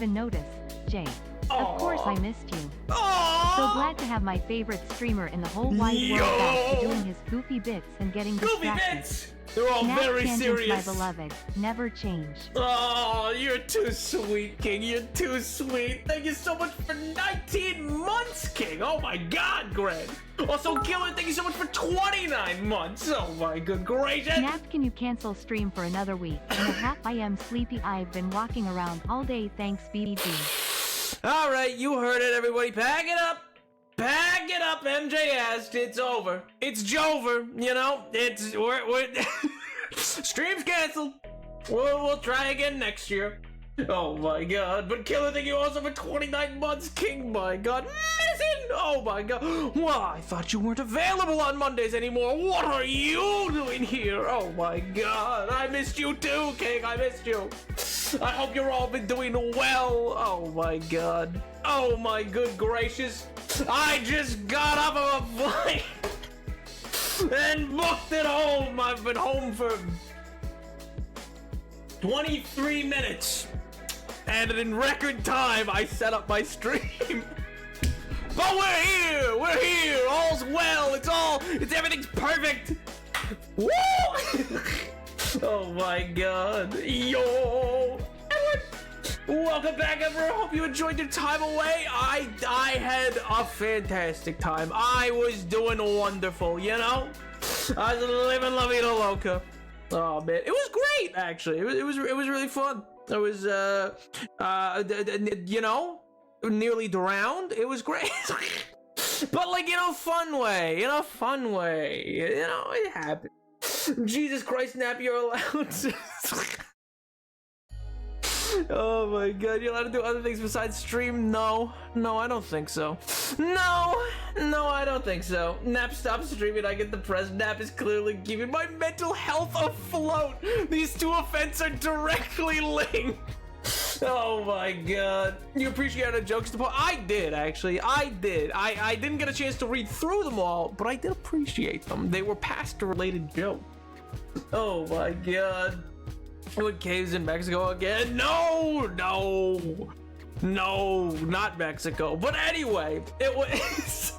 even notice, Jay. Of course I missed you. Aww. So glad to have my favorite streamer in the whole wide world back to doing his goofy bits and getting Goofy distracted. bits! They're all Snap very tangents, serious. my beloved. Never change. Oh, you're too sweet, King. You're too sweet. Thank you so much for 19 months, King. Oh my God, Greg. Also, Killer, thank you so much for 29 months. Oh my good gracious. Snap, can you cancel stream for another week? And a half I am sleepy. I've been walking around all day. Thanks, BDG. All right, you heard it, everybody. Pack it up. Pack it up, MJ asked. It's over. It's Jover. You know, we're stream's canceled. We'll try again next year. Oh my God. But Killer, thank you also for 29 months, King. My God. Listen. Oh my God. Well, I thought you weren't available on Mondays anymore. What are you doing here? Oh my God. I missed you too, King. I missed you. I hope you're all been doing well. Oh my God. Oh my good gracious. I just got off of a flight and booked it home. I've been home for 23 minutes. And in record time, I set up my stream. But we're here. We're here. All's well. Everything's perfect. Woo! Oh my God. Yo. Edward. Welcome back, everyone. Hope you enjoyed your time away. I had a fantastic time. I was doing wonderful, you know? I was living La Vida Loca. Oh man, it was great actually. It was really fun. It was you know, nearly drowned. It was great. But like in a fun way. In a fun way. You know, it happened. Jesus Christ, Nap, you're allowed to. Oh my God, you're allowed to do other things besides stream? No, I don't think so. No, I don't think so. Nap, stop streaming. I get depressed. Nap is clearly keeping my mental health afloat. These two events are directly linked. Oh my God. You appreciated jokes to put? I did, actually. I did. I didn't get a chance to read through them all, but I did appreciate them. They were pastor-related jokes. Oh my God. What caves in Mexico again? No, not Mexico. But anyway, it was.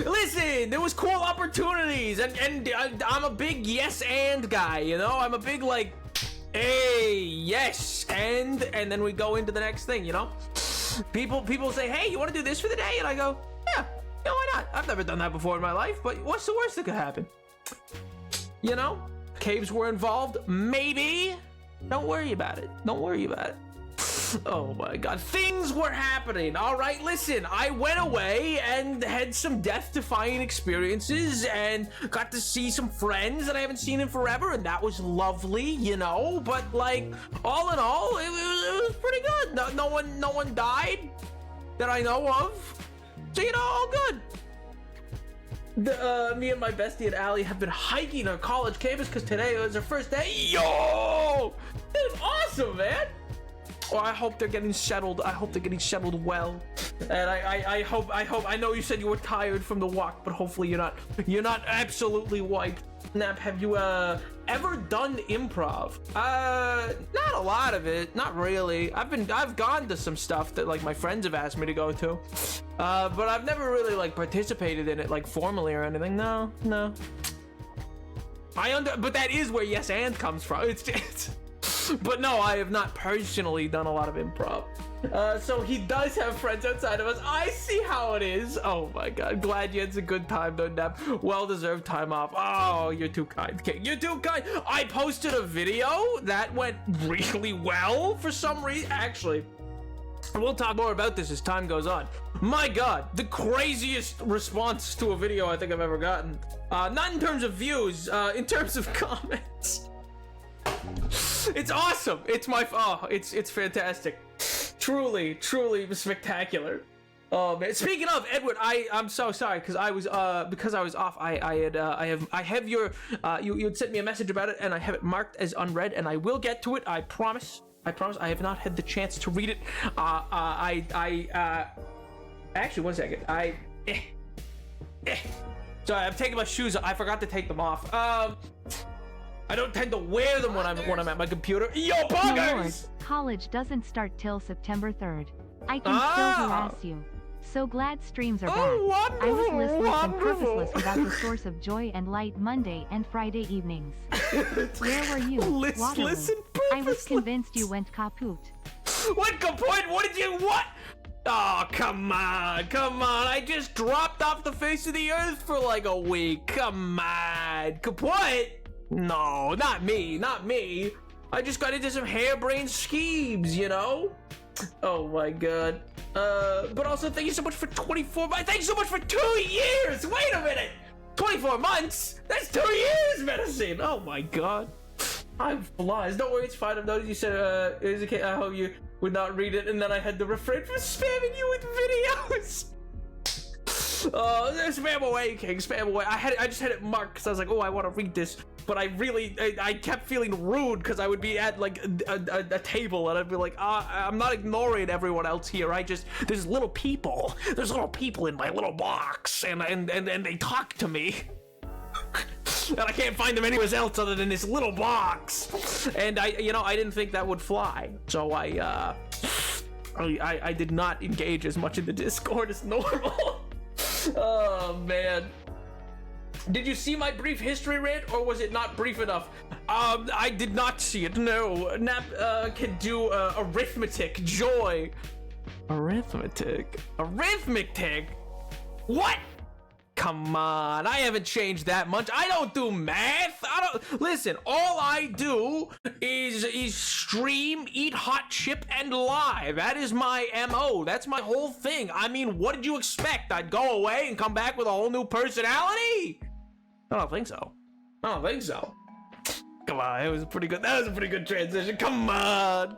Listen, there was cool opportunities, and I'm a big yes and guy. You know, I'm a big like, hey, yes, and then we go into the next thing. You know, people say, hey, you want to do this for the day? And I go, yeah, why not? I've never done that before in my life, but what's the worst that could happen? You know. Caves were involved, maybe. Don't worry about it. Oh my God, things were happening. All right, listen, I went away and had some death-defying experiences and got to see some friends that I haven't seen in forever, and that was lovely, you know. But like, all in all, it was pretty good. No one died that I know of. So you know, all good. Me and my bestie and Allie have been hiking our college campus because today was our first day. Yo! That is awesome, man! Well, I hope they're getting settled. I hope they're getting settled well. And I hope, I know you said you were tired from the walk, but hopefully you're not absolutely wiped. Nap, have you, ever done improv? Not a lot of it. Not really. I've gone to some stuff that, like, my friends have asked me to go to. But I've never really, like, participated in it, like, formally or anything. No. But that is where yes and comes from. But no, I have not personally done a lot of improv. So he does have friends outside of us. I see how it is. Oh my God. Glad you had a good time though, Nap. Well-deserved time off. Oh, you're too kind, King. You're too kind. I posted a video that went really well for some reason. Actually, we'll talk more about this as time goes on. My God, the craziest response to a video I think I've ever gotten. Not in terms of views, in terms of comments. It's awesome. It's fantastic. Truly spectacular. Oh man. Speaking of Edward, I'm so sorry because I was off. I have your you had sent me a message about it and I have it marked as unread and I will get to it. I promise. I have not had the chance to read it. Actually, 1 second. Sorry, I'm taking my shoes off. I forgot to take them off. I don't tend to wear them when I'm at my computer. Yo, My lord, poggers! college doesn't start till September 3rd. I can Ah. still harass you. So glad streams are back. Oh, I was wonderful, listless and wonderful. purposeless without the source of joy and light Monday and Friday evenings. Where were you, Listless Waterloo? and I was purposeless. convinced you went kaput. What kaput? What did you what? Oh, come on, come on. I just dropped off the face of the earth for like a week. Come on. Kaput? No, not me, not me. I just got into some harebrained schemes, you know? Oh my god. But also thank you so much for 24 months. Thanks so much for 2 years. Wait a minute. 24 months? That's 2 years, Medicine. Oh my god. I'm flies. Don't worry, it's fine. I've noticed you said, it was okay. I hope you would not read it, and then I had to refrain from spamming you with videos. Spam away, King. Spam away. I just had it marked because I was like, oh, I want to read this, but I kept feeling rude because I would be at like a table and I'd be like, I'm not ignoring everyone else here. There's little people. There's little people in my little box, and they talk to me. And I can't find them anywhere else other than this little box. And I didn't think that would fly. So I did not engage as much in the Discord as normal. Oh man. Did you see my brief history rant, or was it not brief enough? I did not see it, no. Nap can do arithmetic, joy. Arithmetic? What? Come on, I haven't changed that much. I don't do math. Listen, all I do is stream, eat hot chip, and lie. That is my MO. That's my whole thing. I mean, what did you expect? I'd go away and come back with a whole new personality? I don't think so. Come on, it was pretty good. That was a pretty good transition. Come on.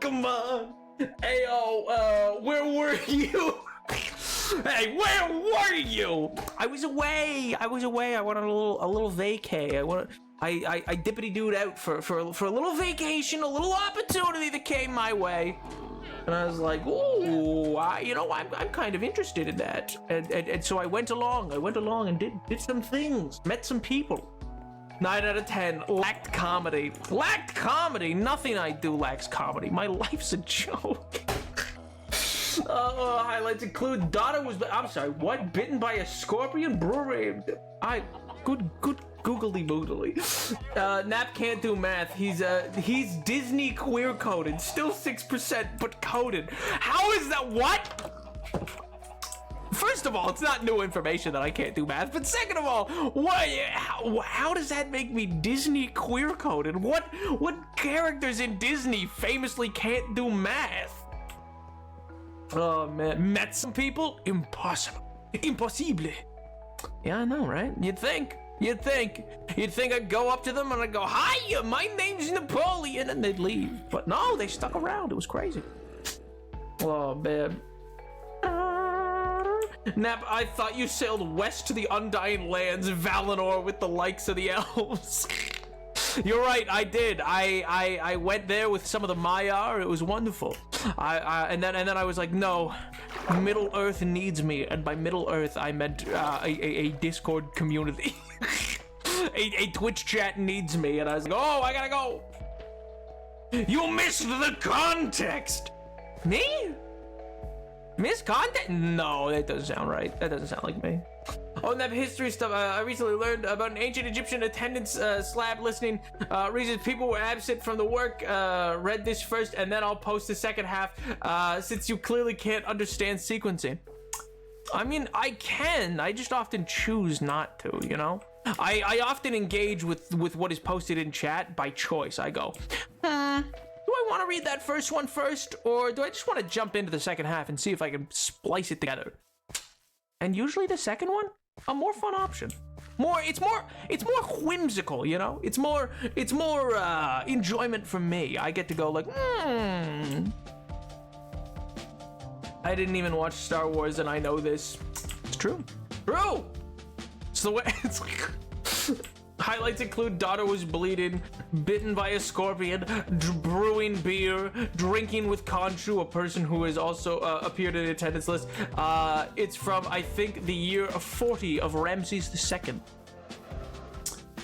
Ayo, where were you? Hey, where were you? I was away. I wanted a little vacay. I dippity-dooed out for a little vacation, a little opportunity that came my way. And I was like, ooh, I'm kind of interested in that. And so I went along and did some things, met some people. 9 out of 10, lacked comedy. Nothing I do lacks comedy. My life's a joke. Highlights include Dada was, I'm sorry, what? Bitten by a scorpion? Brewery. Good googly moogly. Nap can't do math. He's Disney queer coded. Still 6%, but coded. How is that? What? First of all, it's not new information that I can't do math. But second of all, how does that make me Disney queer coded? What characters in Disney famously can't do math? Oh man, met some people? Impossible. Yeah, I know, right? You'd think I'd go up to them and I'd go, hi, my name's Napoleon, and they'd leave. But no, they stuck around. It was crazy. Oh man. Nap, I thought you sailed west to the Undying Lands, Valinor, with the likes of the elves. You're right, I did. I went there with some of the Maiar. It was wonderful. And then I was like, no, Middle Earth needs me, and by Middle Earth I meant a Discord community. a Twitch chat needs me, and I was like, oh, I gotta go. You missed the context. Me? Miss context? No, that doesn't sound right. That doesn't sound like me. On that history stuff, I recently learned about an ancient Egyptian attendance slab listening reasons people were absent from the work. Read this first, and then I'll post the second half, since you clearly can't understand sequencing. I mean, I can. I just often choose not to, you know? I often engage with what is posted in chat by choice. I go, do I want to read that first one first, or do I just want to jump into the second half and see if I can splice it together? And usually the second one, a more fun option. It's more whimsical, you know? It's more enjoyment for me. I get to go like, I didn't even watch Star Wars and I know this. It's true. It's the way it's like. Highlights include daughter was bleeding, bitten by a scorpion, brewing beer, drinking with Khonshu, a person who has also appeared in the attendance list. It's from, I think, the year of 40 of Ramses II.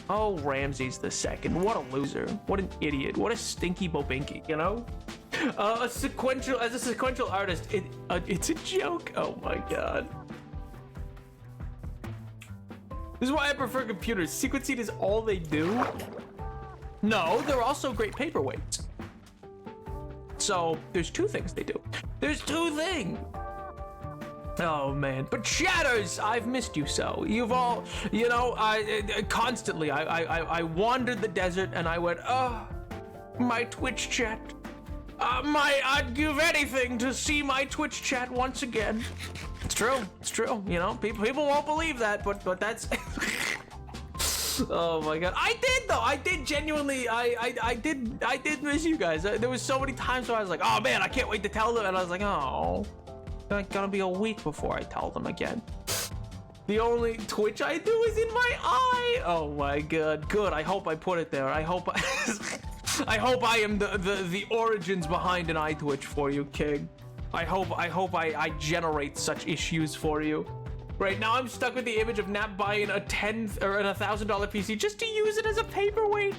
Oh, Ramses the second. What a loser. What an idiot. What a stinky bobinky, you know? As a sequential artist, it's a joke. Oh my god. This is why I prefer computers. Sequencing is all they do. No, they're also great paperweights. So there's two things they do. There's two things. Oh man, but Shatters, I've missed you so. You've all, you know, constantly, I wandered the desert and I went, oh, my Twitch chat. I'd give anything to see my Twitch chat once again. It's true, you know, people won't believe that, but that's, oh my god. I did genuinely, I did miss you guys. There was so many times where I was like, oh man, I can't wait to tell them, and I was like, oh. It's gonna be a week before I tell them again. The only Twitch I do is in my eye. Oh my god. Good. I hope I put it there. I hope I hope I am the origins behind an eye Twitch for you, King. I hope I generate such issues for you. Right now I'm stuck with the image of Nap buying a $1,000 PC just to use it as a paperweight.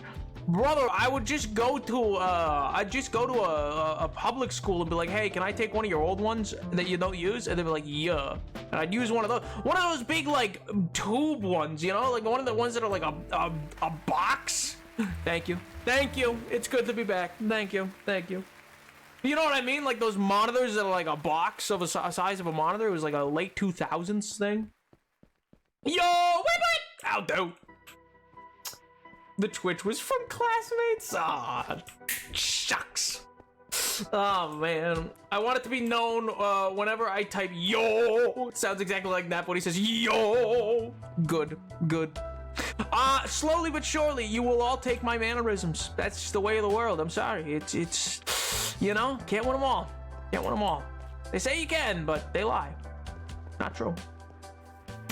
Brother, I would just go to a public school and be like, hey, can I take one of your old ones that you don't use? And they'd be like, yeah. And I'd use one of those big like tube ones, you know, like one of the ones that are like a box. Thank you. It's good to be back. Thank you. You know what I mean? Like those monitors that are like a box of a size of a monitor. It was like a late 2000s thing. Yo, wait. I'll do. The Twitch was from classmates. Ah, shucks. Oh man, I want it to be known whenever I type yo. It sounds exactly like that when he says yo. Good. Slowly but surely, you will all take my mannerisms. That's just the way of the world. I'm sorry. It's you know, can't win them all. They say you can, but they lie. Not true.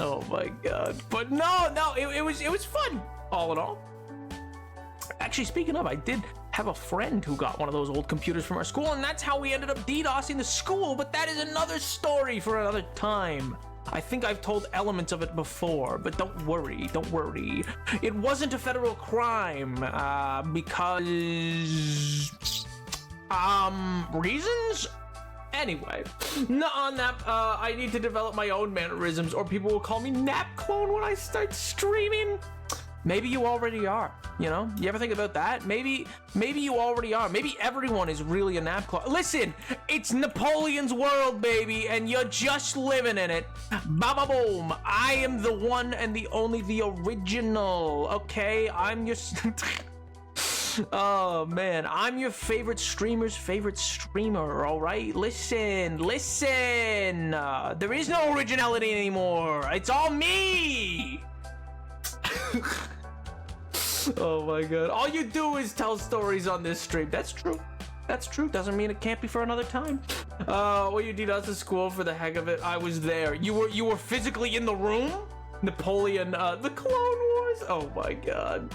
Oh my god. But no, it was fun. All in all. Actually, speaking of, I did have a friend who got one of those old computers from our school, and that's how we ended up DDoSing the school, but that is another story for another time. I think I've told elements of it before, but don't worry. It wasn't a federal crime, because... reasons? Anyway, on Nap, I need to develop my own mannerisms, or people will call me Nap Clone when I start streaming. Maybe you already are, you know? You ever think about that? Maybe you already are. Maybe everyone is really a Nap Clone. Listen, it's Napoleon's world, baby, and you're just living in it. Ba-ba-boom. I am the one and the only, the original, okay? I'm your... Oh, man. I'm your favorite streamer's favorite streamer, all right? Listen. There is no originality anymore. It's all me. Oh my god. All you do is tell stories on this stream. That's true. Doesn't mean it can't be for another time. Well, you DDoS to school for the heck of it. I was there. You were physically in the room? Napoleon, the Clone Wars? Oh my god.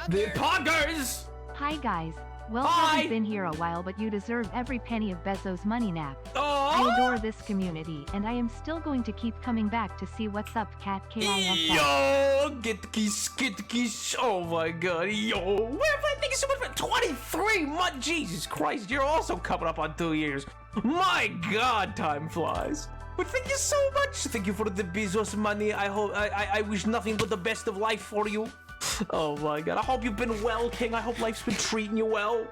The Poggers! Hi guys. Well, Hi. haven't been here a while, but you deserve every penny of Bezos' money, Nap. Oh! I adore this community, and I am still going to keep coming back to see what's up, Cat KISL. Yo! Get the keys. Oh my god. Yo! Thank you so much for 23 months. Jesus Christ, you're also coming up on 2 years. My god, time flies. But thank you so much. Thank you for the Bezos money. I wish nothing but the best of life for you. Oh my god, I hope you've been well, King. I hope life's been treating you well.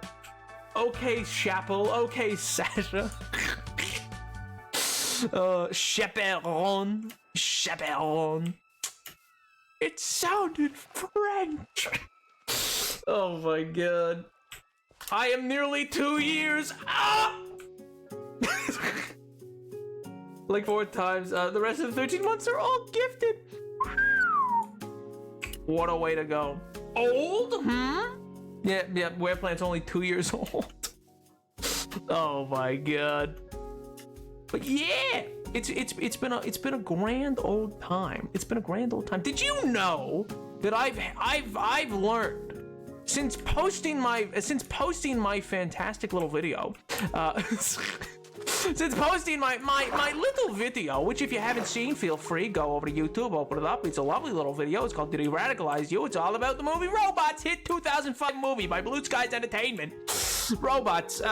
Okay, Chapel. Okay, Sasha. Chaperon. It sounded French. Oh my god. I am nearly 2 years up. Like 4 times. The rest of the 13 months are all gifted. What a way to go. Old? Yeah, Wereplant's only 2 years old. Oh my god. But yeah, it's been a grand old time. Did you know that I've learned since posting my fantastic little video Since posting my little video, which if you haven't seen, feel free, go over to YouTube, open it up. It's a lovely little video. It's called Did He Radicalize You? It's all about the movie Robots, hit 2005 movie by Blue Skies Entertainment. Robots,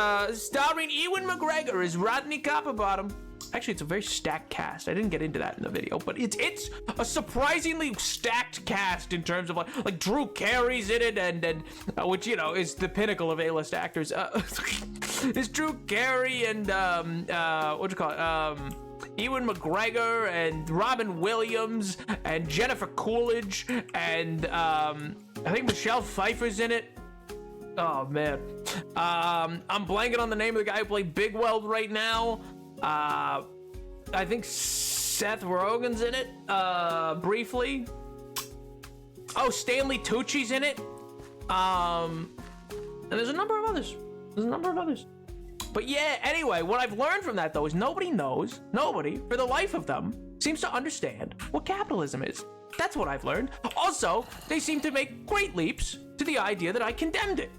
starring Ewan McGregor as Rodney Copperbottom. Actually, it's a very stacked cast. I didn't get into that in the video, but it's a surprisingly stacked cast in terms of like Drew Carey's in it, and which, you know, is the pinnacle of A-list actors. It's Drew Carey and what do you call it? Ewan McGregor and Robin Williams and Jennifer Coolidge and I think Michelle Pfeiffer's in it. Oh man, I'm blanking on the name of the guy who played Big Weld right now. I think Seth Rogen's in it, briefly. Oh, Stanley Tucci's in it. And there's a number of others. But yeah, anyway, what I've learned from that, though, is nobody, for the life of them, seems to understand what capitalism is. That's what I've learned. Also, they seem to make great leaps to the idea that I condemned it.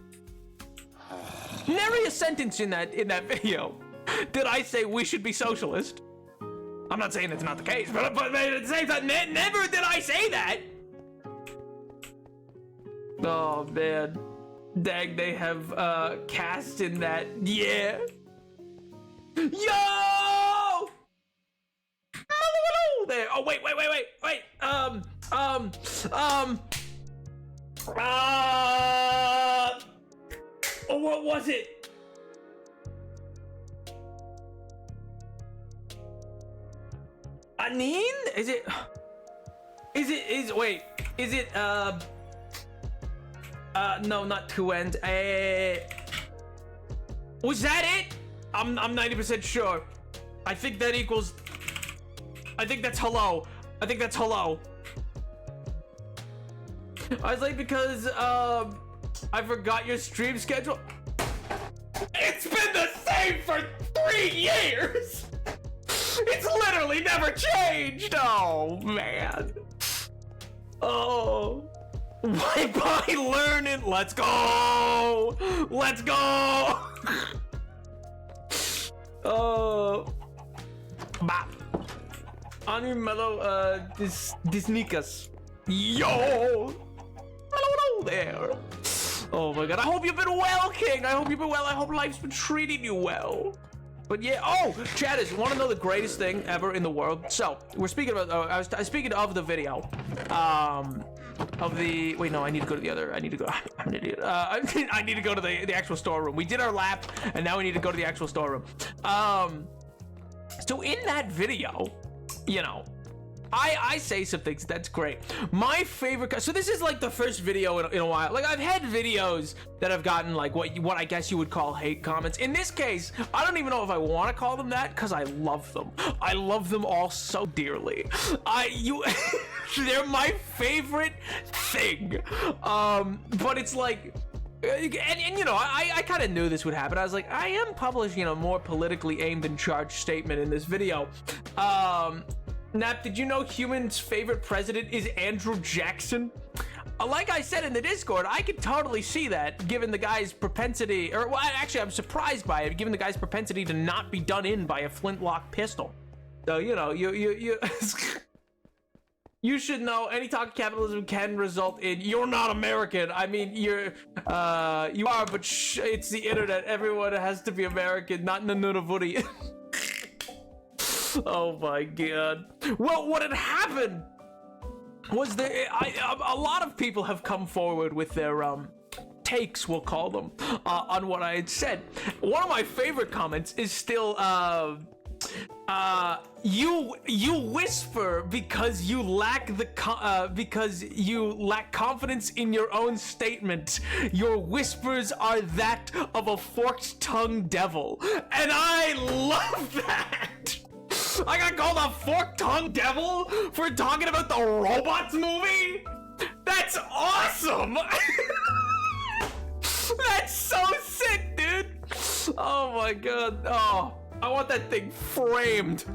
Nary a sentence in that video did I say we should be socialist. I'm not saying it's not the case, but at the same time, never did I say that. Oh man, dang, they have cast in that. Yeah. Yo. There. Oh wait. Oh, what was it? Aneen? Is it no, not two ends. Was that it? I'm 90% sure. I think that's hello. I was like, because I forgot your stream schedule. It's been the same for 3 years. It's literally never changed. Oh man. Oh. Bye bye learning. Let's go. Oh. Bop. Ani mellow Disnikas. Yo. Hello there. Oh my god. I hope you've been well, King. I hope life's been treating you well. But yeah, oh, Chatters, want to know the greatest thing ever in the world? So, we're speaking about, I was speaking of the video, wait, no, I need to go to the other, I'm an idiot. I need to go to the actual storeroom. We did our lap, and now we need to go to the actual storeroom. So in that video, you know, I say some things that's great. My favorite, so this is like the first video in a while. Like, I've had videos that have gotten like what I guess you would call hate comments. In this case, I don't even know if I want to call them that, because I love them. I love them all so dearly. They're my favorite thing. But it's like, and you know, I kind of knew this would happen. I was like, I am publishing a more politically aimed and charged statement in this video. Nap, did you know humans' favorite president is Andrew Jackson? Like I said in the Discord, I could totally see that, given the guy's propensity, or well, actually, I'm surprised by it, given the guy's propensity to not be done in by a flintlock pistol. So, you know, you should know any talk of capitalism can result in you're not American. I mean, you are, but it's the internet. Everyone has to be American, not Nunavutty. Oh my god. Well, what had happened was a lot of people have come forward with their takes, we'll call them, on what I had said. One of my favorite comments is still you whisper because you lack confidence in your own statement. Your whispers are that of a forked-tongued devil, and I love that. I got called a fork-tongued devil for talking about the Robots movie? That's awesome! That's so sick, dude! Oh my god. Oh, I want that thing framed.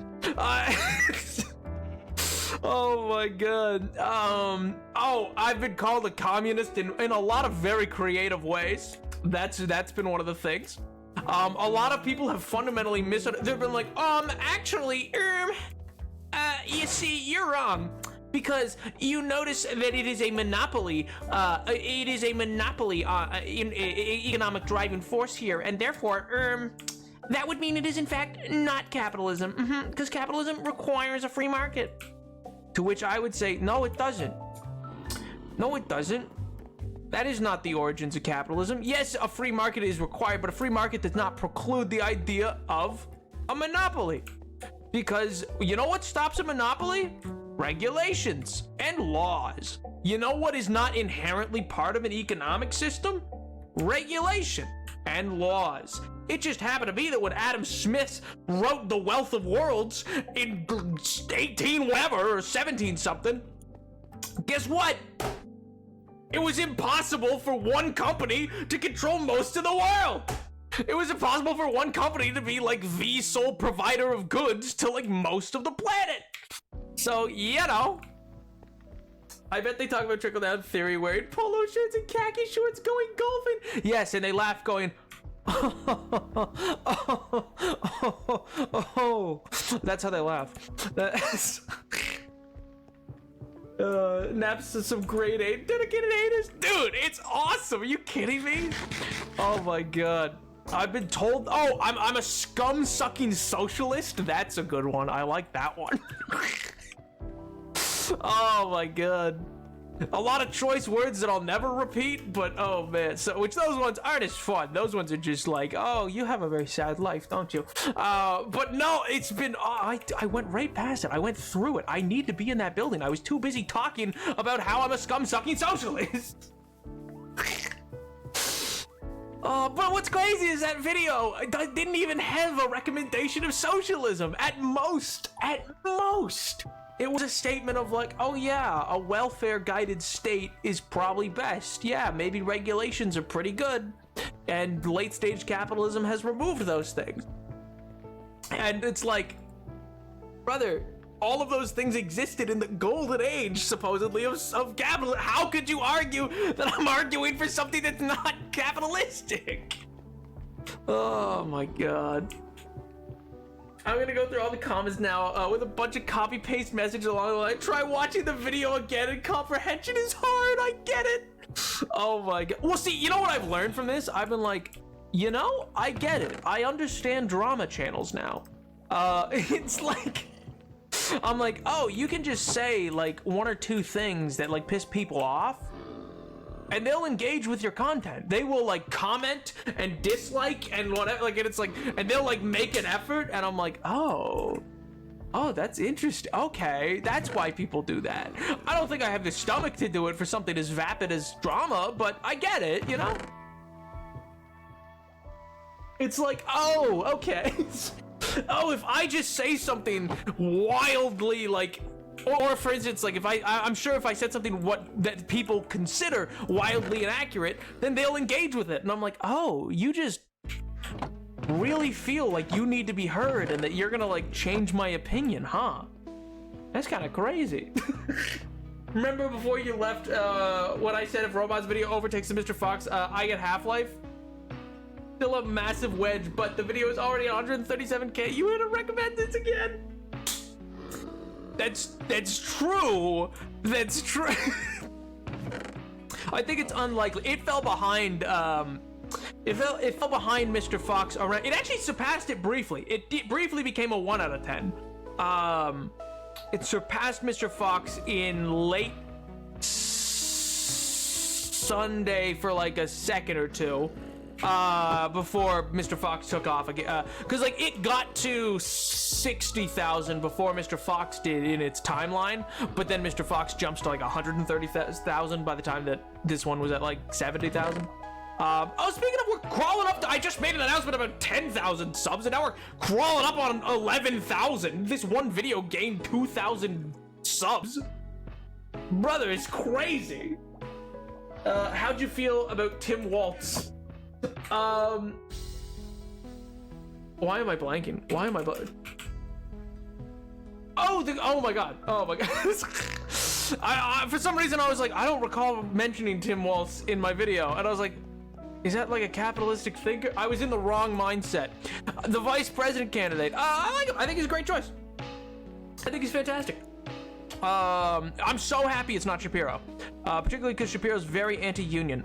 Oh my god. Oh, I've been called a communist in a lot of very creative ways. That's been one of the things. A lot of people have fundamentally misunderstood. They've been like, actually, you see, you're wrong. Because you notice that it is a monopoly. It is a monopoly in economic driving force here, and therefore, that would mean it is in fact not capitalism. Because capitalism requires a free market. To which I would say, no, it doesn't. No, it doesn't. That is not the origins of capitalism. Yes, a free market is required, but a free market does not preclude the idea of a monopoly. Because you know what stops a monopoly? Regulations and laws. You know what is not inherently part of an economic system? Regulation and laws. It just happened to be that when Adam Smith wrote The Wealth of Worlds in 18 whatever or 17 something, guess what? It was impossible for one company to control most of the world. It was impossible for one company to be like the sole provider of goods to like most of the planet. So, you know, I bet they talk about trickle-down theory wearing polo shirts and khaki shorts going golfing. Yes, and they laugh going, oh. That's how they laugh. Naps to some grade 8 dedicated haters. Dude, it's awesome. Are you kidding me? Oh my god. I've been told, I'm a scum-sucking socialist. That's a good one. I like that one. Oh my god. A lot of choice words that I'll never repeat, but oh man. So, which those ones aren't as fun. Those ones are just like, oh, you have a very sad life, don't you? But no, it's been, I went right past it. I went through it. I need to be in that building. I was too busy talking about how I'm a scum-sucking socialist. But what's crazy is that video didn't even have a recommendation of socialism. At most, it was a statement of like, oh yeah, a welfare-guided state is probably best. Yeah, maybe regulations are pretty good. And late-stage capitalism has removed those things. And it's like, brother, all of those things existed in the golden age, supposedly, of capitalism. How could you argue that I'm arguing for something that's not capitalistic? Oh my god. I'm gonna go through all the comments now with a bunch of copy-paste messages along the line. Try watching the video again and comprehension is hard, I get it. Oh my god. Well, see, you know what I've learned from this? I've been like, you know, I get it. I understand drama channels now. It's like, I'm like, oh, you can just say like one or two things that like piss people off and they'll engage with your content. They will like comment and dislike and whatever, like, and it's like, and they'll like make an effort, and I'm like, oh, that's interesting. Okay, that's why people do that. I don't think I have the stomach to do it for something as vapid as drama, but I get it, you know? It's like, oh, okay. Oh, if I just say something wildly like, or for instance, like if I'm sure if I said something that people consider wildly inaccurate, then they'll engage with it. And I'm like, oh, you just really feel like you need to be heard and that you're gonna like change my opinion, huh? That's kind of crazy. Remember before you left, what I said, if Robot's video overtakes the Mr. Fox, I get Half-Life? Still a massive wedge, but the video is already 137K. You would have recommend this again? That's true. That's true. I think it's unlikely. It fell behind. It fell behind Mr. Fox around. It actually surpassed it briefly. It briefly became a 1 out of 10. It surpassed Mr. Fox in late Sunday for like a second or two. Before Mr. Fox took off again, because like it got to 60,000 before Mr. Fox did in its timeline, but then Mr. Fox jumps to like 130,000 by the time that this one was at like 70,000. Oh, speaking of, we're crawling up to, I just made an announcement about 10,000 subs, and now we're crawling up on 11,000. This one video gained 2,000 subs. Brother, it's crazy. How'd you feel about Tim Waltz? Why am I blanking? Why am I oh my god. I for some reason I was like, I don't recall mentioning Tim Waltz in my video, and I was like, Is that like a capitalistic thinker? I was in the wrong mindset. The vice president candidate. I like him. I think he's a great choice. I think he's fantastic. I'm so happy it's not Shapiro, particularly because Shapiro's very anti-union.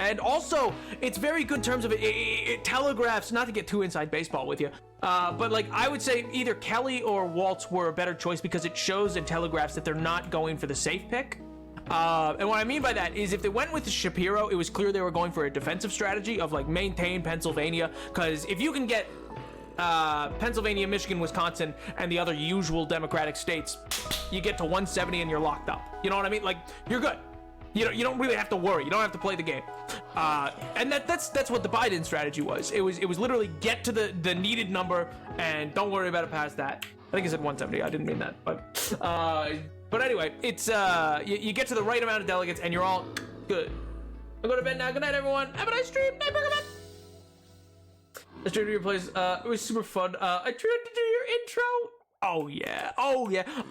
And also, it's very good in terms of it telegraphs, not to get too inside baseball with you, but like I would say either Kelly or Waltz were a better choice because it shows and telegraphs that they're not going for the safe pick. And what I mean by that is if they went with Shapiro, it was clear they were going for a defensive strategy of like maintain Pennsylvania, because if you can get Pennsylvania, Michigan, Wisconsin, and the other usual Democratic states, you get to 170 and you're locked up. You know what I mean? Like, you're good. You don't really have to worry. You don't have to play the game. And that's what the Biden strategy was. It was literally get to the needed number and don't worry about it past that. I think I said 170. I didn't mean that, but anyway, it's you get to the right amount of delegates and you're all good. I'll go to bed now. Good night, everyone. Have a nice stream. Night, Burgerman. I streamed to your place. It was super fun. I tried to do your intro. Oh yeah.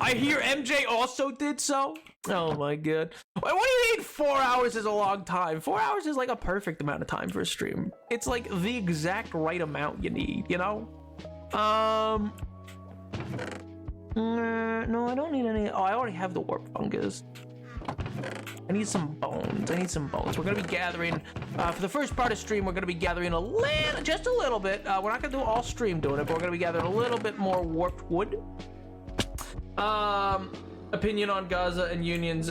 I hear MJ also did so. Oh my god. What do you mean 4 hours is a long time? 4 hours is like a perfect amount of time for a stream. It's like the exact right amount you need, you know? No, I don't need any. Oh, I already have the warp fungus. I need some bones. We're gonna be gathering for the first part of stream. We're gonna be gathering just a little bit. We're not gonna do all stream doing it, but we're gonna be gathering a little bit more warped wood. Opinion on Gaza and unions.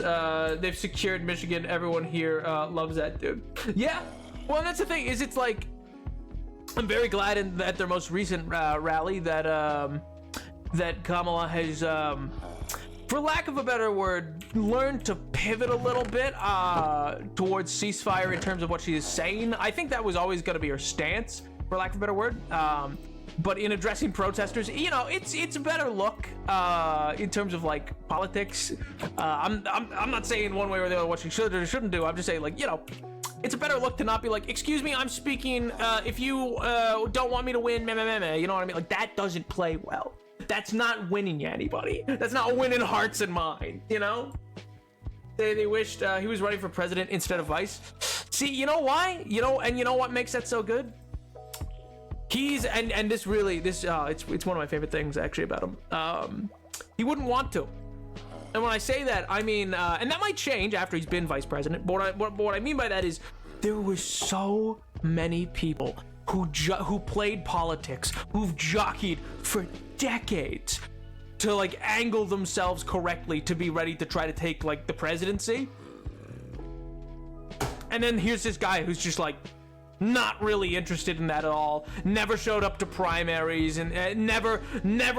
They've secured Michigan. Everyone here loves that dude. Yeah. Well, that's the thing. It's like I'm very glad at their most recent rally that Kamala has, for lack of a better word, learned to pivot a little bit towards ceasefire in terms of what she is saying. I think that was always going to be her stance, for lack of a better word. But in addressing protesters, you know, it's a better look in terms of like politics. I'm not saying one way or the other what she should or shouldn't do. I'm just saying, like, you know, it's a better look to not be like, excuse me, I'm speaking. If you don't want me to win, meh, meh, meh, meh, you know what I mean? Like, that doesn't play well. That's not winning you anybody. That's not winning hearts and minds, you know? They wished he was running for president instead of vice. See, you know why? You know what makes that so good? He's and this really it's one of my favorite things actually about him. He wouldn't want to. And when I say that, I mean, and that might change after he's been vice president. But what I mean by that is there were so many people who played politics, who've jockeyed for decades to like angle themselves correctly to be ready to try to take like the presidency. And then here's this guy who's just like not really interested in that at all, never showed up to primaries, and never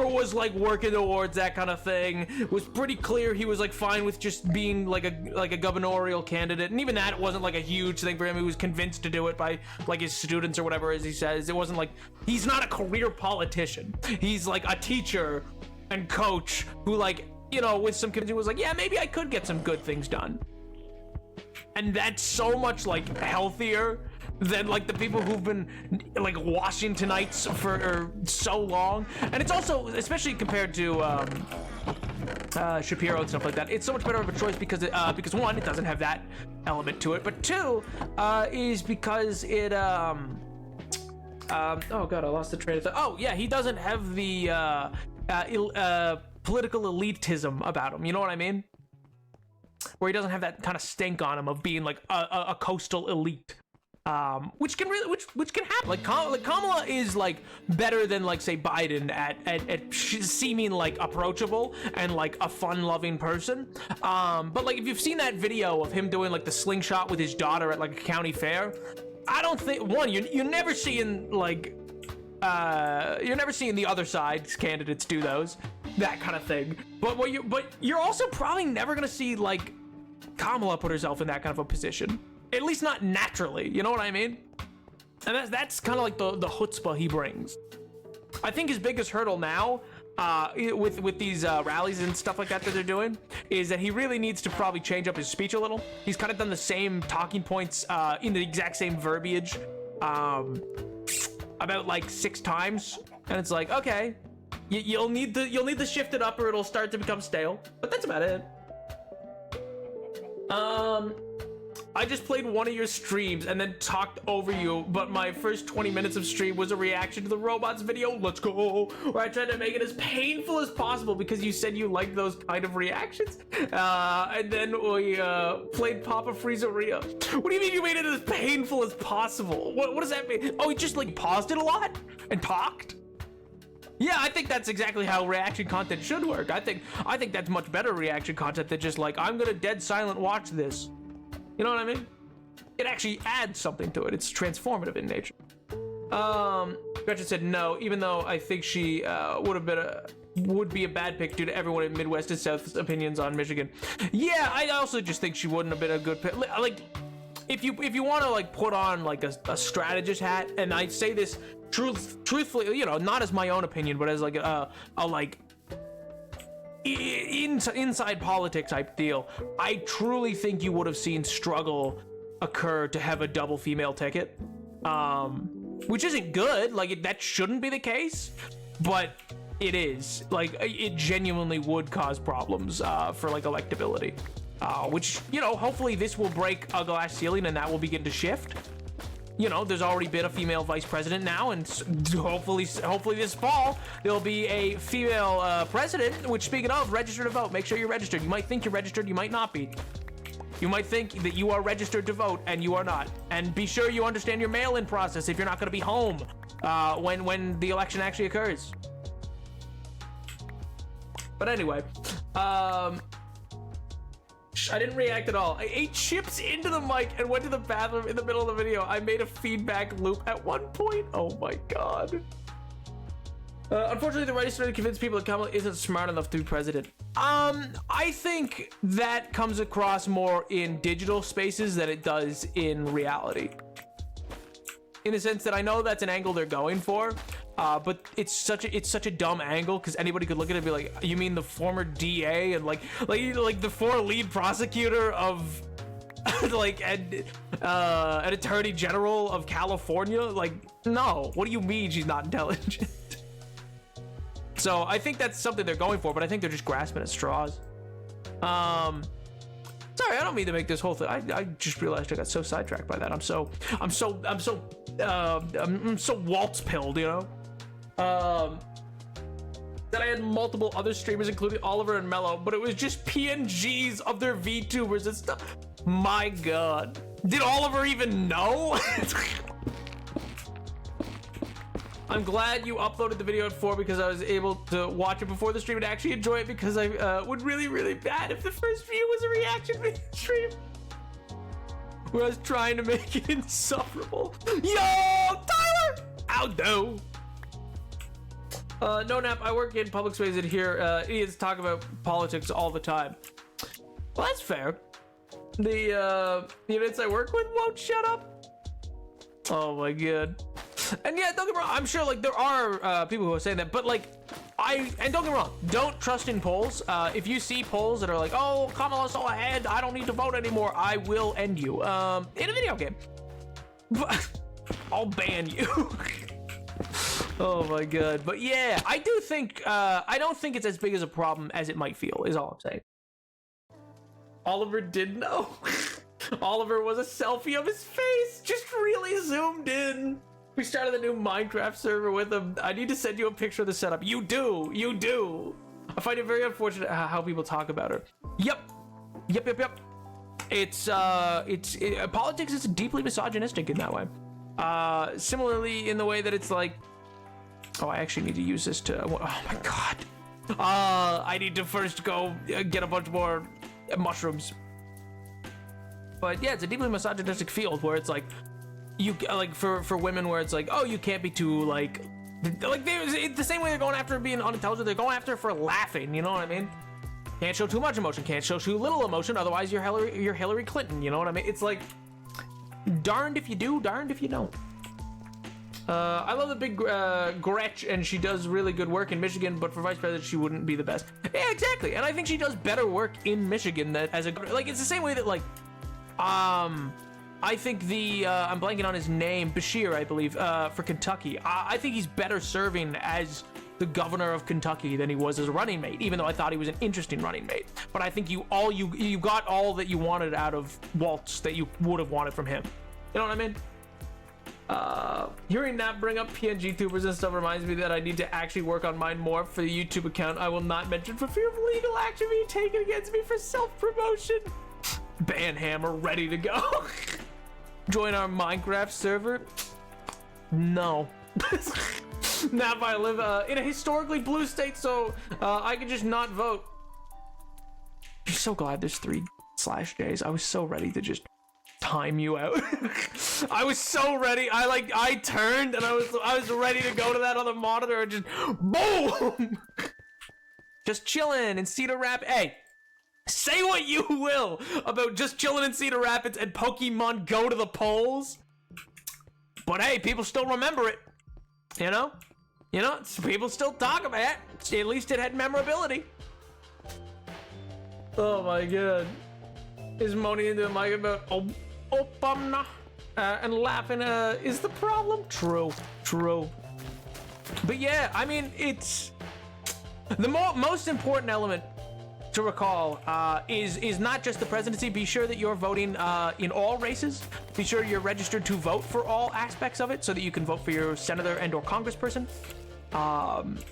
was like working towards that kind of thing. Was pretty clear he was like fine with just being like a gubernatorial candidate, and even that wasn't like a huge thing for him. He was convinced to do it by like his students or whatever, as he says. It wasn't like he's not a career politician. He's like a teacher and coach who, like, you know, with some convincing was like, yeah, maybe I could get some good things done. And that's so much like healthier than like the people who've been like Washingtonites for so long. And it's also, especially compared to Shapiro and stuff like that, it's so much better of a choice because one, it doesn't have that element to it, but two, is because it oh god, I lost the train of thought. Oh yeah, he doesn't have the political elitism about him, you know what I mean? Where he doesn't have that kind of stink on him of being like a coastal elite. Which can happen. Like Kamala is like better than like say Biden at seeming like approachable and like a fun-loving person. But like if you've seen that video of him doing like the slingshot with his daughter at like a county fair, I don't think you're never seeing like you're never seeing the other side's candidates do that kind of thing. But you're also probably never gonna see like Kamala put herself in that kind of a position. At least not naturally, you know what I mean? And that's kind of like the chutzpah he brings. I think his biggest hurdle now, with these rallies and stuff like that they're doing, is that he really needs to probably change up his speech a little. He's kind of done the same talking points in the exact same verbiage about like 6 times, and it's like, okay, you'll need to shift it up or it'll start to become stale. But that's about it. I just played one of your streams and then talked over you, but my first 20 minutes of stream was a reaction to the robots video, let's go, where I tried to make it as painful as possible because you said you liked those kind of reactions. And then we played Papa Friezaria. What do you mean you made it as painful as possible? What does that mean? Oh, you just like paused it a lot and talked? Yeah, I think that's exactly how reaction content should work. I think that's much better reaction content than just like, I'm gonna dead silent watch this. You know what I mean? It actually adds something to it. It's transformative in nature. Gretchen said no, even though I think she would be a bad pick due to everyone in Midwest and South's opinions on Michigan. Yeah, I also just think she wouldn't have been a good pick. Like, if you want to like put on like a strategist hat, and I say this truthfully, you know, not as my own opinion, but as like a like inside politics type deal, I truly think you would have seen struggle occur to have a double female ticket, which isn't good. Like that shouldn't be the case, but it is. Like it genuinely would cause problems for like electability, which, you know, hopefully this will break a glass ceiling and that will begin to shift. You know, there's already been a female vice president now, and hopefully this fall there'll be a female president. Which, speaking of, register to vote. Make sure you're registered. You might think you're registered, you might not be. You might think that you are registered to vote, and you are not. And be sure you understand your mail-in process if you're not going to be home when the election actually occurs. But anyway, I didn't react at all. I ate chips into the mic and went to the bathroom in the middle of the video. I made a feedback loop at one point. Oh my god. Unfortunately, the right is starting to convince people that Kamala isn't smart enough to be president. I think that comes across more in digital spaces than it does in reality. In the sense that I know that's an angle they're going for, but it's such a dumb angle because anybody could look at it and be like, you mean the former DA and like the former lead prosecutor of like an attorney general of California? Like, no. What do you mean she's not intelligent? So I think that's something they're going for, but I think they're just grasping at straws. Sorry, I don't mean to make this whole thing. I just realized I got so sidetracked by that. I'm so waltz-pilled, you know. That I had multiple other streamers, including Oliver and Mello, but it was just PNGs of their VTubers and stuff. My god, did Oliver even know? I'm glad you uploaded the video at 4 because I was able to watch it before the stream and actually enjoy it, because I would really bad if the first view was a reaction video stream where I was trying to make it insufferable. Yo, Tyler! Howdo? No nap, I work in public space and hear idiots talk about politics all the time. Well, that's fair. The idiots I work with won't shut up. Oh my god. And yeah, don't get me wrong, I'm sure like there are people who are saying that, but like don't get me wrong, don't trust in polls. If you see polls that are like, oh, Kamala's so ahead, I don't need to vote anymore, I will end you in a video game. I'll ban you. Oh my god. But yeah, I do think I don't think it's as big as a problem as it might feel, is all I'm saying. Oliver did know. Oliver was a selfie of his face, just really zoomed in. We started a new Minecraft server with him. I need to send you a picture of the setup. You do. I find it very unfortunate how people talk about her. Yep. It's politics is deeply misogynistic in that way. Similarly in the way that it's like, oh, I actually need to use this to, oh my god. I need to first go get a bunch more mushrooms. But yeah, it's a deeply misogynistic field where it's like, you like for women where it's like, oh, you can't be too like the same way they're going after being unintelligent, they're going after it for laughing, you know what I mean? Can't show too much emotion, can't show too little emotion, otherwise you're Hillary Clinton, you know what I mean? It's like, darned if you do, darned if you don't. I love the big Gretch, and she does really good work in Michigan, but for vice president she wouldn't be the best. Yeah, exactly. And I think she does better work in Michigan that as a, like, it's the same way that like I think the I'm blanking on his name, Bashir, I believe, for Kentucky. I think he's better serving as the governor of Kentucky than he was as a running mate, even though I thought he was an interesting running mate. But I think you got all that you wanted out of Waltz that you would have wanted from him. You know what I mean? Hearing Nat bring up PNG tubers and stuff reminds me that I need to actually work on mine more for the YouTube account I will not mention for fear of legal action being taken against me for self-promotion. Banhammer ready to go. Join our Minecraft server? No. Not if I live in a historically blue state, so I can just not vote. I'm so glad there's 3/Js. I was so ready to just time you out. I was so ready. I turned and I was ready to go to that other monitor and just boom. Just chilling in Cedar Rapids. Hey, say what you will about just chilling in Cedar Rapids and Pokemon Go to the polls, but hey, people still remember it. You know, people still talk about it. At least it had memorability. Oh my god. Is moaning into the mic about Obama and laughing is the problem? True. But yeah, I mean, it's the most important element to recall is not just the presidency. Be sure that you're voting in all races. Be sure you're registered to vote for all aspects of it so that you can vote for your senator and or congressperson.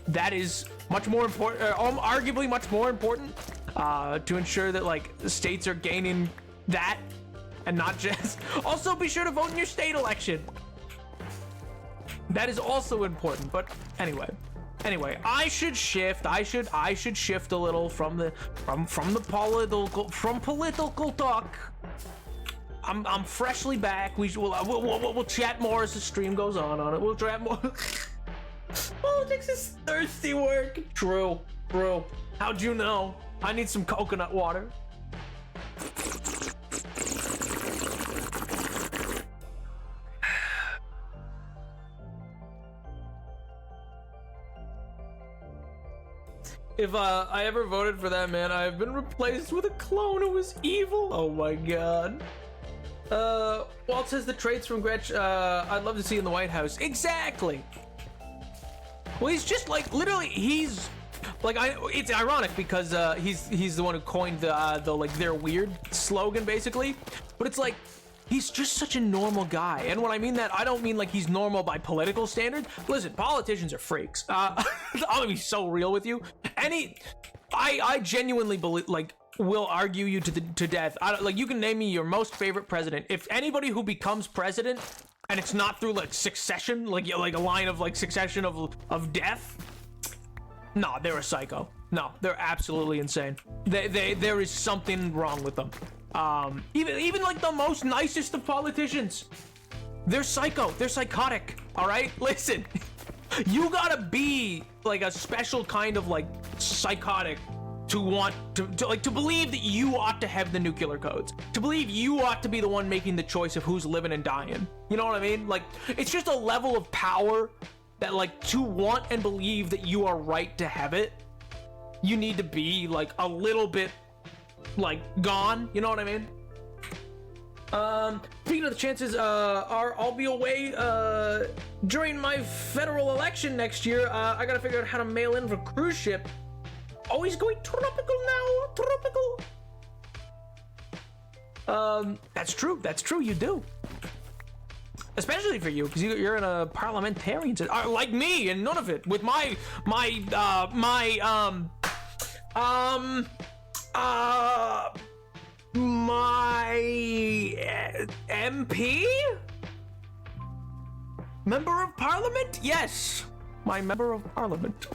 That is much more important, arguably much more important, to ensure that like the states are gaining that and not just. Also, be sure to vote in your state election. That is also important. But anyway, I should shift. I should shift a little from political talk. I'm freshly back. We'll chat more as the stream goes on it. We'll chat more. Politics is thirsty work. True. How'd you know? I need some coconut water. If I ever voted for that man, I have been replaced with a clone who was evil. Oh my god. Walt says the traits from Gretch I'd love to see in the White House. Exactly. Well, he's just like literally he's like it's ironic because he's the one who coined the like they're weird slogan basically, but it's like he's just such a normal guy. And when I mean that, I don't mean like he's normal by political standards. Listen, politicians are freaks. I'm gonna be so real with you. I genuinely believe, like, will argue you to death. Like, you can name me your most favorite president. If anybody who becomes president and it's not through like succession, like a line of like succession of death, no, they're a psycho. No, they're absolutely insane. There is something wrong with them. Even like the most nicest of politicians, they're psycho. They're psychotic. All right, listen, you gotta be like a special kind of like psychotic to want to believe that you ought to have the nuclear codes, to believe you ought to be the one making the choice of who's living and dying. You know what I mean? Like, it's just a level of power that, like, to want and believe that you are right to have it, you need to be like a little bit like gone. You know what I mean? Speaking of the chances, I'll be away during my federal election next year. I gotta figure out how to mail in for cruise ship. Oh, he's going tropical now. Tropical. That's true. You do. Especially for you, because you're in a parliamentarian, like me, and none of it with my MP? Member of Parliament? Yes, my member of Parliament.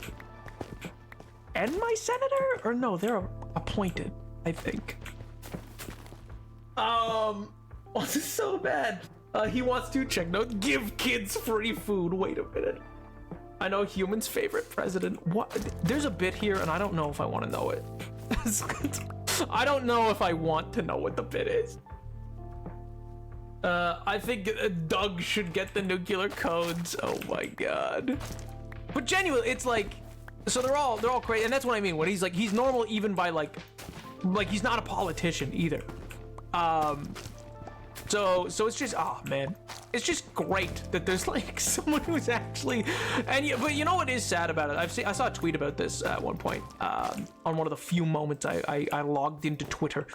And my senator? Or no, they're appointed, I think. This is so bad. He wants to check note. Give kids free food. Wait a minute. I know humans' favorite president. What? There's a bit here, and I don't know if I want to know it. I don't know if I want to know what the bit is. I think Doug should get the nuclear codes. Oh my god. But genuinely, it's like, so they're all crazy, and that's what I mean when he's like, he's normal even by like he's not a politician either. So it's just, oh man. it's just great that there's like someone who's actually, but you know what is sad about it? I saw a tweet about this at one point on one of the few moments I logged into Twitter.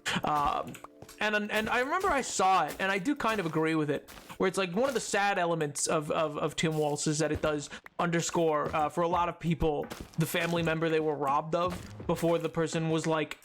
And I remember I saw it, and I do kind of agree with it, where it's like one of the sad elements of Tim Walz is that it does underscore for a lot of people the family member they were robbed of before the person was like,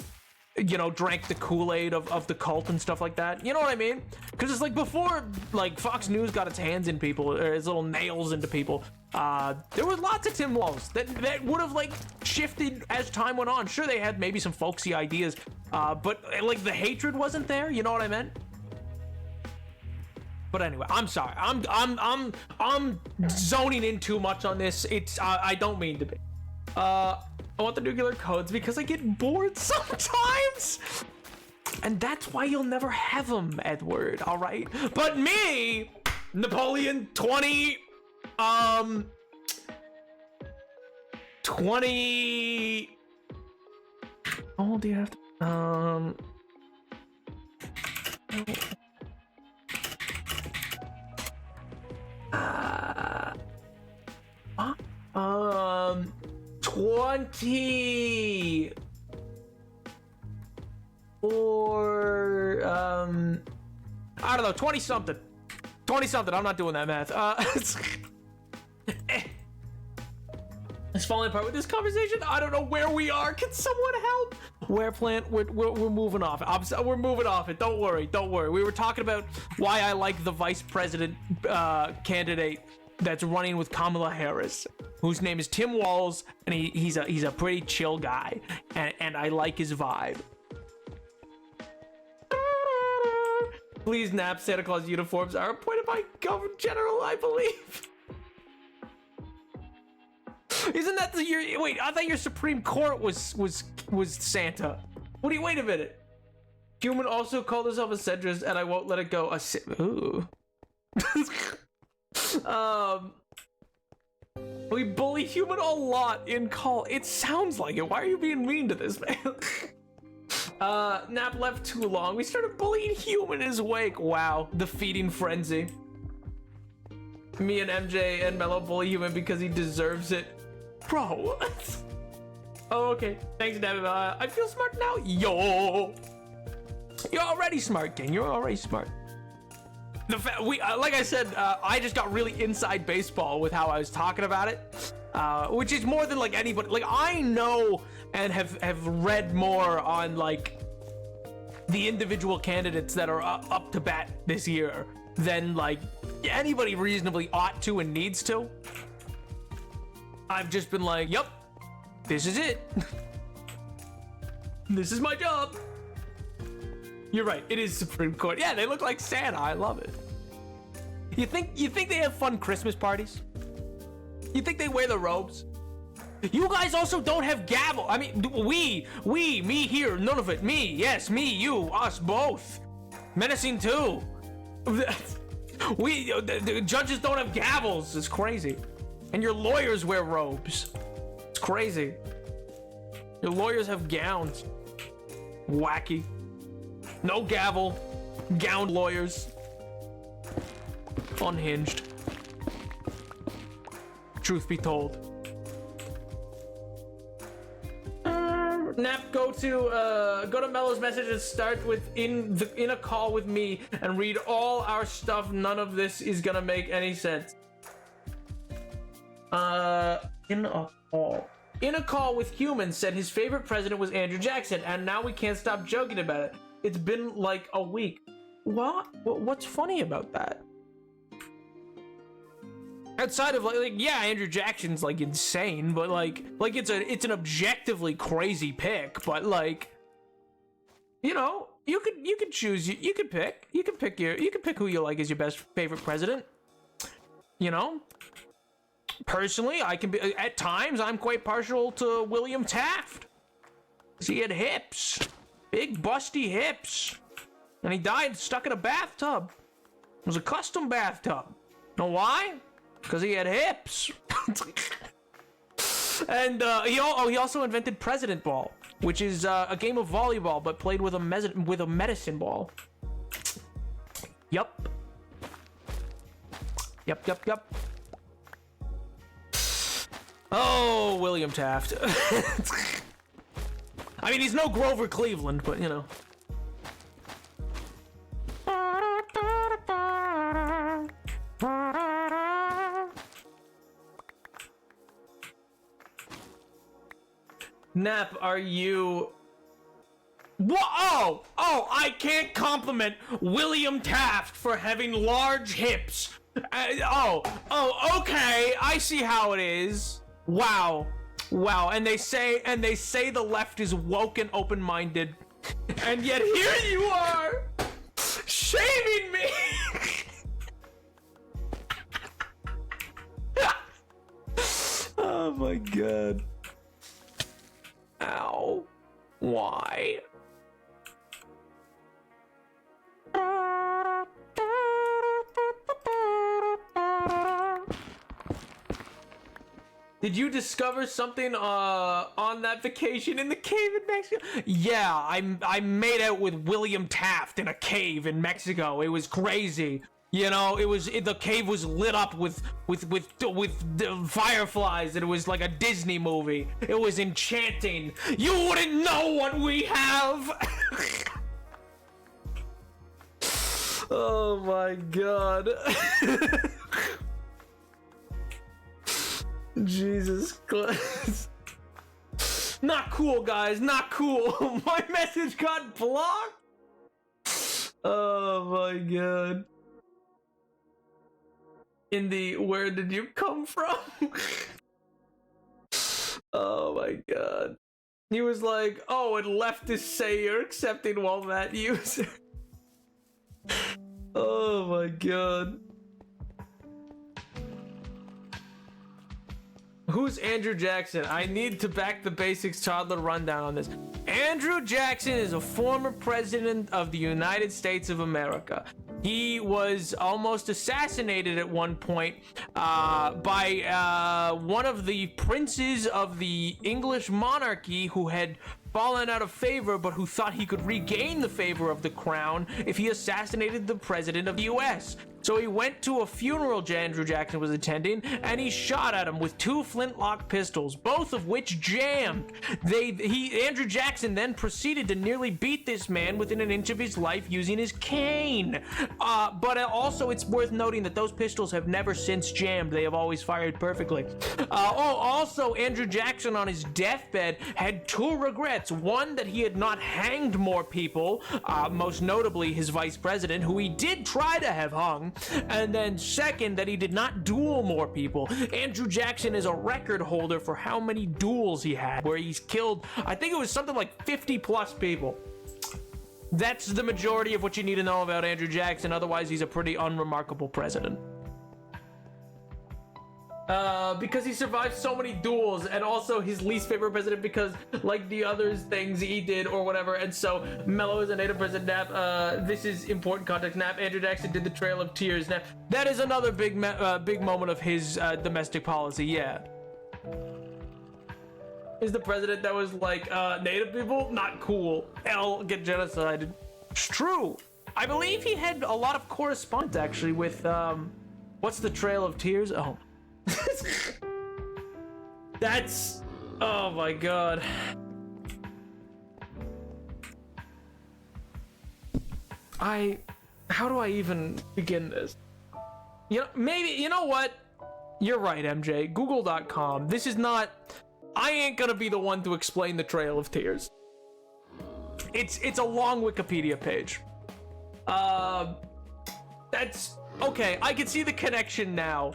you know, drank the Kool-Aid of the cult and stuff like that. You know what I mean? Because it's like before like Fox News got its hands in people, or its little nails into people, there was lots of Tim Walz that would have like shifted as time went on. Sure, they had maybe some folksy ideas, but like the hatred wasn't there. You know what I meant? But anyway, I'm sorry. I'm zoning in too much on this. It's I don't mean to be. I want the nuclear codes because I get bored sometimes. And that's why you'll never have them, Edward, all right? But me, Napoleon 20, 20, how old do you have to, uh, 20 or I don't know, 20 something. I'm not doing that math. It's falling apart with this conversation. I don't know where we are. Can someone help? Where plant? We're moving off. We're moving off it. Don't worry. We were talking about why I like the vice president candidate that's running with Kamala Harris, whose name is Tim Walz, and he's a pretty chill guy, and I like his vibe. Please, Nap, Santa Claus uniforms are appointed by Governor General, I believe. Isn't that your? Wait, I thought your Supreme Court was Santa. Wait a minute. Human also called himself a centrist, and I won't let it go. Ooh. We bully Human a lot in call. It sounds like it. Why are you being mean to this man? Nap left too long. We started bullying Human in his wake. Wow, the feeding frenzy. Me and MJ and Mello bully Human because he deserves it. Bro. Oh, okay. Thanks, Nap. I feel smart now. Yo. You're already smart, King. You're already smart. Like I said, I just got really inside baseball with how I was talking about it, which is more than like anybody. Like I know and have read more on like the individual candidates that are up to bat this year than like anybody reasonably ought to and needs to. I've just been like, yep, this is it. This is my job. You're right. It is Supreme Court. Yeah, they look like Santa. I love it. You think they have fun Christmas parties? You think they wear the robes? You guys also don't have gavel. I mean, me here, none of it. Me, yes, me, you, us both. Menacing too. The judges don't have gavels. It's crazy. And your lawyers wear robes. It's crazy. Your lawyers have gowns. Wacky. No gavel, gowned lawyers. Unhinged. Truth be told. Nap, go to Mello's message and start with in a call with me and read all our stuff. None of this is gonna make any sense. In a call with Human said his favorite president was Andrew Jackson, and now we can't stop joking about it. It's been like a week. What? What's funny about that? Outside of like yeah, Andrew Jackson's like insane, but like it's an objectively crazy pick, but like, you know, you could choose, you could pick who you like as your best favorite president. You know, personally, I can be at times I'm quite partial to William Taft. He had hips. Big busty hips. And he died stuck in a bathtub. It was a custom bathtub. Know why? Because he had hips. And he also invented President Ball, which is a game of volleyball but played with a medicine ball. Yup. Yep. Oh, William Taft. I mean, he's no Grover Cleveland, but you know. Nap, are you... Whoa! Oh, I can't compliment William Taft for having large hips. Okay, I see how it is. Wow, and they say the left is woke and open-minded, and yet here you are, shaming me. Oh my god. Ow. Why? Did you discover something on that vacation in the cave in Mexico? Yeah, I made out with William Taft in a cave in Mexico. It was crazy. You know, the cave was lit up with fireflies, and it was like a Disney movie. It was enchanting. You wouldn't know what we have. Oh my god. Jesus Christ. Not cool, guys. Not cool. My message got blocked. Oh my god. Where did you come from? Oh my god. He was like, oh, and leftists say you're accepting Walmart user. Oh my god. Who's Andrew Jackson? I need to back the basics toddler rundown on this. Andrew Jackson is a former president of the United States of America. He was almost assassinated at one point by one of the princes of the English monarchy who had fallen out of favor, but who thought he could regain the favor of the crown if he assassinated the president of the US. So he went to a funeral Andrew Jackson was attending, and he shot at him with 2 flintlock pistols, both of which jammed. Andrew Jackson then proceeded to nearly beat this man within an inch of his life using his cane. But also, it's worth noting that those pistols have never since jammed. They have always fired perfectly. Also, Andrew Jackson on his deathbed had 2 regrets. One, that he had not hanged more people, most notably his vice president, who he did try to have hung. And then second, that he did not duel more people. Andrew Jackson is a record holder for how many duels he had, where he's killed, I think it was something like 50 plus people. That's the majority of what you need to know about Andrew Jackson. Otherwise, he's a pretty unremarkable president. Because he survived so many duels, and also his least favorite president because, like the others things he did or whatever, and so Mello is a native president. Nap, this is important context. Nap, Andrew Jackson did the Trail of Tears. Nap, that is another big moment of his domestic policy. Yeah, is the president that was like native people not cool. Hell, get genocided. It's true. I believe he had a lot of correspondence actually with what's the Trail of Tears? Oh. That's, oh my god. How do I even begin this? You know, maybe, you know what? You're right, MJ. Google.com. This is not, I ain't gonna be the one to explain the Trail of Tears. It's a long Wikipedia page. That's, okay, I can see the connection now.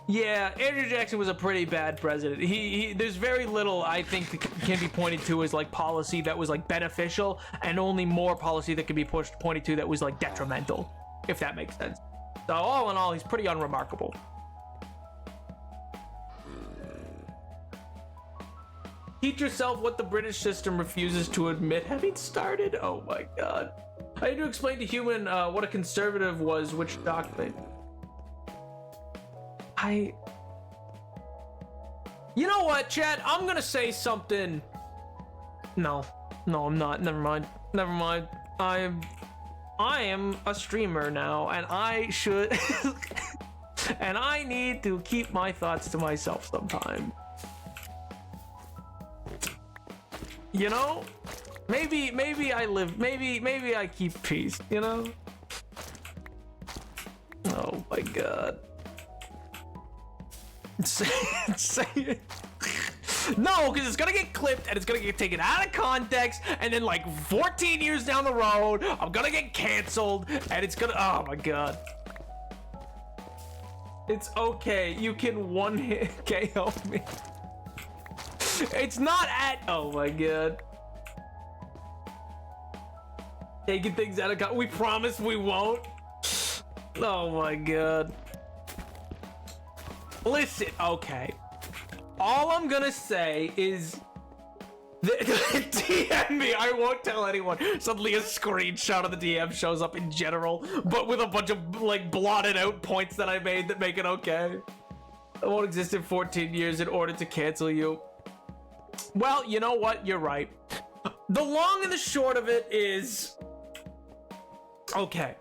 Yeah, Andrew Jackson was a pretty bad president. There's very little I think that can be pointed to as like policy that was like beneficial, and only more policy that can be pointed to that was like detrimental, if that makes sense. So all in all, he's pretty unremarkable. Teach yourself what the British system refuses to admit having started. Oh my god. I need to explain to human what a conservative was, which shocked me. You know what, chat? I'm gonna say something. No, I'm not. Never mind. I am a streamer now, and I should. and I need to keep my thoughts to myself sometimes. You know, maybe I live, maybe I keep peace, you know? Oh my god. Say it. No, because it's gonna get clipped and it's gonna get taken out of context, and then like 14 years down the road, I'm gonna get canceled, and it's gonna, oh my god. It's okay, you can one hit KO me. It's not at, oh my god. Taking things out of context, we promise we won't. Oh my god. Listen, okay. All I'm gonna say is DM me. I won't tell anyone. Suddenly a screenshot of the DM shows up in general, but with a bunch of like blotted out points that I made that make it okay. I won't exist in 14 years in order to cancel you. Well, you know what? You're right. The long and the short of it is, okay.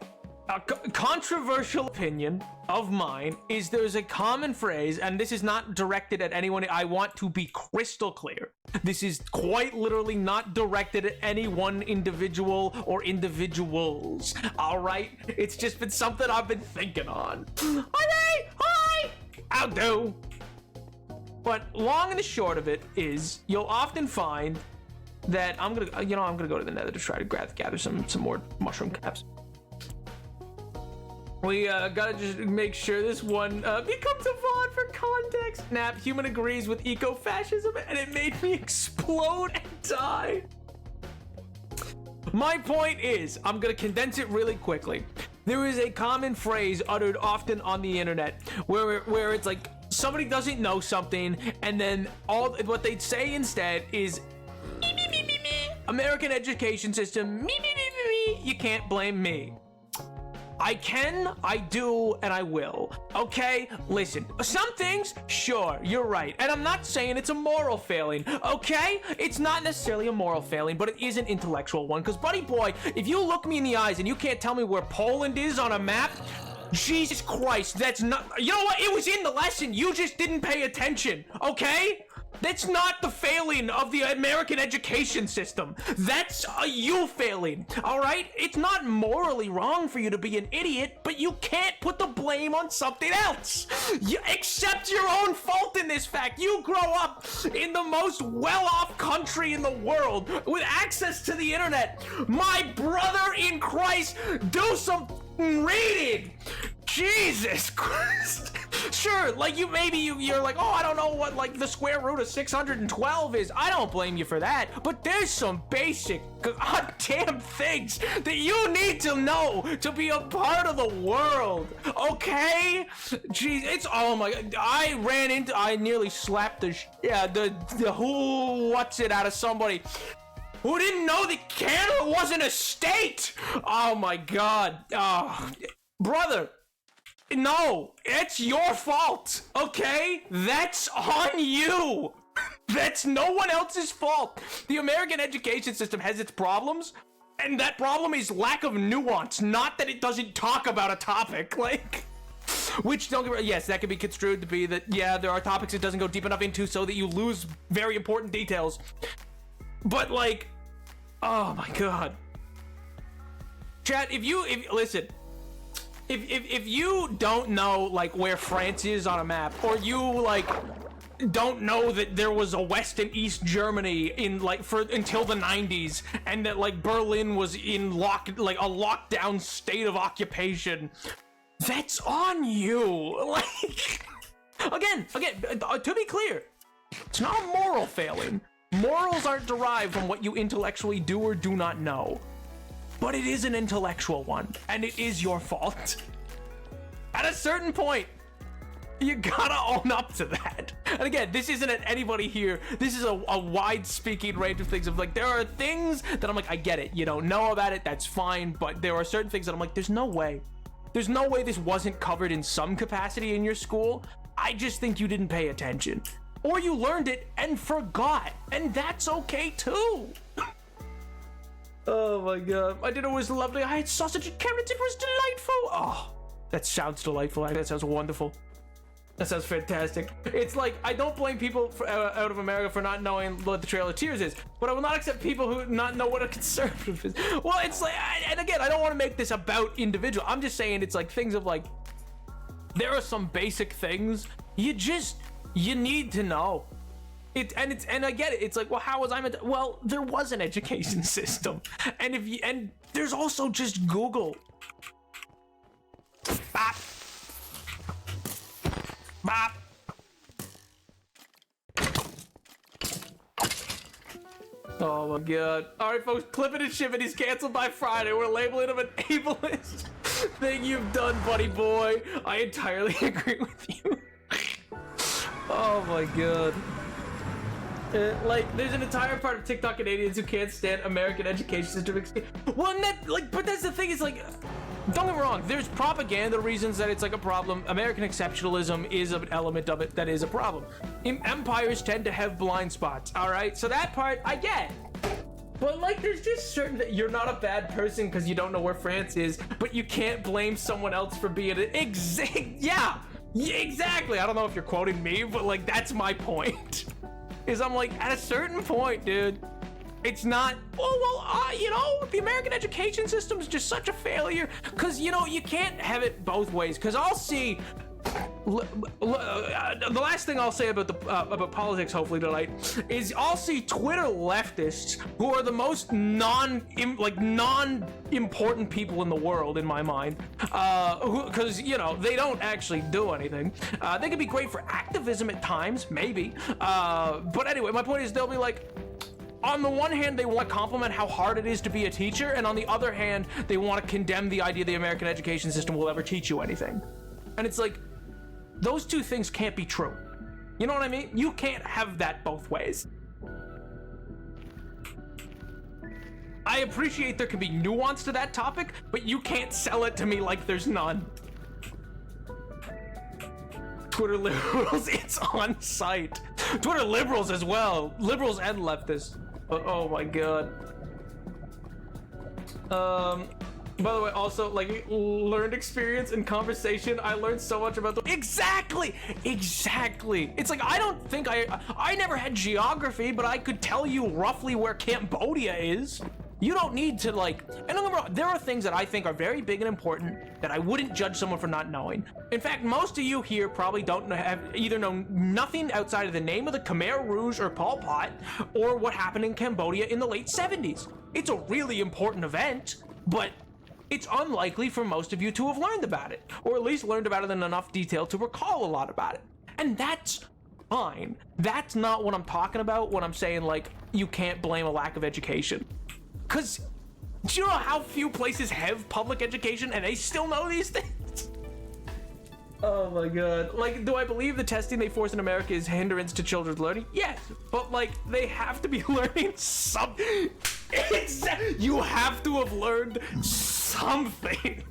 A controversial opinion of mine is there's a common phrase, and this is not directed at anyone. I want to be crystal clear. This is quite literally not directed at any one individual or individuals. All right? It's just been something I've been thinking on. Hi! I'll do. But long and the short of it is you'll often find that I'm gonna go to the nether to try to gather some more mushroom caps. We gotta just make sure this one becomes a VOD for context. Nap, human agrees with eco-fascism, and it made me explode and die. My point is, I'm gonna condense it really quickly. There is a common phrase uttered often on the internet where it's like somebody doesn't know something, and then all what they'd say instead is American education system, you can't blame me. I can, I do, and I will. Okay? Listen, some things, sure, you're right. And I'm not saying it's a moral failing, okay? It's not necessarily a moral failing, but it is an intellectual one. Because, buddy boy, if you look me in the eyes and you can't tell me where Poland is on a map, Jesus Christ, that's not... You know what? It was in the lesson. You just didn't pay attention, okay? That's not the failing of the American education system. That's you failing, all right? It's not morally wrong for you to be an idiot, but you can't put the blame on something else. You accept your own fault in this fact. You grow up in the most well-off country in the world with access to the internet. My brother in Christ, do some reading. Jesus Christ. Sure, like you're like, oh, I don't know what like the square root of 612 is. I don't blame you for that, but there's some basic goddamn things that you need to know to be a part of the world, okay? Jeez, it's, oh my god, I nearly slapped the what's it out of somebody who didn't know that Canada wasn't a state. Oh my god. Oh, brother. No, it's your fault, okay? That's on you. That's no one else's fault. The American education system has its problems, and that problem is lack of nuance, not that it doesn't talk about a topic, like... Which, don't get me wrong, yes, that could be construed to be that, yeah, there are topics it doesn't go deep enough into so that you lose very important details. But, like, oh my god. Chat, listen... If you don't know like where France is on a map, or you like don't know that there was a West and East Germany in like until the 90s, and that like Berlin was in a lockdown state of occupation, that's on you. Like again, to be clear, it's not a moral failing. Morals aren't derived from what you intellectually do or do not know. But it is an intellectual one, and it is your fault. At a certain point, you gotta own up to that. And again, this isn't at anybody here. This is a wide speaking range of things of like, there are things that I'm like, I get it. You don't know about it, that's fine. But there are certain things that I'm like, there's no way. There's no way this wasn't covered in some capacity in your school. I just think you didn't pay attention. Or you learned it and forgot. And that's okay too. Oh my god, my dinner was lovely. I had sausage and carrots, it was delightful. Oh, That sounds delightful. That sounds wonderful. That sounds fantastic. It's like, I don't blame people out of America for not knowing what the Trail of Tears is, but I will not accept people who not know what a conservative is. Well, it's like, and again, I don't want to make this about individual. I'm just saying it's like things of like, there are some basic things you need to know. And I get it. It's like, well, how was I meant to, well, there was an education system. And there's also just Google. Bop. Bop. Oh my god. Alright folks, clip it and ship it. He's canceled by Friday. We're labeling him an ableist thing you've done, buddy boy. I entirely agree with you. Oh my god. Like, there's an entire part of TikTok Canadians who can't stand American education system. Well, but that's the thing, is like, don't get me wrong, there's propaganda reasons that it's like a problem. American exceptionalism is an element of it that is a problem. Empires tend to have blind spots, all right? So that part, I get. But like, there's just certain that you're not a bad person because you don't know where France is, but you can't blame someone else for being an yeah, exactly. I don't know if you're quoting me, but like, that's my point. Is I'm like, at a certain point, dude, it's not, you know, the American education system is just such a failure, because, you know, you can't have it both ways, because I'll see, the last thing I'll say about politics, hopefully tonight, is I'll see Twitter leftists who are the most non-important people in the world, in my mind, because, you know, they don't actually do anything. They can be great for activism at times, maybe, but anyway, my point is they'll be like, on the one hand, they want to compliment how hard it is to be a teacher, and on the other hand, they want to condemn the idea the American education system will ever teach you anything. And it's like, those two things can't be true. You know what I mean? You can't have that both ways. I appreciate there can be nuance to that topic, but you can't sell it to me like there's none. Twitter liberals, it's on site. Twitter liberals as well. Liberals and leftists. Oh my god. By the way, also, like, learned experience and conversation, I learned so much about the— Exactly! It's like, I don't think I never had geography, but I could tell you roughly where Cambodia is. You don't need to, like, and don't get me wrong, there are things that I think are very big and important that I wouldn't judge someone for not knowing. In fact, most of you here probably don't either know nothing outside of the name of the Khmer Rouge or Pol Pot, or what happened in Cambodia in the late 70s. It's a really important event, but it's unlikely for most of you to have learned about it, or at least learned about it in enough detail to recall a lot about it. And that's fine. That's not what I'm talking about when I'm saying, like, you can't blame a lack of education. Because do you know how few places have public education and they still know these things? Oh my god. Like, do I believe the testing they force in America is hindrance to children's learning? Yes, but like, they have to be learning something. You have to have learned something.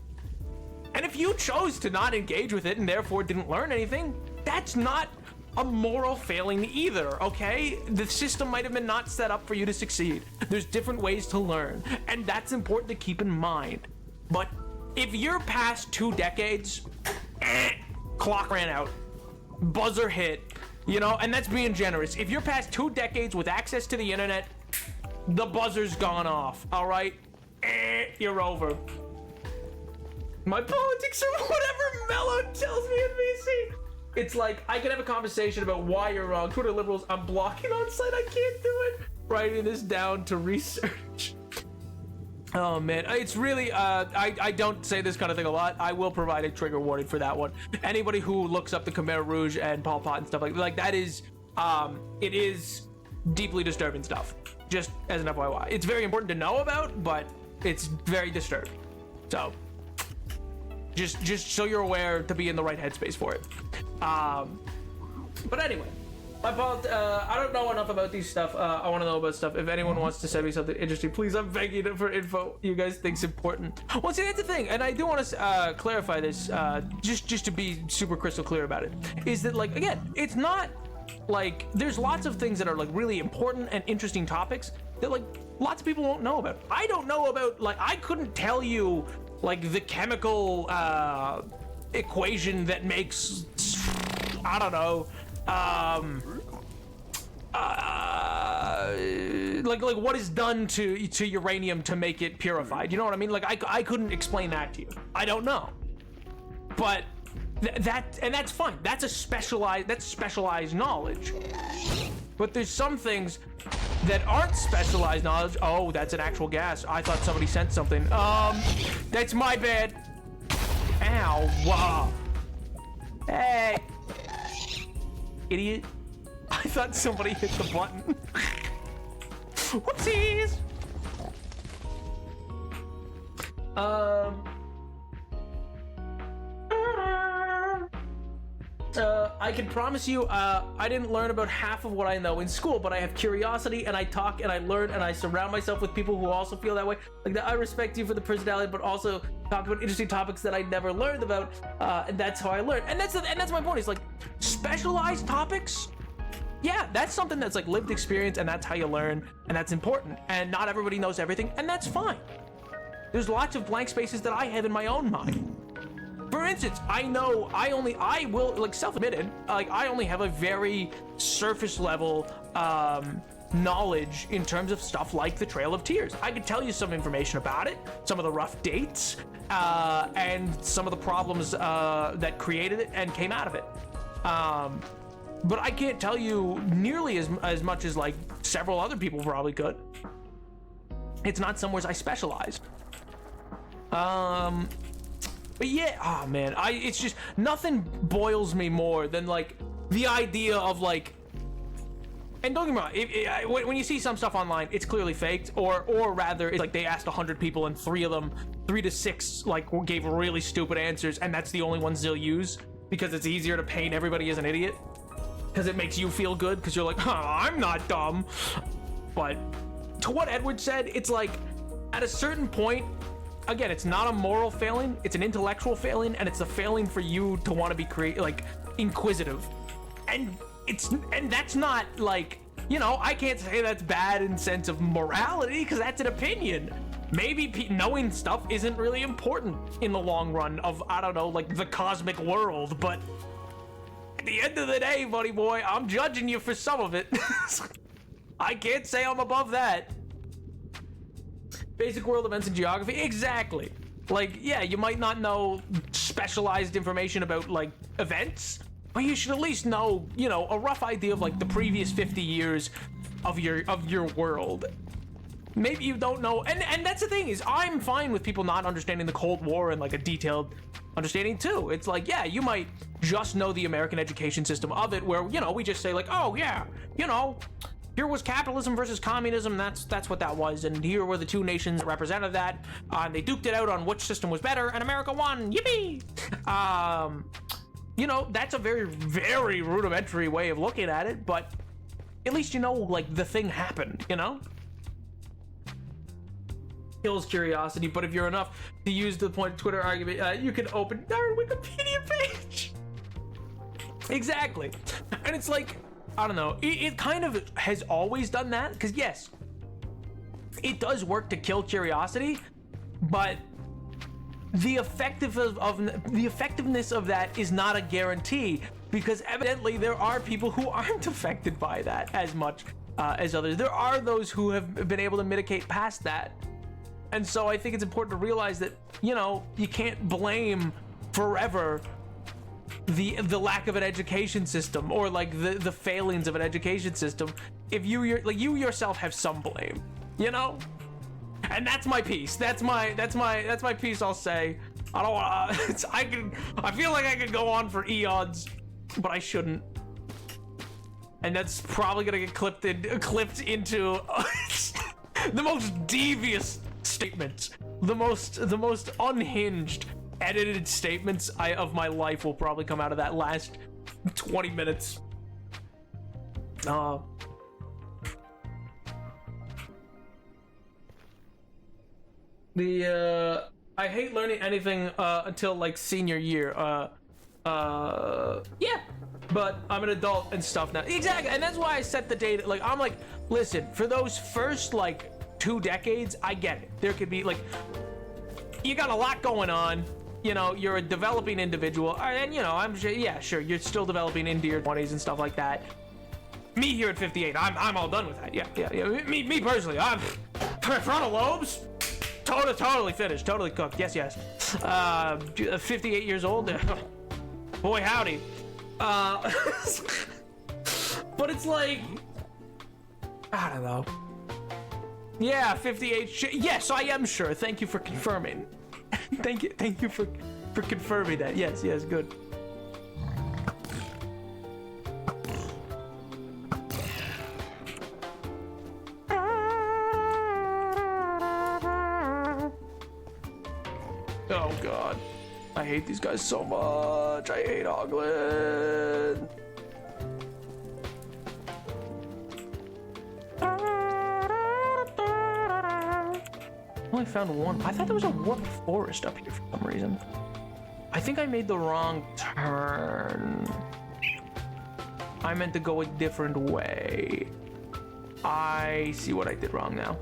And if you chose to not engage with it and therefore didn't learn anything, that's not a moral failing either, okay? The system might have been not set up for you to succeed. There's different ways to learn, and that's important to keep in mind. But if you're past 2 decades, clock ran out, buzzer hit, you know, and that's being generous. If you're past 2 decades with access to the internet, the buzzer's gone off, all right? You're over. My politics are whatever Mello tells me in VC. It's like, I can have a conversation about why you're wrong. Twitter liberals, I'm blocking on site, I can't do it. Writing this down to research. Oh man, it's really, I don't say this kind of thing a lot. I will provide a trigger warning for that one. Anybody who looks up the Khmer Rouge and Pol Pot and stuff like that is, it is deeply disturbing stuff. Just as an FYI. It's very important to know about, but it's very disturbing. So, just so you're aware to be in the right headspace for it. But anyway, I don't know enough about these stuff. I want to know about stuff. If anyone wants to send me something interesting, please, I'm begging for info you guys think's important. Well, see, that's the thing, and I do want to clarify this, just to be super crystal clear about it, is that, like, again, it's not like, there's lots of things that are like really important and interesting topics that like lots of people won't know about. I don't know about, like, I couldn't tell you like the chemical equation that makes, I don't know, like what is done to uranium to make it purified. You know what I mean? Like I couldn't explain that to you. I don't know. But that's fine. That's specialized knowledge. But there's some things that aren't specialized knowledge. Oh, that's an actual gas. I thought somebody sent something. That's my bad. Ow. Wow. Hey. Idiot. I thought somebody hit the button. Whoopsies. I can promise you, I didn't learn about half of what I know in school, but I have curiosity, and I talk, and I learn, and I surround myself with people who also feel that way. Like that, I respect you for the personality, but also talk about interesting topics that I never learned about, and that's how I learn. And that's my point. It's like specialized topics. Yeah, that's something that's like lived experience, and that's how you learn, and that's important. And not everybody knows everything, and that's fine. There's lots of blank spaces that I have in my own mind. For instance, I will, like, self-admitted, like, I only have a very surface level knowledge in terms of stuff like the Trail of Tears. I could tell you some information about it, some of the rough dates, and some of the problems that created it and came out of it. But I can't tell you nearly as much as like several other people probably could. It's not somewhere I specialize. But yeah, oh man, it's just nothing boils me more than like the idea of like, and don't get me wrong, when you see some stuff online, it's clearly faked, or rather, it's like they asked 100 people and 3 to 6 like gave really stupid answers, and that's the only ones they'll use because it's easier to paint everybody as an idiot because it makes you feel good because you're like, I'm not dumb. But to what Edward said, it's like at a certain point. Again, it's not a moral failing, it's an intellectual failing, and it's a failing for you to want to be inquisitive. And that's not like, you know, I can't say that's bad in sense of morality, because that's an opinion. Maybe knowing stuff isn't really important in the long run of, I don't know, like the cosmic world, but at the end of the day, buddy boy, I'm judging you for some of it. I can't say I'm above that. Basic world events and geography, exactly. Like, yeah, you might not know specialized information about like events, but you should at least know, you know, a rough idea of like the previous 50 years of your world. Maybe you don't know, and that's the thing, is I'm fine with people not understanding the Cold War and like a detailed understanding too. It's like, yeah, you might just know the American education system of it, where, you know, we just say like, oh yeah, you know, here was capitalism versus communism. That's what that was, and here were the two nations that represented that. They duked it out on which system was better, and America won. Yippee! You know, that's a very, very rudimentary way of looking at it, but at least you know, like, the thing happened. You know, kills curiosity. But if you're enough to use the point of Twitter argument, you can open our Wikipedia page. Exactly, and it's like, I don't know, it kind of has always done that, because yes, it does work to kill curiosity, but the effectiveness of that is not a guarantee, because evidently there are people who aren't affected by that as much as others. There are those who have been able to mitigate past that, and so I think it's important to realize that, you know, you can't blame forever the lack of an education system, or like the failings of an education system, if you yourself have some blame, you know. And that's my piece. That's my piece. I'll say. I don't want. I feel like I could go on for eons, but I shouldn't. And that's probably gonna get clipped into the most devious statements, the most unhinged, edited statements of my life will probably come out of that last 20 minutes. I hate learning anything until like senior year. Yeah, but I'm an adult and stuff now. Exactly, and that's why I set the date. Like, I'm like, listen, for those first like 2 decades, I get it. There could be like, you got a lot going on. you know, you're a developing individual, and you know, I'm sure, yeah, sure, you're still developing into your 20s and stuff like that. Me here at 58, I'm all done with that. Yeah. Me personally, I'm frontal lobes, totally finished, totally cooked. Yes. 58 years old, boy howdy. But it's like, I don't know. Yeah, 58. Yes, I am sure. Thank you for confirming. Thank you for confirming that. Yes, good. Oh god, I hate these guys so much. I hate Hoglin. I only found one. I thought there was a warped forest up here for some reason. I think I made the wrong turn. I meant to go a different way. I see what I did wrong now.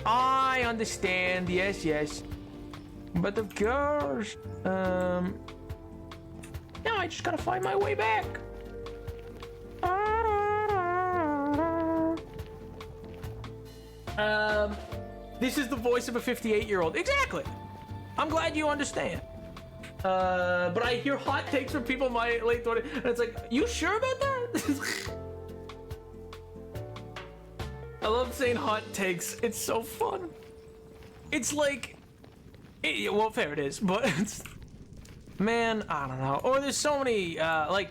I understand. Yes. But of course, now I just gotta find my way back. This is the voice of a 58-year-old. Exactly. I'm glad you understand. But I hear hot takes from people in my late 20s, and it's like, you sure about that? I love saying hot takes. It's so fun. It's like, well, fair it is, but it's, man, I don't know. Or there's so many, like,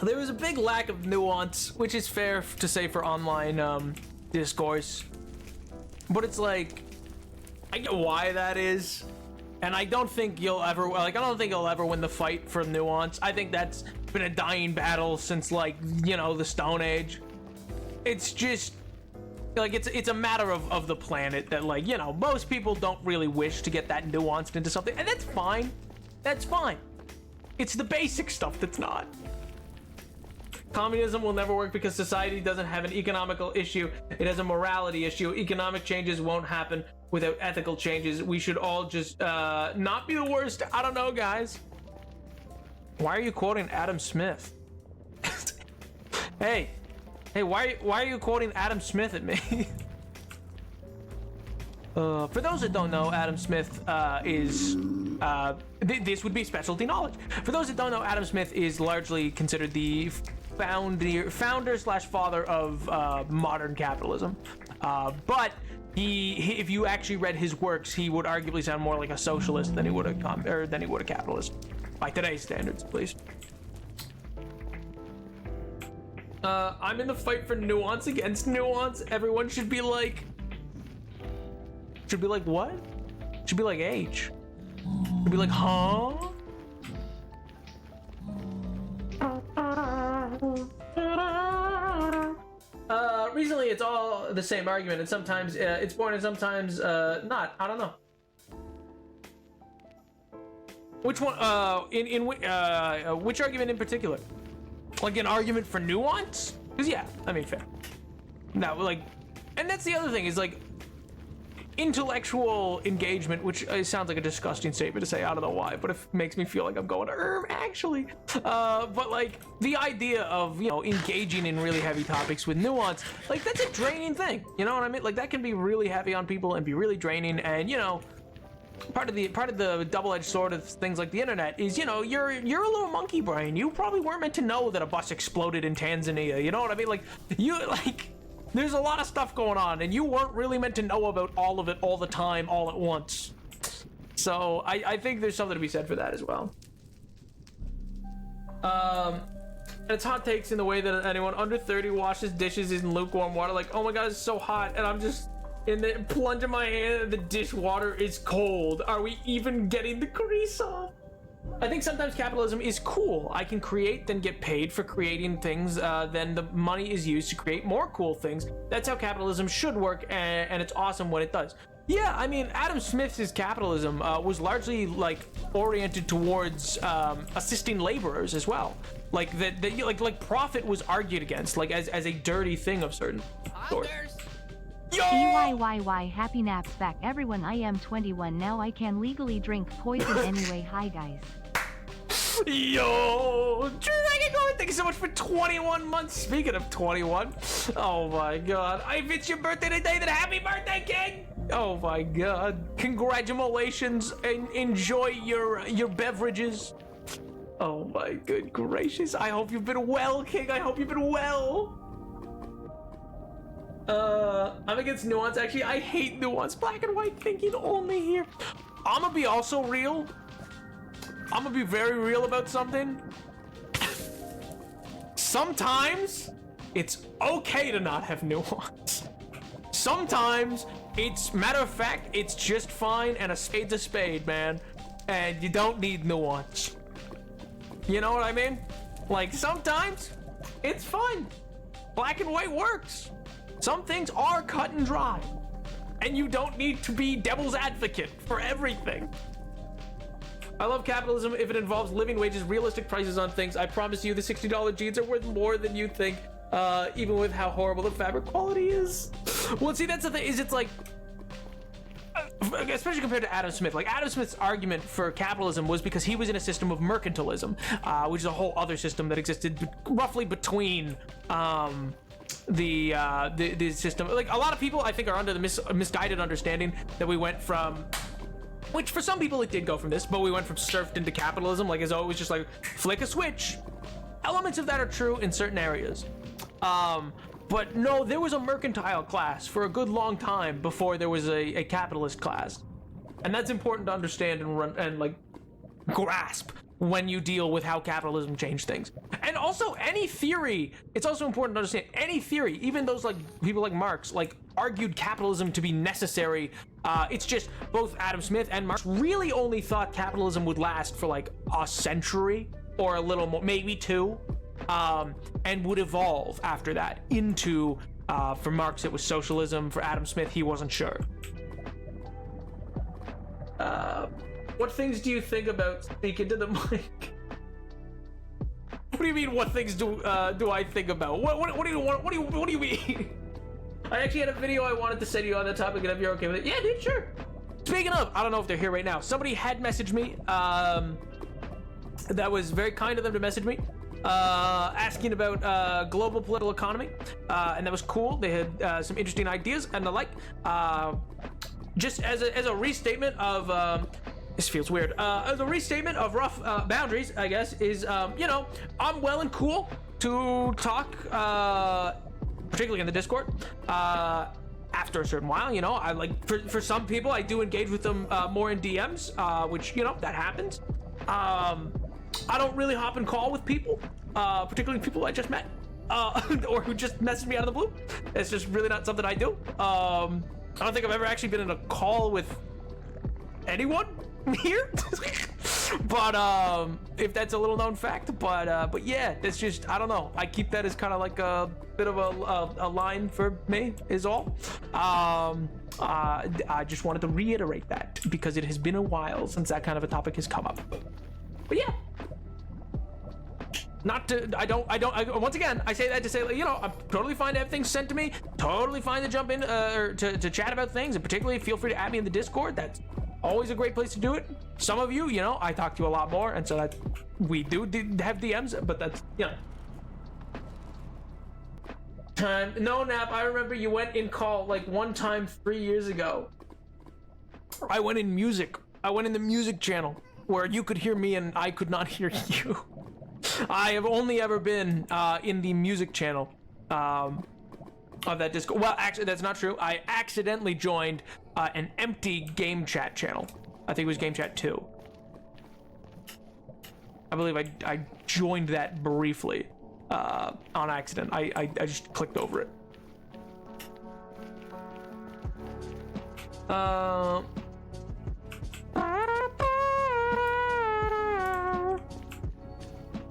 there was a big lack of nuance, which is fair to say for online discourse. But it's like, I get why that is, and I don't think you'll ever, like, I don't think you'll ever win the fight for nuance. I think that's been a dying battle since, like, you know, the Stone Age. It's just, like, it's a matter of the planet that, like, you know, most people don't really wish to get that nuanced into something, and that's fine. That's fine. It's the basic stuff that's not. Communism will never work because society doesn't have an economical issue. It has a morality issue. Economic changes won't happen without ethical changes. We should all just not be the worst. I don't know, guys. Why are you quoting Adam Smith? Hey, why are you quoting Adam Smith at me? For those that don't know, Adam Smith is this would be specialty knowledge. For those that don't know, Adam Smith is largely considered the founder/father of modern capitalism. But if you actually read his works, he would arguably sound more like a socialist than he would a capitalist, by today's standards, please. I'm in the fight for nuance against nuance. Everyone should be like what? Should be like H. Should be like, huh? Recently it's all the same argument, and sometimes it's born and sometimes not. I don't know. Which one? Which argument in particular? Like an argument for nuance? Because yeah, I mean, fair. No, like, and that's the other thing is like intellectual engagement, which sounds like a disgusting statement to say. I don't know why, but it makes me feel like I'm going actually. But like the idea of, you know, engaging in really heavy topics with nuance, like that's a draining thing. You know what I mean? Like that can be really heavy on people and be really draining. And you know, part of the double-edged sword of things like the internet is, you know, you're a little monkey brain. You probably weren't meant to know that a bus exploded in Tanzania. You know what I mean? Like there's a lot of stuff going on, and you weren't really meant to know about all of it all the time, all at once. So I think there's something to be said for that as well. And it's hot takes in the way that anyone under 30 washes dishes in lukewarm water. Like, oh my god, it's so hot, and I'm just plunging my hand, and the dishwater is cold. Are we even getting the grease off? I think sometimes capitalism is cool. I can create, then get paid for creating things, then the money is used to create more cool things. That's how capitalism should work, and it's awesome when it does. Yeah, I mean, Adam Smith's capitalism was largely like oriented towards assisting laborers as well. Like like profit was argued against, like as a dirty thing of certain sorts. Yo! BYYY happy naps back everyone. I am 21 now. I can legally drink poison anyway. Hi guys. Yo! Dragon Guard, thank you so much for 21 months. Speaking of 21, oh my god. If it's your birthday today, then happy birthday, King! Oh my god. Congratulations and enjoy your beverages. Oh my good gracious. I hope you've been well, King. I hope you've been well. I'm against nuance. Actually, I hate nuance. Black and white thinking only here. I'm gonna be also real. I'm gonna be very real about something. Sometimes it's okay to not have nuance. Sometimes it's, matter of fact, it's just fine, and a spade's a spade, man. And you don't need nuance. You know what I mean? Like, sometimes it's fine. Black and white works. Some things are cut and dry. And you don't need to be devil's advocate for everything. I love capitalism if it involves living wages, realistic prices on things. I promise you the $60 jeans are worth more than you think, even with how horrible the fabric quality is. Well, see, that's the thing, is it's like, especially compared to Adam Smith. Like, Adam Smith's argument for capitalism was because he was in a system of mercantilism, which is a whole other system that existed roughly between the system. Like, a lot of people, I think, are under the misguided understanding that we went from, which for some people it did go from this, but we went from serfdom to capitalism, like as always, just like flick a switch. Elements of that are true in certain areas. But no, there was a mercantile class for a good long time before there was a capitalist class. And that's important to understand and like grasp when you deal with how capitalism changed things. And also any theory, it's also important to understand any theory, even those like people like Marx, like argued capitalism to be necessary. It's just both Adam Smith and Marx really only thought capitalism would last for like a century or a little more, maybe two, and would evolve after that into, for Marx it was socialism, for Adam Smith he wasn't sure. What things do you think about speaking to the mic? What do you mean? What things do I think about? What do you want? What do you mean? I actually had a video I wanted to send you on the topic, and if you're okay with it, yeah, dude, sure. Speaking of, I don't know if they're here right now. Somebody had messaged me. That was very kind of them to message me, asking about global political economy, and that was cool. They had some interesting ideas and the like. Just as a restatement of. This feels weird. As a restatement of rough boundaries, I guess, is, you know, I'm well and cool to talk, particularly in the Discord, after a certain while, you know. I like, for some people, I do engage with them more in DMs, which, you know, that happens. I don't really hop and call with people, particularly people I just met, or who just messaged me out of the blue. It's just really not something I do. I don't think I've ever actually been in a call with anyone here. But if that's a little known fact, but yeah, that's just, I don't know, I keep that as kind of like a bit of a line for me is all. I just wanted to reiterate that because it has been a while since that kind of a topic has come up. But yeah, not to, once again, I say that to say, you know, I'm totally fine to have things sent to me, totally fine to jump in, or to chat about things, and particularly feel free to add me in the Discord. That's always a great place to do it. Some of you, you know, I talk to you a lot more, and so that we do have DMs, but that's, you know. No, Nap, I remember you went in call like one time 3 years ago. I went in music. I went in the music channel where you could hear me and I could not hear you. I have only ever been in the music channel of that Discord. Well, actually, that's not true. I accidentally joined an empty game chat channel. I think it was Game Chat 2. I believe I joined that briefly on accident. I just clicked over it.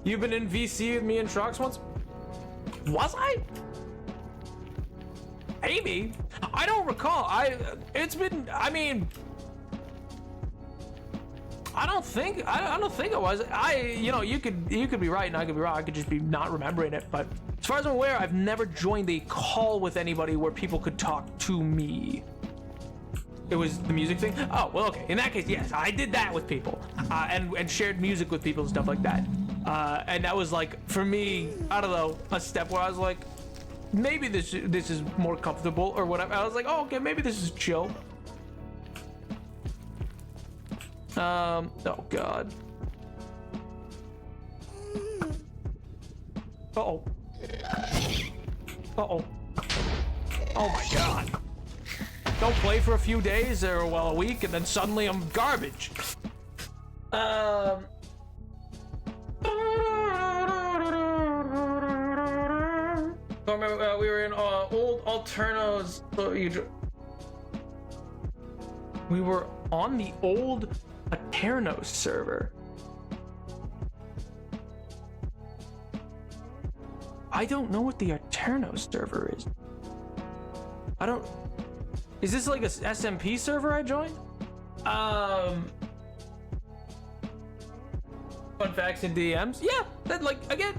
You've been in VC with me and Shrox once? Was I? Maybe. I don't recall. It's been, I mean, I don't think it was. You know, you could be right and I could be wrong. I could just be not remembering it, but As far as I'm aware, I've never joined a call with anybody where people could talk to me. It was the music thing? Oh, well, okay. In that case, yes, I did that with people, and shared music with people and stuff like that. And that was like, for me, I don't know, a step where I was like, maybe this is more comfortable or whatever. I was like, oh, okay, maybe this is chill. Oh God. Uh-oh. Uh-oh. Oh my God. Don't play for a few days or, well, a week, and then suddenly I'm garbage. I remember we were in old Alternos. We were on the old Alternos server. I don't know what the Alternos server is. I don't. Is this like a SMP server I joined? Fun facts and DMs. Yeah, that, like, again,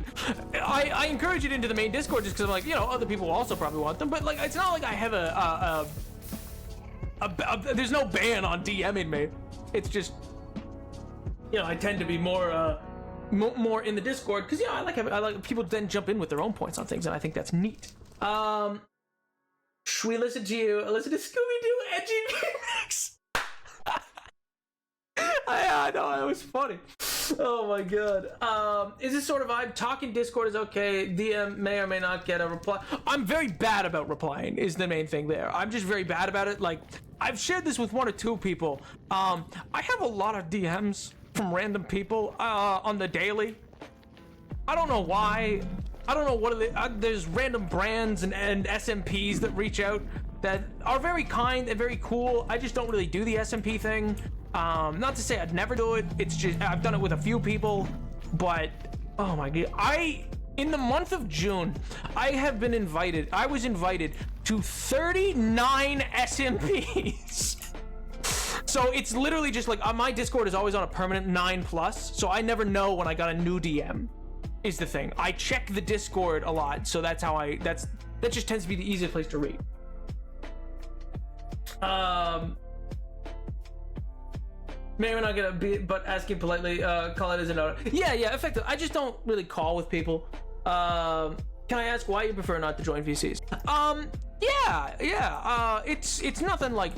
I encourage it into the main Discord just because I'm like, you know, other people also probably want them, but like, it's not like I have there's no ban on DMing me. It's just, you know, I tend to be more in the Discord because, you know, I like people then jump in with their own points on things, and I think that's neat. Should we listen to Scooby-Doo Edgy Remix? I know, it was funny. Oh my God. Is this sort of vibe? Talking Discord is okay. DM may or may not get a reply. I'm very bad about replying is the main thing there. I'm just very bad about it. Like, I've shared this with 1 or 2 people. I have a lot of DMs from random people on the daily. I don't know why. I don't know what there's random brands and SMPs that reach out that are very kind and very cool. I just don't really do the SMP thing. Not to say I'd never do it. It's just I've done it with a few people, but oh my God, in the month of June, I was invited to 39 SMPs. So it's literally just like my Discord is always on a permanent 9+, so I never know when I got a new DM. Is the thing. I check the Discord a lot, so that's how that just tends to be the easiest place to read. Maybe not gonna be, but asking politely, call it as a note. Yeah, effective. I just don't really call with people. Can I ask why you prefer not to join VCs? It's nothing like,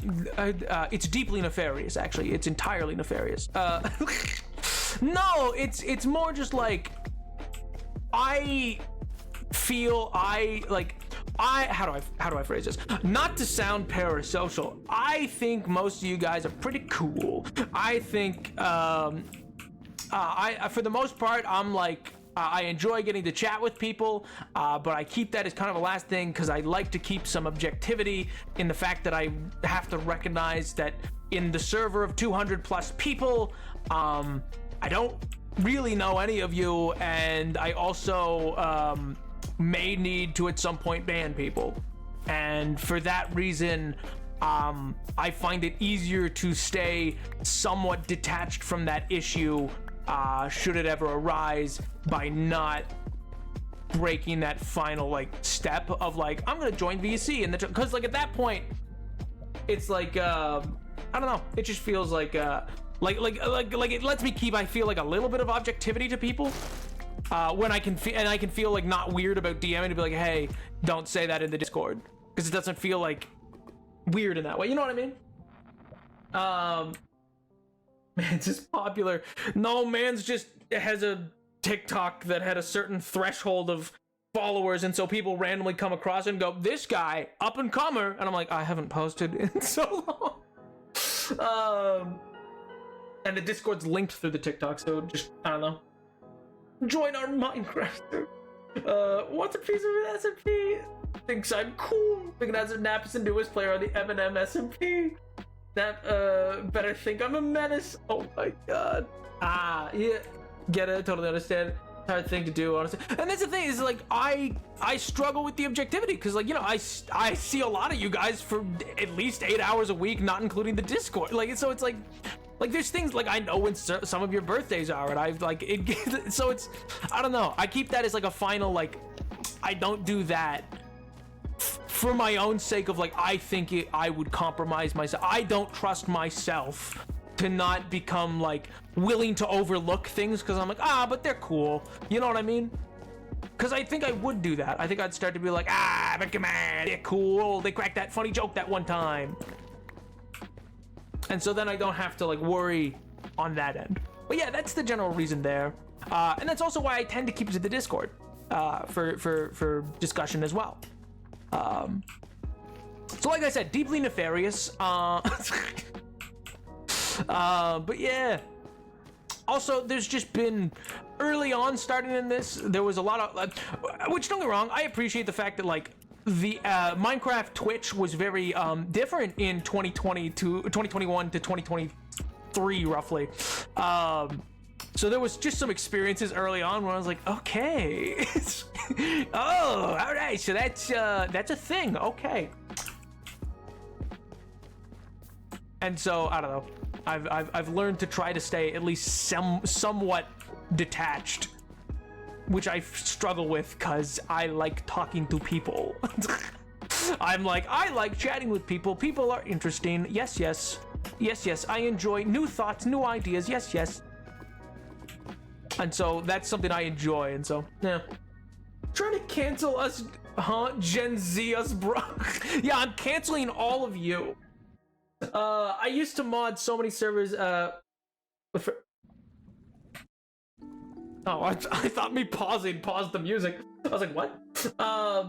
it's deeply nefarious, actually. It's entirely nefarious. No, it's more just like, I feel how do I phrase this? Not to sound parasocial, I think most of you guys are pretty cool. I think for the most part, I'm like, I enjoy getting to chat with people, but I keep that as kind of a last thing because I like to keep some objectivity in the fact that I have to recognize that in the server of 200+ people, I don't really know any of you, and I also may need to at some point ban people, and for that reason I find it easier to stay somewhat detached from that issue should it ever arise by not breaking that final like step of like I'm gonna join VC, and because like at that point it's like I don't know, it just feels like it lets me keep, I feel like, a little bit of objectivity to people when I can feel like not weird about DMing to be like, hey, don't say that in the Discord, because it doesn't feel like weird in that way, you know what I mean? Man's just popular. No, man's just has a TikTok that had a certain threshold of followers, and so people randomly come across and go, this guy, up and comer, and I'm like, I haven't posted in so long. And the Discord's linked through the TikTok, so just, I don't know. Join our Minecraft. What's a piece of SMP? Thinks I'm cool. Thinking Nap is the newest player on the Eminem SMP. Nap, better think I'm a menace. Oh my God. Yeah. Get it, totally understand. Hard thing to do, honestly. And that's the thing, is like, I struggle with the objectivity, because like, you know, I see a lot of you guys for at least 8 hours a week, not including the Discord. Like, so it's like there's things like I know when some of your birthdays are, and I've like it, so it's, I don't know, I keep that as like a final like I don't do that for my own sake of like, I think I would compromise myself. I don't trust myself to not become like willing to overlook things because I'm like, but they're cool. You know what I mean? Because I think I would do that. I think I'd start to be like, but come on, they're cool. They cracked that funny joke that one time. And so then I don't have to like worry on that end. But yeah, that's the general reason there. And that's also why I tend to keep it to the Discord for discussion as well. So like I said, deeply nefarious. But yeah. Also, there's just been early on starting in this, there was a lot of, which don't get me wrong, I appreciate the fact that like the Minecraft Twitch was very different in 2020 to 2021 to 2023 roughly. So there was just some experiences early on where I was like, okay, oh, all right, so that's a thing, okay. And so I don't know. I've learned to try to stay at least somewhat detached, which I struggle with because I like talking to people. I'm like, I like chatting with people. People are interesting. Yes, yes. Yes, yes. I enjoy new thoughts, new ideas. Yes, yes. And so that's something I enjoy. And so, yeah. Trying to cancel us, huh? Gen Z us, bro. Yeah, I'm canceling all of you. I used to mod so many servers, I thought me paused the music. I was like, what? I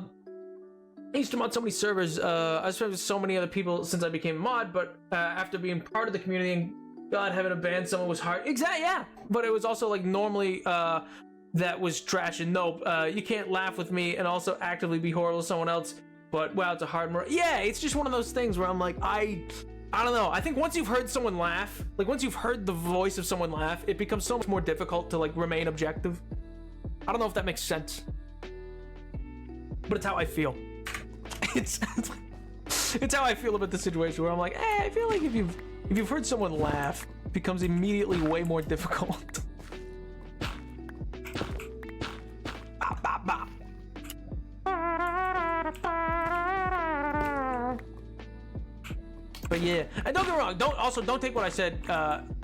used to mod so many servers, I've spent with so many other people since I became a mod, but after being part of the community and God, having to ban someone was hard. Exactly, yeah. But it was also like normally, that was trash and nope, you can't laugh with me and also actively be horrible to someone else, but wow, it's a hard yeah, it's just one of those things where I'm like, I don't know. I think once you've heard someone laugh, like once you've heard the voice of someone laugh, it becomes so much more difficult to like remain objective. I don't know if that makes sense, but it's how I feel. It's how I feel about the situation where I'm like, I feel like if you've heard someone laugh, it becomes immediately way more difficult. Bop, bop, bop. But yeah, and don't get me wrong, don't take what I said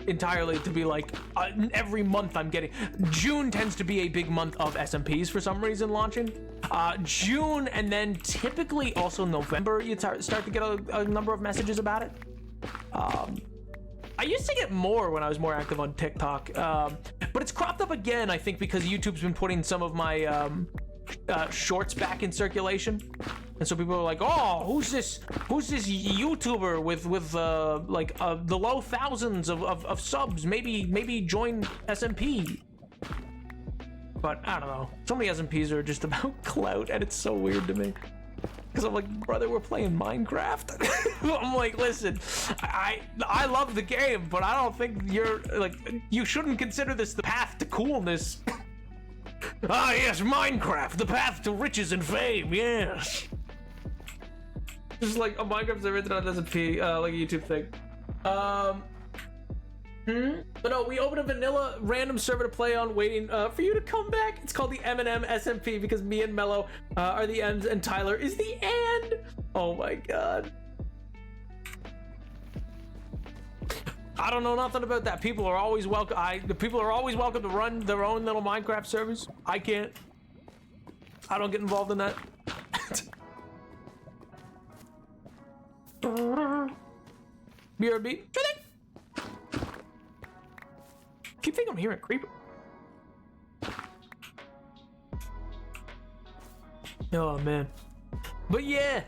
entirely to be like every month I'm getting. June tends to be a big month of SMPs for some reason launching. June and then typically also November you start to get a number of messages about it. I used to get more when I was more active on TikTok, but it's cropped up again, I think, because YouTube's been putting some of my shorts back in circulation. And so people are like, oh, who's this YouTuber with like the low thousands of subs? Maybe join SMP. But I don't know. So many SMPs are just about clout, and it's so weird to me. Because I'm like, brother, we're playing Minecraft. I'm like, listen, I love the game, but I don't think you shouldn't consider this the path to coolness. Ah, yes, Minecraft, the path to riches and fame, yes. Just like a Minecraft server that doesn't pee, like a YouTube thing. But no, we opened a vanilla random server to play on, waiting for you to come back. It's called the M&M SMP because me and Mello are the M's and Tyler is the and. Oh my god. I don't know nothing about that. People are always welcome. The people are always welcome to run their own little Minecraft servers. I can't. I don't get involved in that. BRB. Keep thinking I'm hearing a creeper. Oh man. But yeah.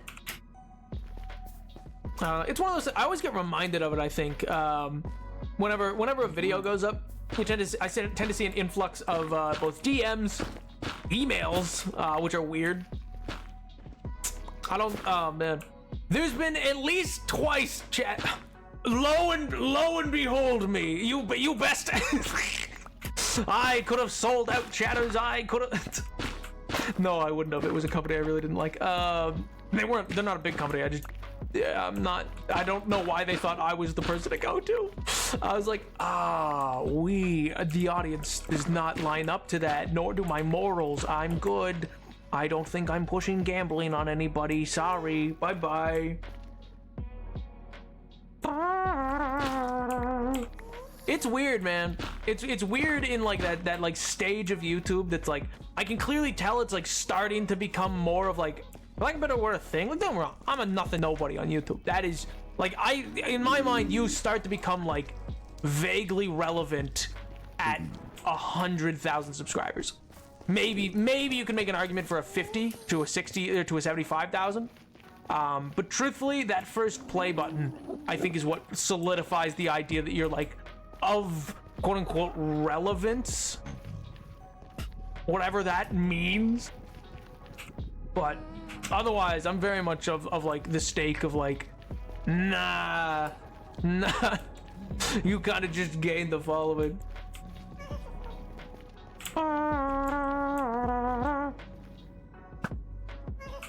It's one of those. I always get reminded of it. I think whenever a video goes up, I tend to see an influx of both DMs, emails, which are weird. I don't. Oh man, there's been at least twice chat. Lo and behold, me. You best. I could have sold out chatters. I could have. No, I wouldn't have. It was a company I really didn't like. They're not a big company. I don't know why they thought I was the person to go to. I was like, the audience does not line up to that, nor do my morals. I'm good. I don't think I'm pushing gambling on anybody. Sorry. Bye-bye. It's weird, man. It's weird in like that like stage of YouTube that's like, I can clearly tell it's like starting to become more of like, for lack of a better word, a thing. Like, don't get me wrong, I'm a nothing nobody on YouTube. That is like, in my mind, you start to become like vaguely relevant at 100,000 subscribers. Maybe you can make an argument for a 50 to a 60 or to a 75,000. But truthfully, that first play button, I think, is what solidifies the idea that you're like of quote unquote relevance, whatever that means. But otherwise, I'm very much of like the stake of like, nah, you kind of just gained the following.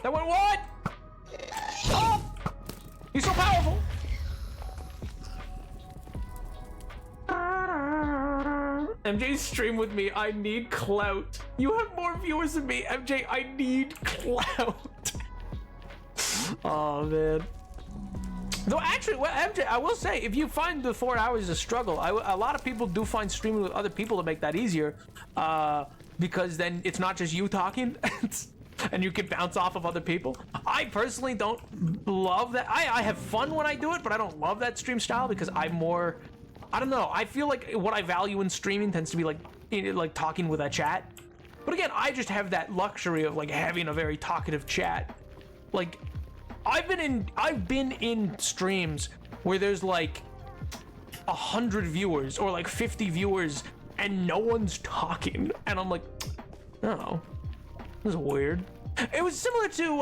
That went what? Oh! He's so powerful! MJ, stream with me. I need clout. You have more viewers than me. MJ, I need clout. Oh, man. Though, actually, well, MJ, I will say, if you find the 4 hours a struggle, a lot of people do find streaming with other people to make that easier. Because then it's not just you talking. And you can bounce off of other people. I personally don't love that. I have fun when I do it, but I don't love that stream style because I'm more, I don't know. I feel like what I value in streaming tends to be like talking with a chat. But again, I just have that luxury of like having a very talkative chat. Like I've been in streams where there's like 100 viewers or like 50 viewers and no one's talking, and I'm like, oh. This is weird. It was similar to,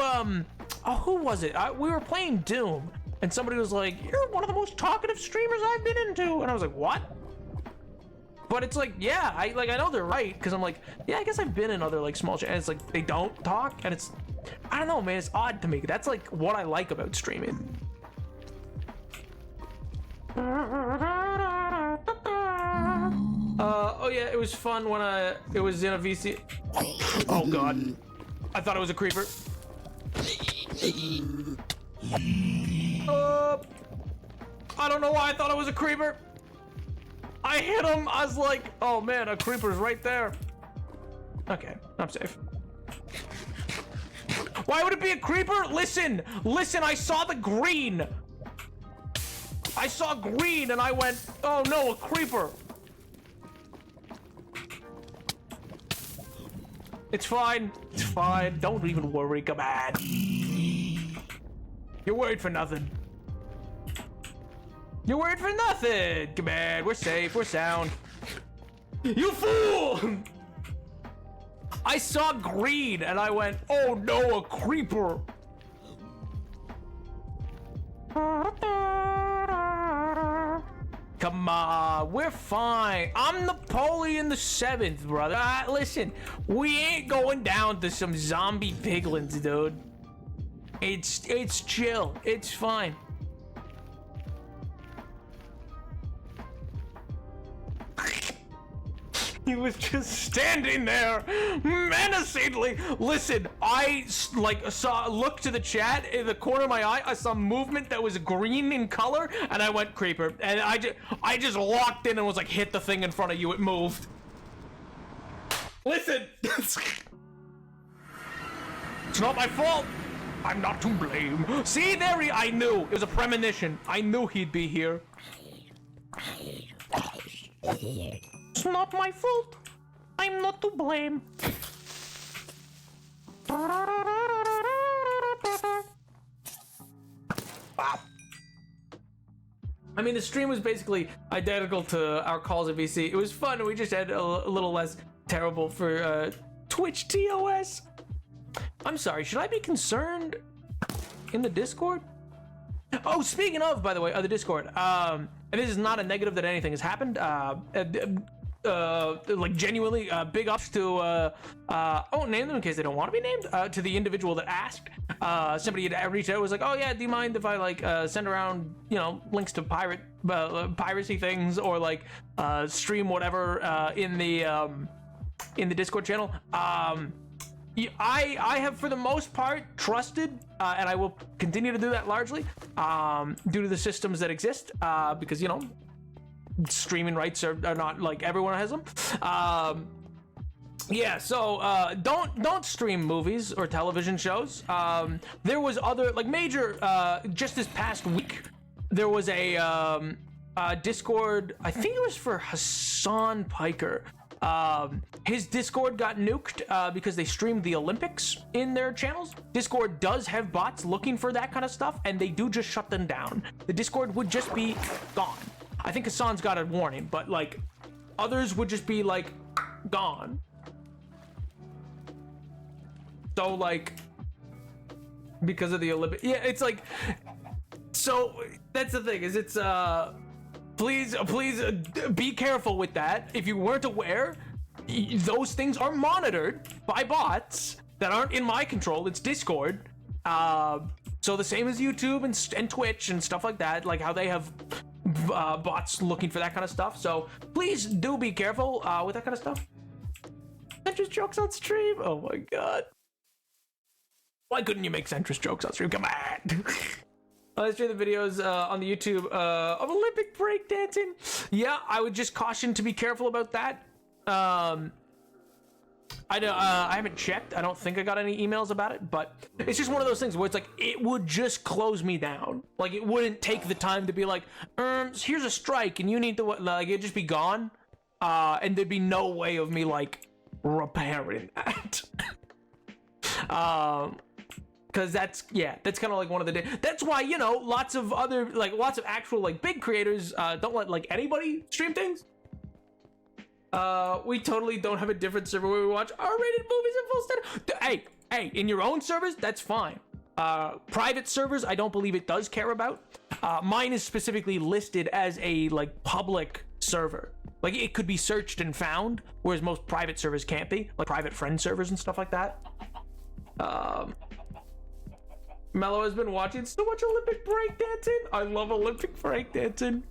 oh, who was it? We were playing Doom, and somebody was like, you're one of the most talkative streamers I've been into. And I was like, what? But it's like, yeah, I know they're right, because I'm like, yeah, I guess I've been in other, like, small channels. And it's like, they don't talk, and it's, I don't know, man, it's odd to me. That's, like, what I like about streaming. Oh yeah, it was fun when it was in a VC. Oh god. I thought it was a creeper. I don't know why I thought it was a creeper. I hit him, I was like, oh man, a creeper's right there. Okay, I'm safe. Why would it be a creeper? Listen, I saw the green. I saw green and I went, oh no, a creeper. It's fine. It's fine. Don't even worry. Come on. You're worried for nothing. You're worried for nothing. Come on. We're safe. We're sound. You fool! I saw green and I went, oh no, a creeper. Come on, we're fine. I'm Napoleon the 7th, brother. Listen, we ain't going down to some zombie piglins, dude. It's chill. It's fine. He was just standing there menacingly. Listen, I looked to the chat in the corner of my eye. I saw movement that was green in color, and I went creeper. And I just locked in and was like, hit the thing in front of you. It moved. Listen, it's not my fault. I'm not to blame. See, I knew it was a premonition. I knew he'd be here. It's not my fault. I'm not to blame. I mean, the stream was basically identical to our calls at VC. It was fun. We just had a little less terrible for Twitch TOS. I'm sorry. Should I be concerned in the Discord? Oh, speaking of, by the way, the Discord. And this is not a negative that anything has happened. Like genuinely, big ups to I won't name them in case they don't want to be named. To the individual that asked. Somebody had reached out, was like, oh yeah, do you mind if I like send around, you know, links to piracy things, or like stream whatever in the Discord channel. I have for the most part trusted, and I will continue to do that largely, due to the systems that exist, because you know, streaming rights are not like everyone has them. Yeah, so don't stream movies or television shows. There was other like major just this past week there was a Discord, I think it was for Hassan Piker. His Discord got nuked because they streamed the Olympics in their channels. Discord does have bots looking for that kind of stuff, and they do just shut them down. The Discord would just be gone. I think Hassan's got a warning, but like others would just be like gone. So like because of the Olympics, yeah, it's like, so that's the thing, is it's please be careful with that. If you weren't aware, those things are monitored by bots that aren't in my control. It's Discord. So the same as YouTube and Twitch and stuff like that, like how they have bots looking for that kind of stuff. So please do be careful with that kind of stuff. Centrist jokes on stream? Oh my god. Why couldn't you make centrist jokes on stream? Come on. I stream the videos on the YouTube of Olympic breakdancing. Yeah, I would just caution to be careful about that. I haven't checked. I don't think I got any emails about it, but it's just one of those things where it's like it would just close me down. Like it wouldn't take the time to be like, here's a strike, and you need to like it'd just be gone, and there'd be no way of me like repairing that. Because that's kind of like one of the that's why, you know, lots of actual like big creators don't let like anybody stream things. We totally don't have a different server where we watch R-rated movies in full standard. Hey, in your own servers, that's fine. Private servers, I don't believe it does care about. Mine is specifically listed as a like public server. Like it could be searched and found, whereas most private servers can't be, like private friend servers and stuff like that. Mello has been watching so much Olympic breakdancing. I love Olympic breakdancing.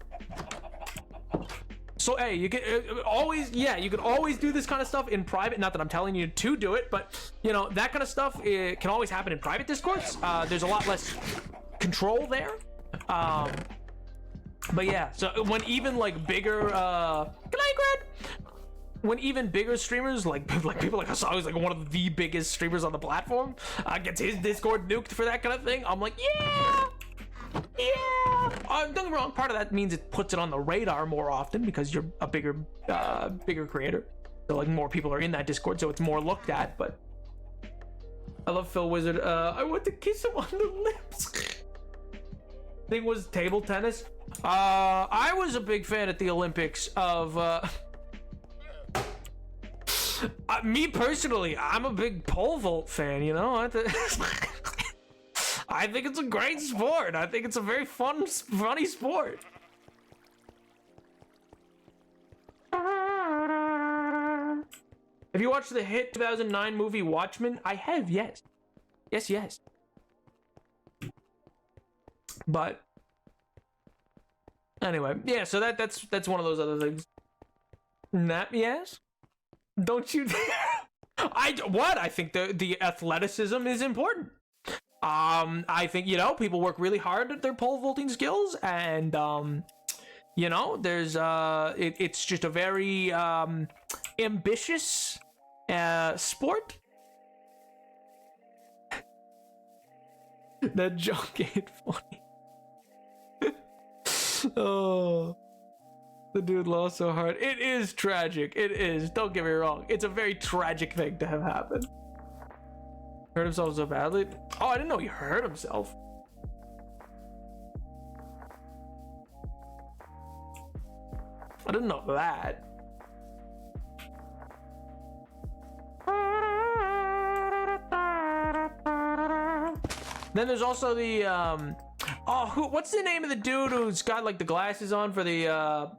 So hey, you can you can always do this kind of stuff in private. Not that I'm telling you to do it, but you know that kind of stuff can always happen in private discourse. There's a lot less control there. But yeah, so when even like bigger, good night, Greg. When even bigger streamers like people like Hassan, who's like one of the biggest streamers on the platform, gets his Discord nuked for that kind of thing, I'm like, yeah. Don't get me wrong. Part of that means it puts it on the radar more often because you're a bigger creator. So like more people are in that Discord, so it's more looked at. But I love Phil Wizard. I want to kiss him on the lips. Thing was table tennis. I was a big fan at the Olympics of. Me personally, I'm a big pole vault fan, you know? I think it's a great sport. I think it's a very funny sport. Have you watched the hit 2009 movie Watchmen? I have, yes. Yes. But anyway, yeah, so that's one of those other things. Yes? Don't you dare. I think the athleticism is important. I think, you know, people work really hard at their pole vaulting skills, and you know, there's it's just a very ambitious sport. That joke ain't funny. Oh, the dude lost so hard. It is tragic. It is. Don't get me wrong. It's a very tragic thing to have happened. Hurt himself so badly? Oh, I didn't know he hurt himself. I didn't know that. Then there's also the what's the name of the dude who's got like the glasses on for the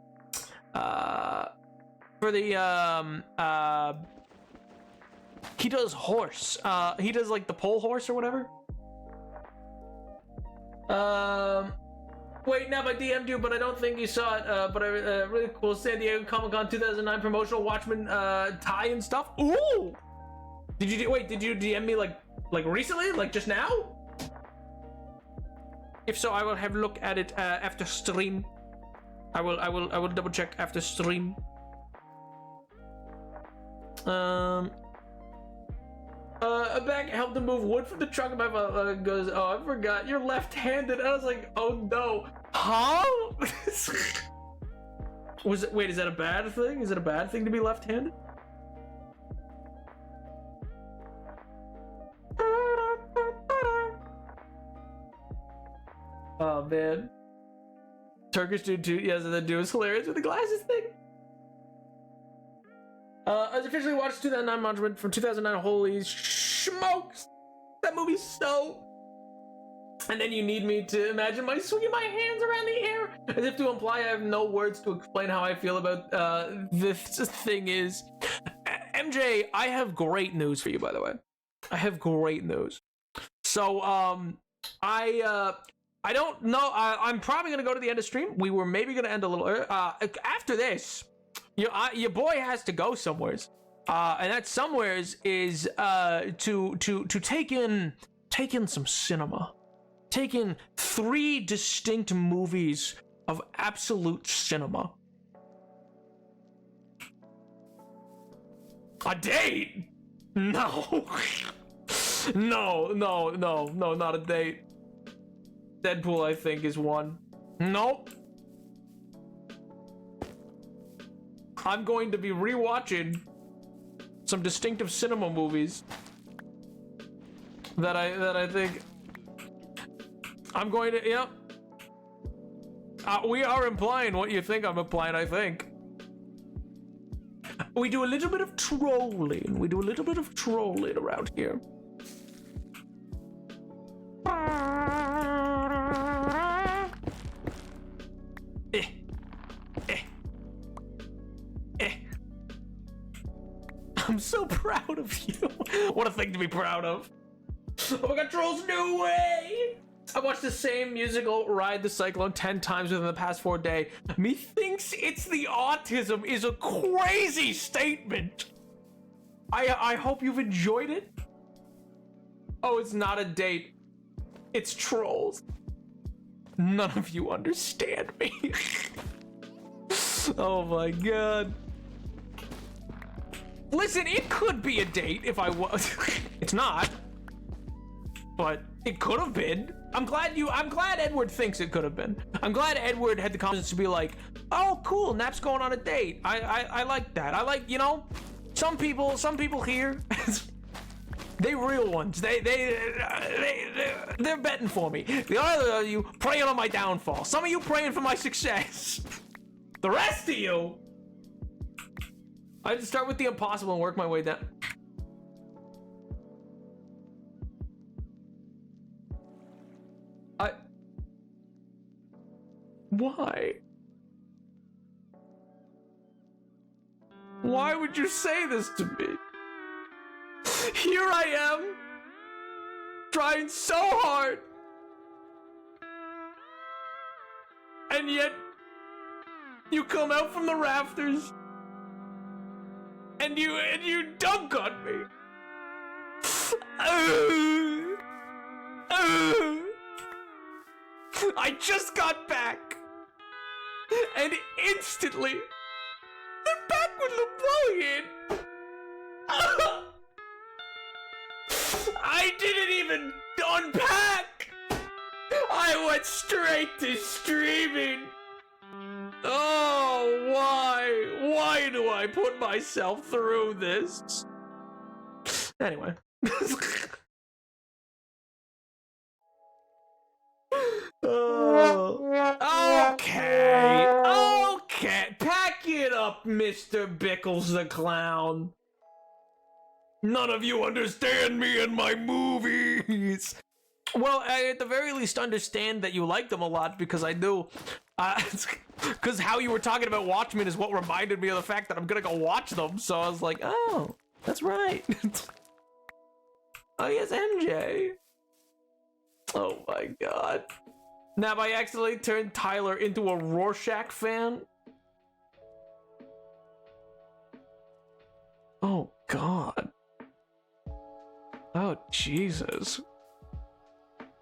he does horse. He does like the pole horse or whatever. Wait, now I DM'd you, but I don't think you saw it. But I really cool San Diego Comic-Con 2009 promotional Watchmen tie and stuff. Ooh, Did you wait? Did you DM me like recently? Like just now? If so, I will have a look at it after stream. I will double check after stream. A bag helped him move wood from the trunk of my father goes, oh, I forgot, you're left-handed. I was like, oh no. Huh? Wait, is that a bad thing? Is it a bad thing to be left-handed? Oh man. Turkish dude too. Yes, and the dude was hilarious with the glasses thing. I was officially watched 2009 Monument from 2009. Holy smokes! That movie's so. And then you need me to imagine my swinging my hands around the air as if to imply I have no words to explain how I feel about this thing is. MJ, I have great news for you, by the way. I have great news. So, I don't know. I'm probably gonna go to the end of stream. We were maybe gonna end a little after this. Your boy has to go somewheres, and that somewheres is to take in some cinema, take in 3 distinct movies of absolute cinema. A date? No, no, not a date. Deadpool, I think, is one. Nope. I'm going to be rewatching some distinctive cinema movies that I think I'm going to. Yep. We are implying what you think I'm implying. I think we do a little bit of trolling. We do a little bit of trolling around here. I'm so proud of you. What a thing to be proud of. Oh my god, Trolls New Way! I watched the same musical Ride the Cyclone 10 times within the past 4 days. Methinks it's the autism is a crazy statement. I hope you've enjoyed it. Oh, it's not a date. It's trolls. None of you understand me. Oh my god. Listen, it could be a date if I was. It's not. But it could have been. I'm glad Edward thinks it could have been. I'm glad Edward had the confidence to be like, oh cool, Nap's going on a date. I like that. I like, you know, some people here, they real ones. They're betting for me. The other of you praying on my downfall. Some of you praying for my success. The rest of you, I have to start with the impossible and work my way down. Why? Why would you say this to me? Here I am, trying so hard, and yet you come out from the rafters and you dunk on me. I just got back, and instantly they're back with Napoleon. I didn't even unpack. I went straight to streaming. Oh, why? Why do I put myself through this? Anyway. Okay. Pack it up, Mr. Bickles the Clown. None of you understand me and my movies. Well, I at the very least understand that you like them a lot, because I do. Because how you were talking about Watchmen is what reminded me of the fact that I'm gonna go watch them. So I was like, oh, that's right. Oh yes, MJ. Oh my god. Now, I accidentally turned Tyler into a Rorschach fan. Oh god. Jesus.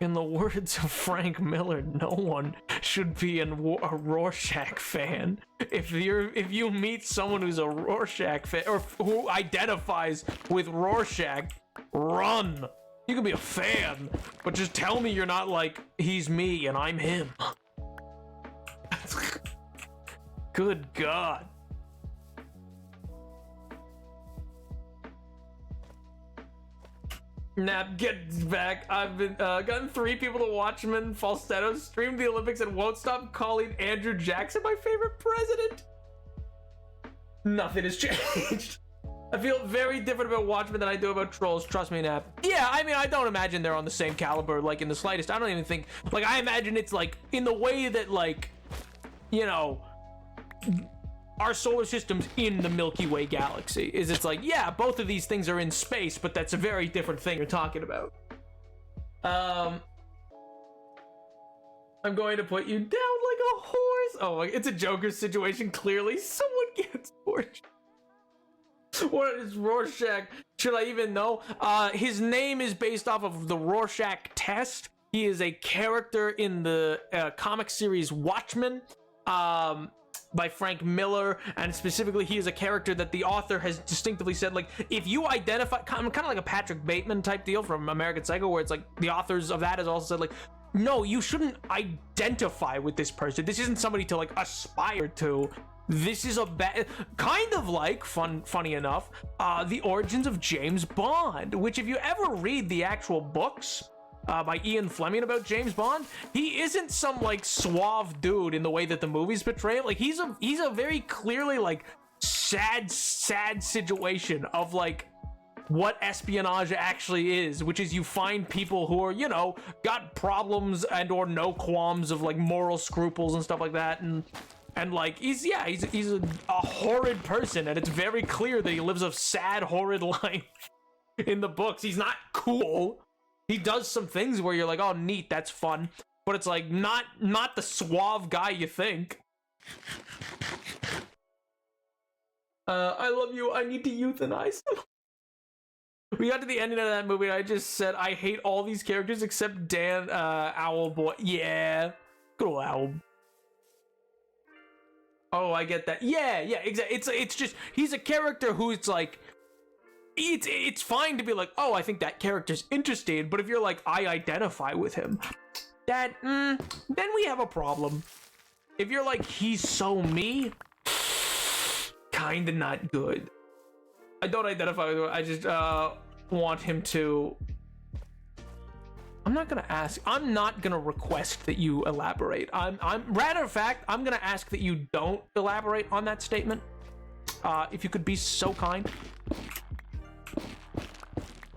In the words of Frank Miller, no one should be a Rorschach fan. If you meet someone who's a Rorschach fan or who identifies with Rorschach, run. You can be a fan, but just tell me you're not like, he's me and I'm him. Good God. Nap, get back. I've been gotten 3 people to Watchmen, Falsetto, streamed the Olympics, and won't stop calling Andrew Jackson my favorite president. Nothing has changed. I feel very different about Watchmen than I do about Trolls. Trust me, Nap. Yeah, I mean, I don't imagine they're on the same caliber, like, in the slightest. I don't even think, like, I imagine it's, like, in the way that, like, you know, our solar system's in the Milky Way galaxy. It's like, yeah, both of these things are in space, but that's a very different thing you're talking about. I'm going to put you down like a horse. Oh, it's a Joker situation, clearly. Someone gets tortured. What is Rorschach? Should I even know? His name is based off of the Rorschach test. He is a character in the comic series Watchmen. By Frank Miller, and specifically he is a character that the author has distinctively said, like, if you identify, kind of like a Patrick Bateman type deal from American Psycho, where it's like the authors of that has also said, like, no, you shouldn't identify with this person. This isn't somebody to, like, aspire to. This is a kind of like, funny enough, the origins of James Bond, which if you ever read the actual books by Ian Fleming about James Bond, he isn't some, like, suave dude in the way that the movies portray it. Like, he's a very clearly, like, sad situation of, like, what espionage actually is, which is you find people who are, you know, got problems and or no qualms of, like, moral scruples and stuff like that, and like, he's a horrid person, and it's very clear that he lives a sad, horrid life in the books. He's not cool. He does some things where you're like, oh, neat, that's fun. But it's like, not the suave guy you think. I love you. I need to euthanize him. We got to the ending of that movie, and I just said, I hate all these characters except Dan Owlboy. Yeah. Good old Owl. Oh, I get that. Yeah, exactly. It's just, he's a character who's like, it's fine to be like, oh, I think that character's interesting, but if you're like, I identify with him, then we have a problem. If you're like, he's so me, kinda not good. I don't identify with him, I just want him to... I'm not gonna request that you elaborate. Matter of fact, I'm gonna ask that you don't elaborate on that statement. If you could be so kind.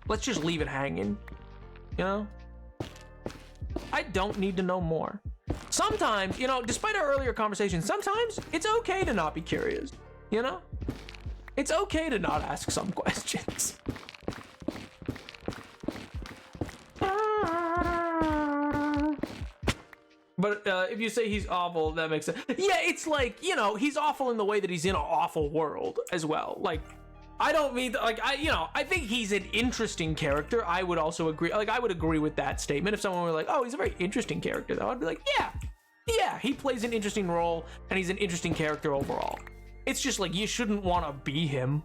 Let's just leave it hanging, you know? I don't need to know more. Sometimes, you know, despite our earlier conversation, sometimes it's okay to not be curious, you know? It's okay to not ask some questions. But if you say he's awful, that makes sense. Yeah, it's like, you know, he's awful in the way that he's in an awful world as well. Like, I don't mean, like, I think he's an interesting character. I would also agree, like, I would agree with that statement. If someone were like, oh, he's a very interesting character, though, I'd be like, yeah, he plays an interesting role, and he's an interesting character overall. It's just like, you shouldn't want to be him.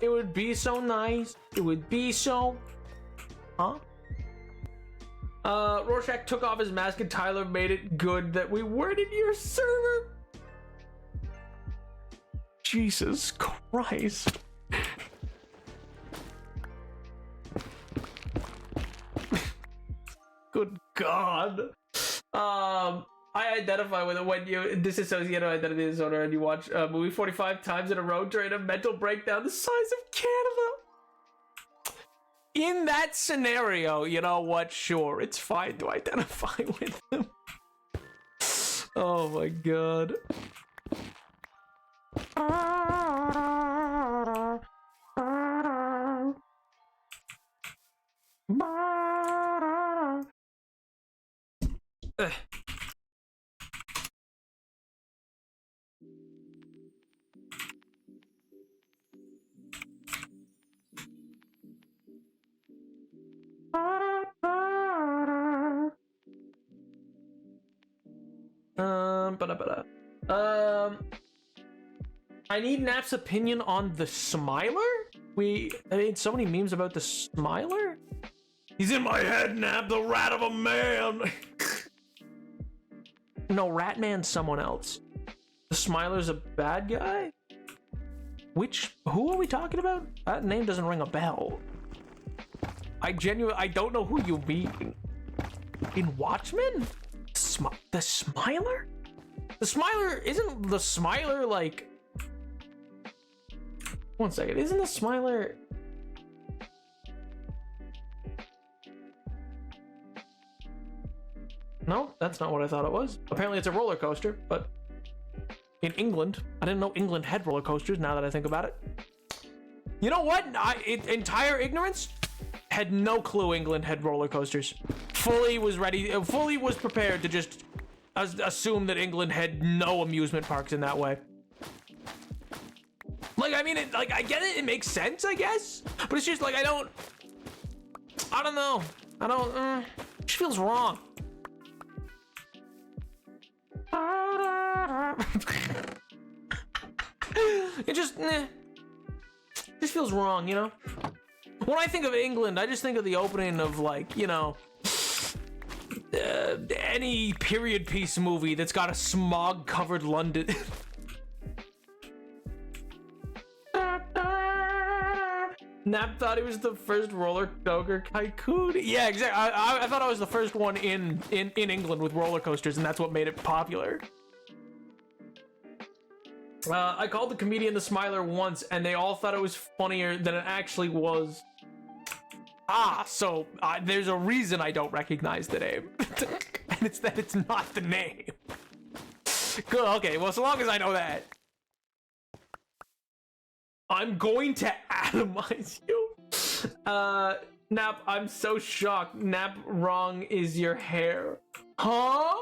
It would be so nice. It would be so... Huh? Rorschach took off his mask and Tyler made it good that we weren't in your server. Jesus Christ. Good God. I identify with it when you disassociate identity disorder and you watch a movie 45 times in a row during a mental breakdown the size of Canada. In that scenario, you know what? Sure, it's fine to identify with him. Oh my God. I need Nap's opinion on the Smiler. I made so many memes about the Smiler. He's in my head, Nap, the rat of a man. No, Ratman's someone else. The Smiler's a bad guy? Who are we talking about? That name doesn't ring a bell. I don't know who you mean. In Watchmen? The Smiler? The Smiler, isn't the Smiler like... One second, isn't the Smiler... No, that's not what I thought it was. Apparently it's a roller coaster, but in England, I didn't know England had roller coasters now that I think about it. You know what? Entire ignorance, had no clue England had roller coasters. Fully was prepared to just assume that England had no amusement parks in that way. Like, I mean, I get it, it makes sense, I guess, but it's just like, I don't know. It just feels wrong. It just feels wrong, you know? When I think of England, I just think of the opening of, like, you know, any period piece movie that's got a smog-covered London. Nap thought he was the first roller coaster tycoon. Yeah, exactly. I thought I was the first one in England with roller coasters, and that's what made it popular. I called the comedian the Smiler once, and they all thought it was funnier than it actually was. So there's a reason I don't recognize the name. And it's that it's not the name. Good, okay, well, so long as I know that. I'm going to atomize you. Nap, I'm so shocked. Nap, wrong is your hair. Huh?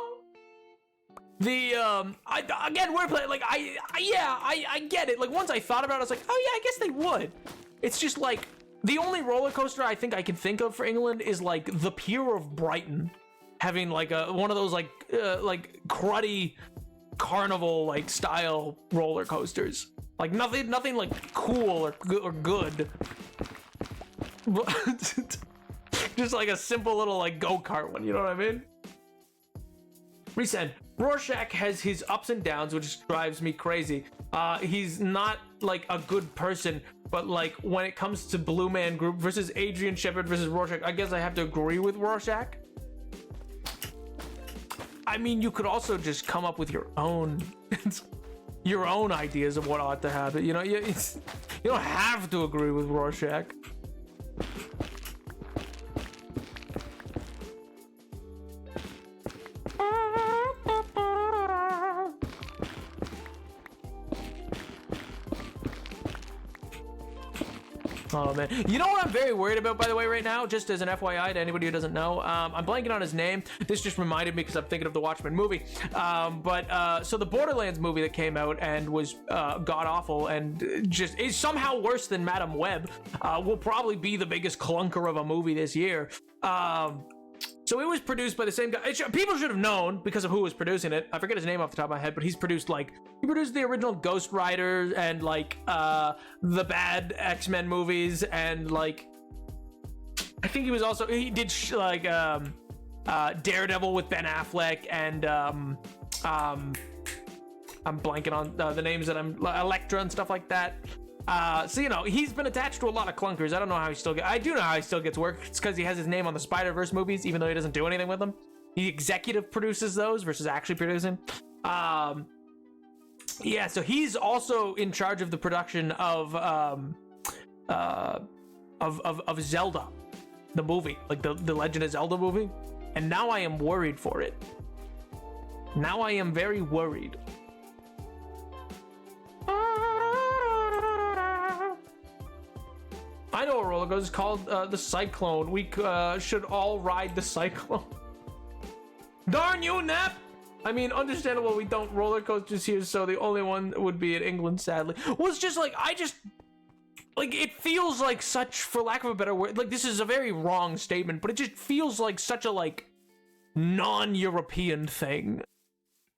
Again, wordplay, like, I get it. Like, once I thought about it, I was like, oh yeah, I guess they would. It's just like, the only roller coaster I think I can think of for England is like the Pier of Brighton, having like one of those like cruddy carnival like style roller coasters. Like nothing like cool or good. Just like a simple little like go-kart one, you know what I mean? Resend. Rorschach has his ups and downs, which drives me crazy. He's not like a good person, but like when it comes to Blue Man Group versus Adrian Shepard versus Rorschach, I guess I have to agree with Rorschach. I mean, you could also just come up with your own ideas of what ought to happen. You know, you don't have to agree with Rorschach. Oh man, you know what I'm very worried about, by the way, right now, just as an FYI to anybody who doesn't know, I'm blanking on his name. This just reminded me because I'm thinking of the Watchmen movie. So the Borderlands movie that came out and was god awful and just is somehow worse than Madam Web, will probably be the biggest clunker of a movie this year. So it was produced by the same guy. People should have known because of who was producing it. I forget his name off the top of my head, but he produced the original Ghost Rider and like the bad X-Men movies, and like I think he did Daredevil with Ben Affleck, and I'm blanking on the names that Elektra and stuff like that. So, you know, he's been attached to a lot of clunkers. I don't know how I do know how he still gets work. It's because he has his name on the Spider-Verse movies, even though he doesn't do anything with them. He executive produces those versus actually producing. Yeah, so he's also in charge of the production of Zelda, the movie, like the Legend of Zelda movie. And now I am worried for it. Now I am very worried. I know a roller coaster is called the Cyclone. We should all ride the Cyclone. Darn you, Nap! I mean, understandable we don't roller coasters here, so the only one would be in England, sadly. Well, it's just like, it feels like such, for lack of a better word, like this is a very wrong statement, but it just feels like such a, like, non-European thing.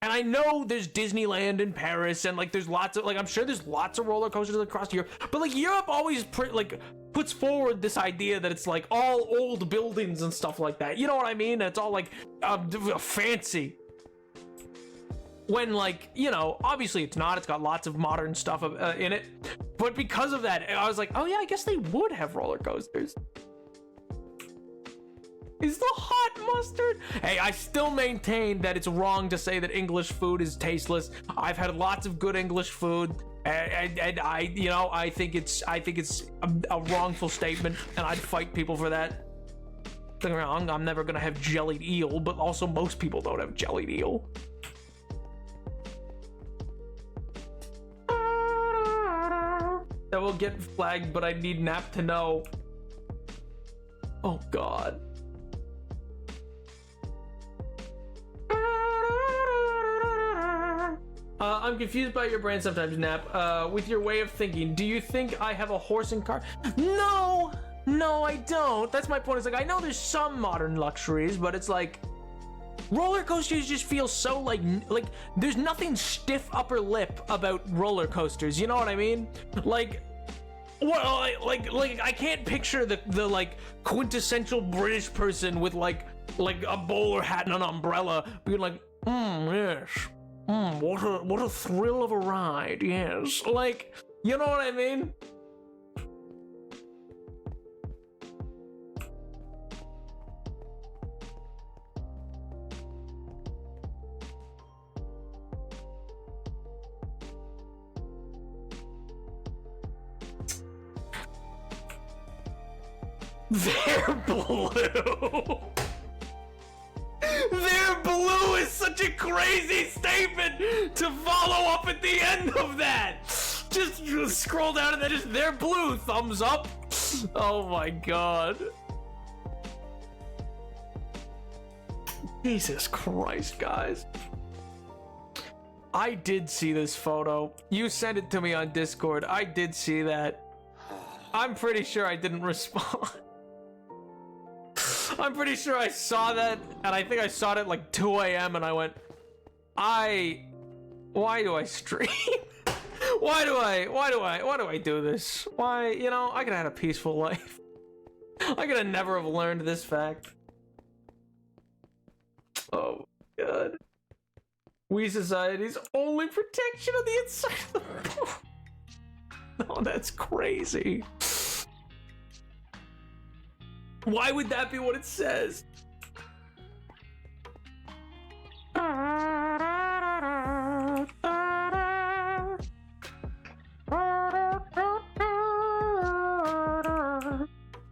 And I know there's Disneyland in Paris, and like there's lots of, like, I'm sure there's lots of roller coasters across Europe, but like Europe always puts forward this idea that it's like all old buildings and stuff like that. You know what I mean? It's all like fancy. When, like, you know, obviously it's not. It's got lots of modern stuff in it. But because of that, I was like, oh yeah, I guess they would have roller coasters. Is the hot mustard? Hey, I still maintain that it's wrong to say that English food is tasteless. I've had lots of good English food, and I, you know, I think it's a wrongful statement, and I'd fight people for that. Don't get me wrong, I'm never gonna have jellied eel, but also most people don't have jellied eel. That will get flagged, but I need Nap to know. Oh God. I'm confused by your brain sometimes, Nap. With your way of thinking, do you think I have a horse and cart? No, I don't. That's my point. It's like, I know there's some modern luxuries, but it's like, roller coasters just feel so like there's nothing stiff upper lip about roller coasters. You know what I mean? Like, well, like I can't picture the like quintessential British person with like a bowler hat and an umbrella being like, yes. What a thrill of a ride, yes. Like, you know what I mean? They're blue. They're blue is such a crazy statement to follow up at the end of that. Just scroll down and then just, they're blue, thumbs up. Oh my God. Jesus Christ, guys. I did see this photo. You sent it to me on Discord. I did see that. I'm pretty sure I didn't respond. I'm pretty sure I saw that, and I think I saw it at like 2 a.m. and I went, why do I stream? Why do I do this? Why, you know, I could have had a peaceful life. I could have never have learned this fact. Oh my God. We Society's only protection of the inside of the boat. No, that's crazy. Why would that be what it says? Oh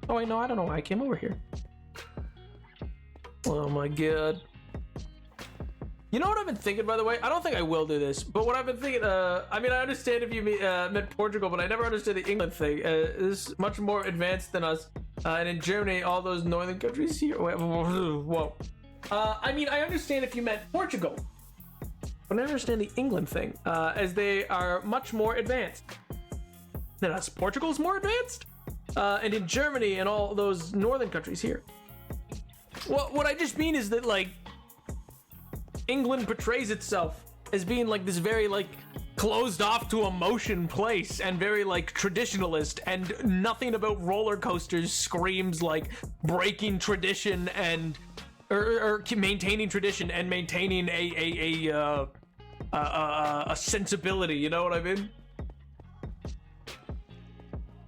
wait, no, I don't know why I came over here. Oh my God. You know what I've been thinking, by the way? I don't think I will do this, but what I've been thinking, I mean, I understand if you meant Portugal, but I never understood the England thing. This is much more advanced than us. And in Germany, all those northern countries here. Whoa. I mean, I understand if you meant Portugal, but I understand the England thing, as they are much more advanced than us. Portugal's more advanced, and in Germany and all those northern countries here. Well, what I just mean is that, like, England portrays itself as being like this very like closed off to emotion place and very like traditionalist, and nothing about roller coasters screams like breaking tradition and or maintaining tradition and maintaining a sensibility. You know what I mean?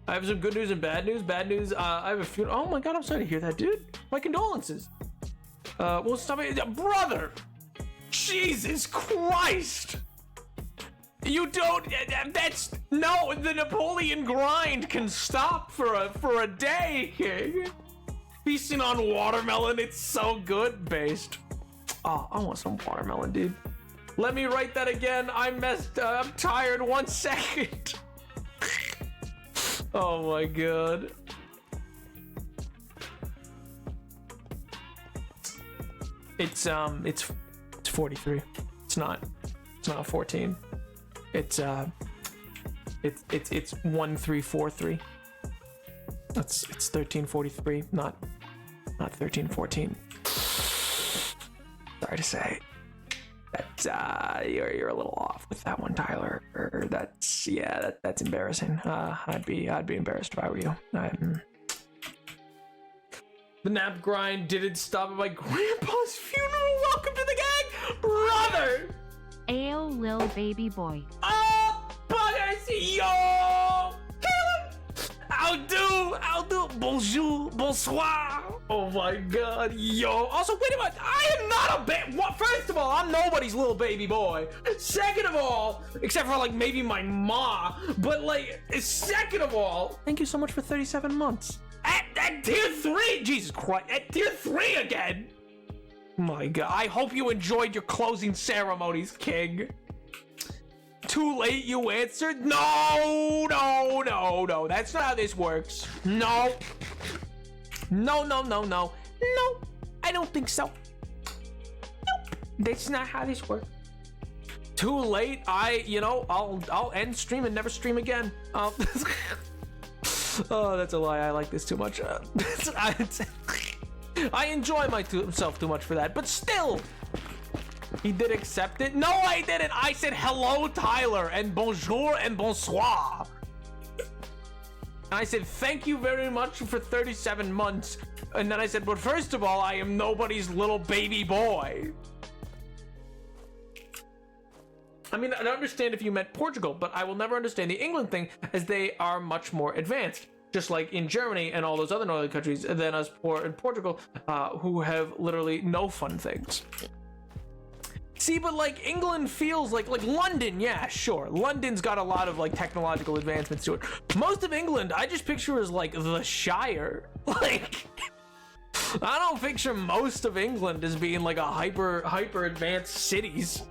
I have some good news and bad news. Bad news, I have a few. Oh my God, I'm sorry to hear that, dude. My condolences. Well, stop it, brother. Jesus Christ! You don't. That's no. The Napoleon grind can stop for a day. Feasting on watermelon, it's so good. Based. Oh, I want some watermelon, dude. Let me write that again. I'm tired. 1 second. Oh my God. It's 43. It's not 14. It's 1343. It's 1343, not 1314. Sorry to say. you're a little off with that one, Tyler. That's embarrassing. I'd be embarrassed if I were you. The nap grind didn't stop at my grandpa's funeral. Welcome to the gang, brother. Ayo, lil baby boy. Oh, buggers, yo. I'll do. Bonjour, bonsoir. Oh my god, yo. Also, wait a minute. I am not a baby. What? First of all, I'm nobody's little baby boy. Second of all, except for like maybe my ma. But like, second of all, thank you so much for 37 months. At tier 3, Jesus Christ, at tier 3 again. My god, I hope you enjoyed your closing ceremonies, King. Too late you answered? No, that's not how this works. No, I don't think so. Nope, that's not how this works. Too late, I'll end stream and never stream again. Oh, that's a lie. I like this too much. I enjoy myself too much for that, but still. He did accept it? No, I didn't. I said hello, Tyler, and bonjour and bonsoir. And I said thank you very much for 37 months. And then I said, but first of all, I am nobody's little baby boy. I mean, I understand if you meant Portugal, but I will never understand the England thing, as they are much more advanced. Just like in Germany and all those other northern countries than us poor in Portugal, who have literally no fun things. See, but like England feels like London, yeah, sure. London's got a lot of like technological advancements to it. Most of England, I just picture as like the Shire. Like, I don't picture most of England as being like a hyper advanced cities.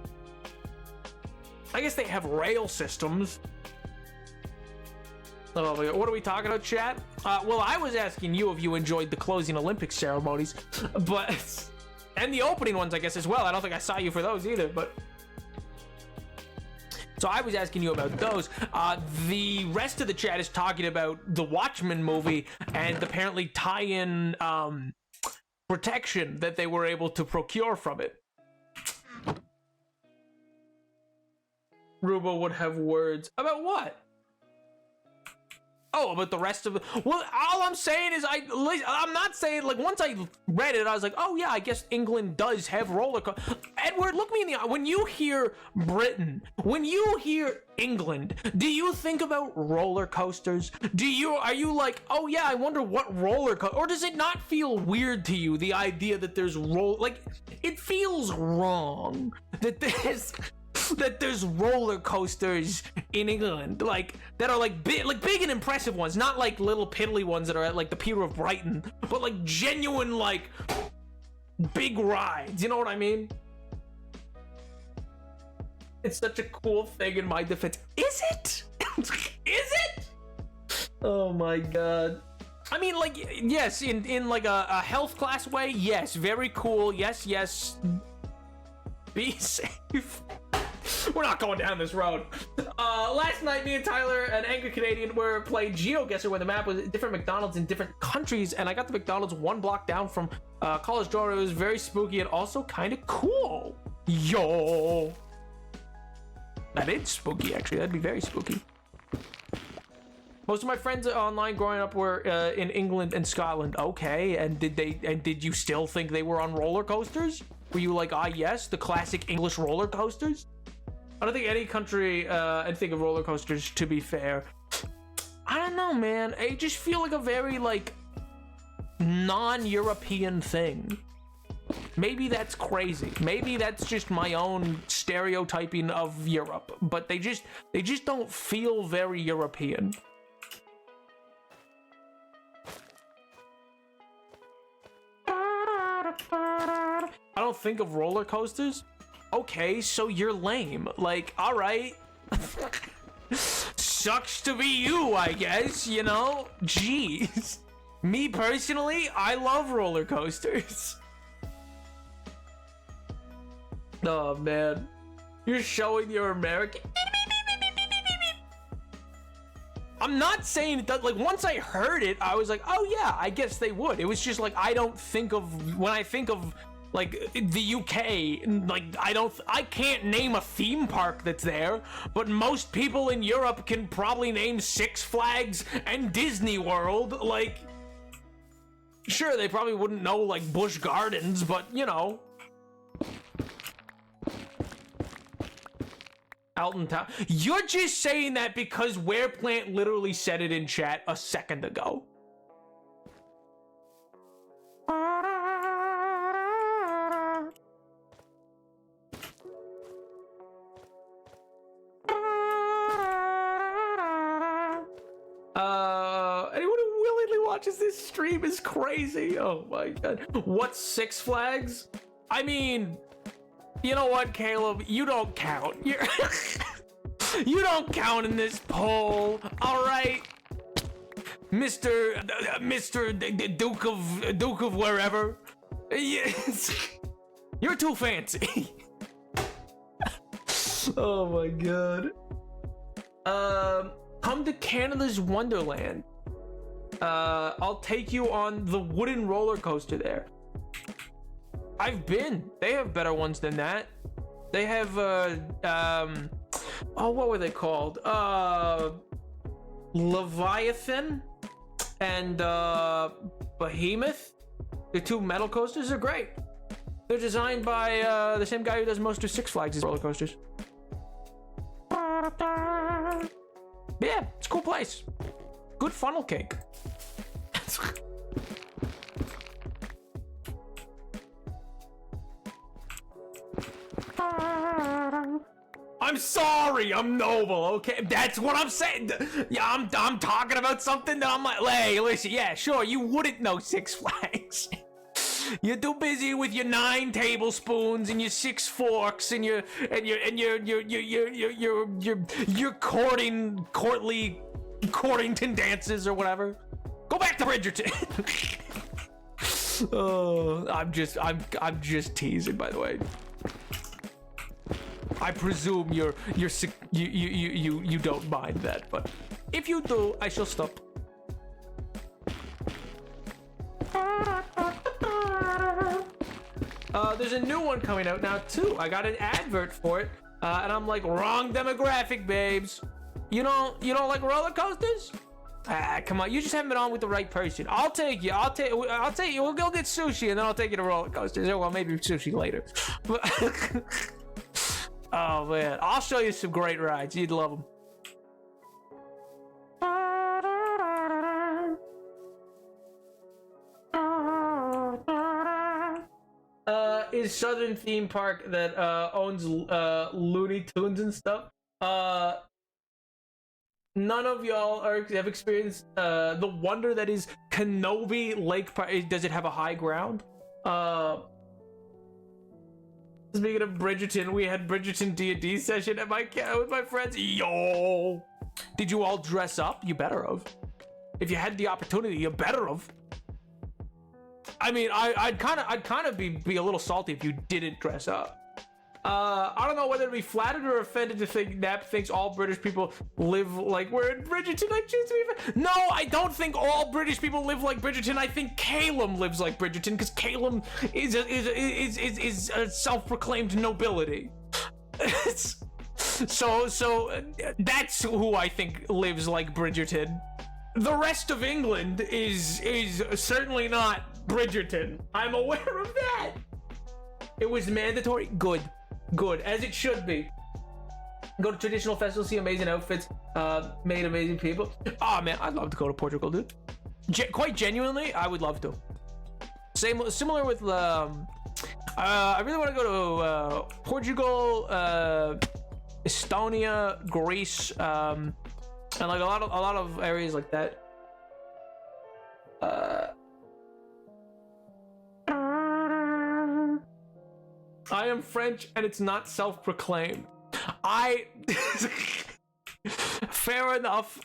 I guess they have rail systems. Oh, what are we talking about, chat? Well, I was asking you if you enjoyed the closing Olympic ceremonies, but and the opening ones, I guess, as well. I don't think I saw you for those either, but so I was asking you about those. The rest of the chat is talking about the Watchmen movie and apparently tie-in protection that they were able to procure from it. Rubo would have words about what? Oh, about the rest of it. Well, all I'm saying is I'm not saying, like, once I read it, I was like, oh yeah, I guess England does have roller coasters. Edward, look me in the eye. When you hear Britain, when you hear England, do you think about roller coasters? Are you like, oh yeah, I wonder what roller coaster, or does it not feel weird to you, the idea that there's like, it feels wrong that there's roller coasters in England, like that are like big and impressive ones, not like little piddly ones that are at like the Pier of Brighton, but like genuine like big rides. You know what I mean? It's such a cool thing in my defense. Is it? Is it? Oh my god. I mean, like, yes, in like a health class way, yes, very cool. Yes. Be safe. We're not going down this road. Last night, me and Tyler, an angry Canadian, were playing GeoGuessr, where the map was different McDonald's in different countries, and I got the McDonald's one block down from College Dorm. It was very spooky and also kind of cool. Yo. That is spooky, actually. That'd be very spooky. Most of my friends online growing up were in England and Scotland. Okay, and did you still think they were on roller coasters? Were you like, yes, the classic English roller coasters? I don't think any country I'd think of roller coasters, to be fair. I don't know, man. I just feel like a very like non-European thing. Maybe that's crazy. Maybe that's just my own stereotyping of Europe, but they just don't feel very European. I don't think of roller coasters. Okay, so you're lame. Like, all right. Sucks to be you, I guess, you know? Jeez. Me personally, I love roller coasters. Oh, man. You're showing your American. I'm not saying it does. Like, once I heard it, I was like, oh, yeah, I guess they would. It was just like, I don't think of, when I think of Like the UK, like I can't name a theme park that's there, but most people in Europe can probably name Six Flags and Disney World. Like, sure, they probably wouldn't know like Busch Gardens, but you know. Alton Town. You're just saying that because Wereplant literally said it in chat a second ago. Anyone who willingly watches this stream is crazy. Oh my god. What's Six Flags? I mean, you know what, Caleb? You don't count. You don't count in this poll. All right, Mr. Duke of wherever. Yes. You're too fancy. Oh my god. Come to Canada's Wonderland. I'll take you on the wooden roller coaster there. I've been. They have better ones than that. They have oh, what were they called? Leviathan and Behemoth. The two metal coasters are great. They're designed by the same guy who does most of Six Flags' roller coasters. Yeah, it's a cool place. Good funnel cake. I'm sorry, I'm noble, okay? That's what I'm saying. Yeah, I'm talking about something that I'm like, hey, listen, yeah, sure, you wouldn't know Six Flags. You're too busy with your 9 tablespoons and your 6 forks and your courtington dances or whatever. Go back to Bridgerton. Oh, I'm just teasing, by the way. I presume you don't mind that, but if you do, I shall stop. There's a new one coming out now too. I got an advert for it, and I'm like, wrong demographic, babes. You don't like roller coasters? Come on, you just haven't been on with the right person. I'll take you. We'll go get sushi, and then I'll take you to roller coasters. Well, maybe sushi later. But oh man, I'll show you some great rides. You'd love them. Is Southern Theme Park that owns Looney Tunes and stuff. None of y'all have experienced the wonder that is Kenobi Lake Park. Does it have a high ground? Speaking of Bridgerton, we had Bridgerton D&D session at with my friends. Yo! Did you all dress up? You better have. If you had the opportunity, you better have. I mean, I'd kind of be a little salty if you didn't dress up. I don't know whether to be flattered or offended to think Nap thinks all British people live like we're in Bridgerton. I choose to be. No, I don't think all British people live like Bridgerton. I think Calum lives like Bridgerton because Calum is a self-proclaimed nobility. So that's who I think lives like Bridgerton. The rest of England is certainly not Bridgerton. I'm aware of that. It was mandatory. Good, as it should be. Go to traditional festivals, see amazing outfits, made amazing people. Oh man, I'd love to go to Portugal, dude. Quite genuinely, I would love to. Similar with I really want to go to Portugal, Estonia, Greece, and like a lot of areas like that. I am French and it's not self-proclaimed. Fair enough.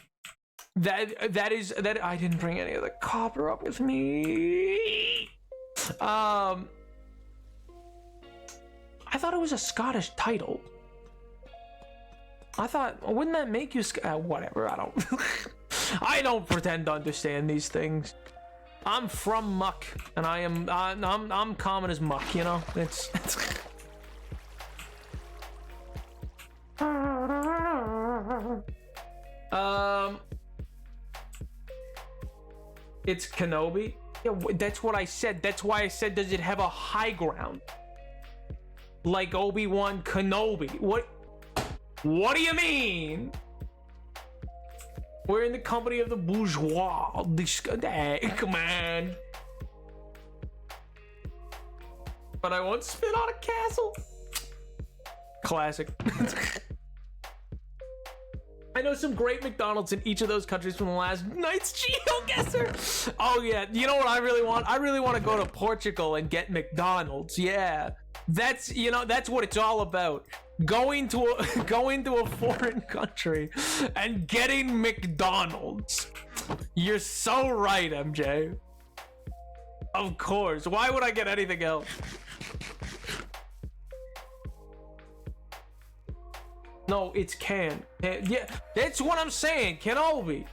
That is I didn't bring any of the copper up with me. I thought it was a Scottish title. I thought, wouldn't that make you whatever, I don't I don't pretend to understand these things. I'm from muck, and I'm common as muck. You know, it's it's Kenobi. Yeah, that's what I said. That's why I said, does it have a high ground? Like Obi-Wan Kenobi. What do you mean? We're in the company of the bourgeois. Hey, come on. But I won't spit on a castle. Classic. I know some great McDonald's in each of those countries from the last night's GeoGuessr. Oh yeah, you know what I really want? I really want to go to Portugal and get McDonald's. Yeah, that's what it's all about. Going to a foreign country and getting McDonald's. You're so right, MJ. Of course. Why would I get anything else? No, it's can. Yeah, that's what I'm saying. Kenobi.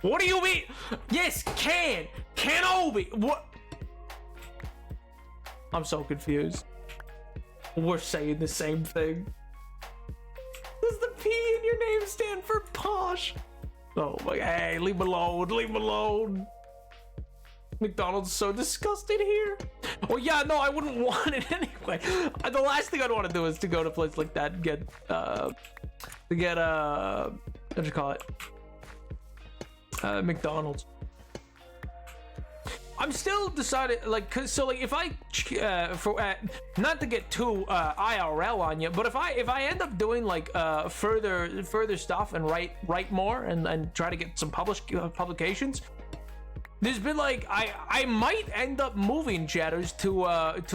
What do you mean? Yes, can. Kenobi. What? I'm so confused. We're saying the same thing. Does the P in your name stand for posh? Oh my, hey, leave me alone. Leave me alone. McDonald's is so disgusting here. Oh yeah, no, I wouldn't want it anyway. The last thing I'd want to do is to go to a place like that and get what do you call it? McDonald's. I'm still deciding, like, so like if I not to get too IRL on you, but if I end up doing like further stuff and write more and try to get some publications. There's been like I might end up moving Chatters to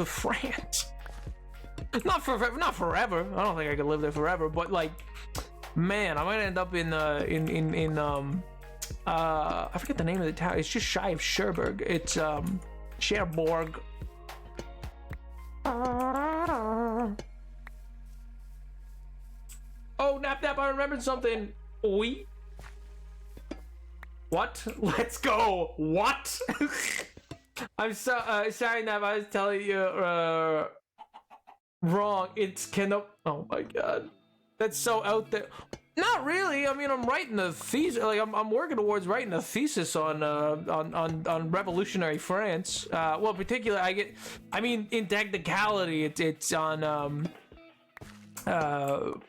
France. Not forever. I don't think I could live there forever, but like, man, I might end up in I forget the name of the town. It's just shy of Cherbourg. It's Cherbourg. Oh, Nap, I remembered something. Oui. What? Let's go. What? I'm sorry, Nav. I was telling you wrong. It's oh my god, that's so out there. Not really. I mean, I'm writing a thesis. Like, I'm working towards writing a thesis on revolutionary France. Well, particularly, in technicality, it's on the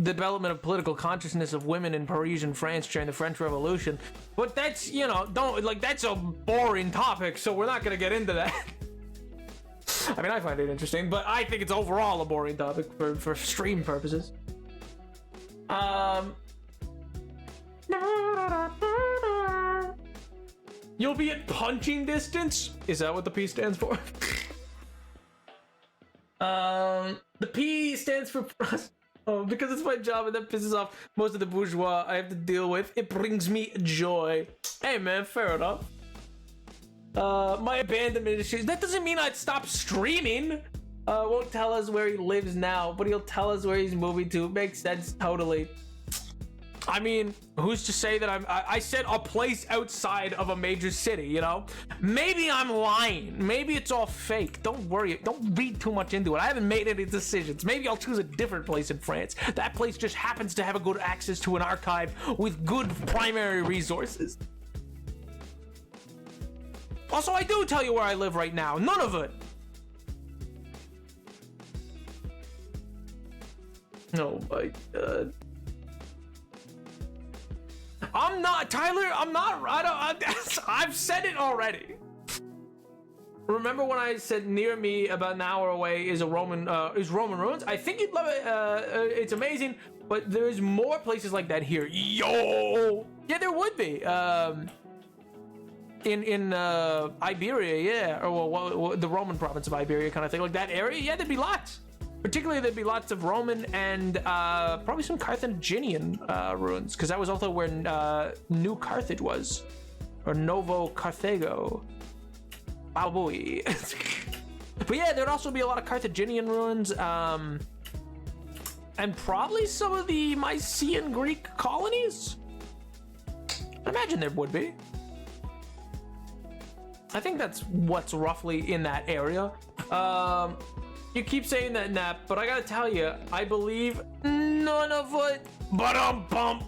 development of political consciousness of women in Parisian France during the French Revolution. But that's, that's a boring topic, so we're not gonna get into that. I mean, I find it interesting, but I think it's overall a boring topic for stream purposes. You'll be at punching distance? Is that what the P stands for? The P stands for oh, because it's my job and that pisses off most of the bourgeois I have to deal with. It brings me joy. Hey man, fair enough. My abandonment issues. That doesn't mean I'd stop streaming. Won't tell us where he lives now, but he'll tell us where he's moving to. Makes sense, totally. I mean, who's to say that I said a place outside of a major city, you know? Maybe I'm lying. Maybe it's all fake. Don't worry. Don't read too much into it. I haven't made any decisions. Maybe I'll choose a different place in France. That place just happens to have a good access to an archive with good primary resources. Also, I do tell you where I live right now. None of it. Oh my god. I'm not, Tyler, I've said it already. Remember when I said near me about an hour away is Roman ruins? I think you'd love it. It's amazing, but there's more places like that here. Yo! Yeah, there would be. In Iberia, yeah. Or well, the Roman province of Iberia kind of thing. Like that area, yeah, there'd be lots. Particularly, there'd be lots of Roman and probably some Carthaginian ruins, because that was also where New Carthage was, or Novo Carthago. Wow, boy. But yeah, there'd also be a lot of Carthaginian ruins, and probably some of the Mycenaean Greek colonies. I imagine there would be. I think that's what's roughly in that area. You keep saying that, Nap, but I gotta tell you, I believe none of it. Ba-dum-bum.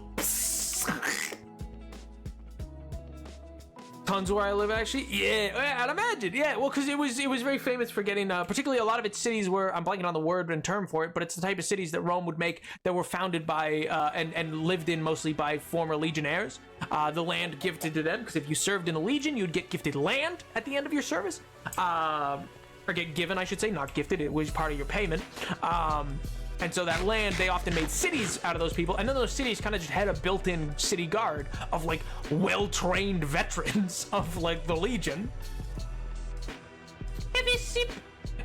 Tons where I live, actually. Yeah, I'd imagine. Yeah, well, because it was very famous for getting, particularly a lot of its cities where, I'm blanking on the word and term for it, but it's the type of cities that Rome would make that were founded by, and lived in mostly by former legionnaires. The land gifted to them, because if you served in a legion, you'd get gifted land at the end of your service. Or get given, I should say, not gifted, it was part of your payment. And so that land, they often made cities out of those people, and then those cities kind of just had a built-in city guard of like well-trained veterans of like the Legion.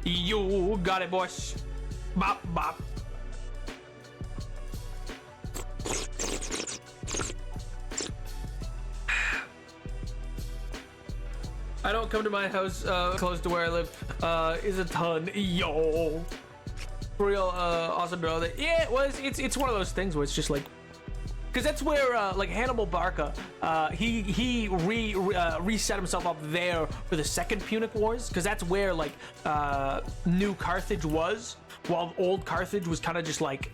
You got it, boys. Bop, bop. I don't come to my house close to where I live. Is a ton. Yo. Real awesome bro. Yeah, it was. It's one of those things where it's just like, because that's where like Hannibal Barca, he reset himself up there for the Second Punic Wars, because that's where like New Carthage was, while Old Carthage was kind of just like,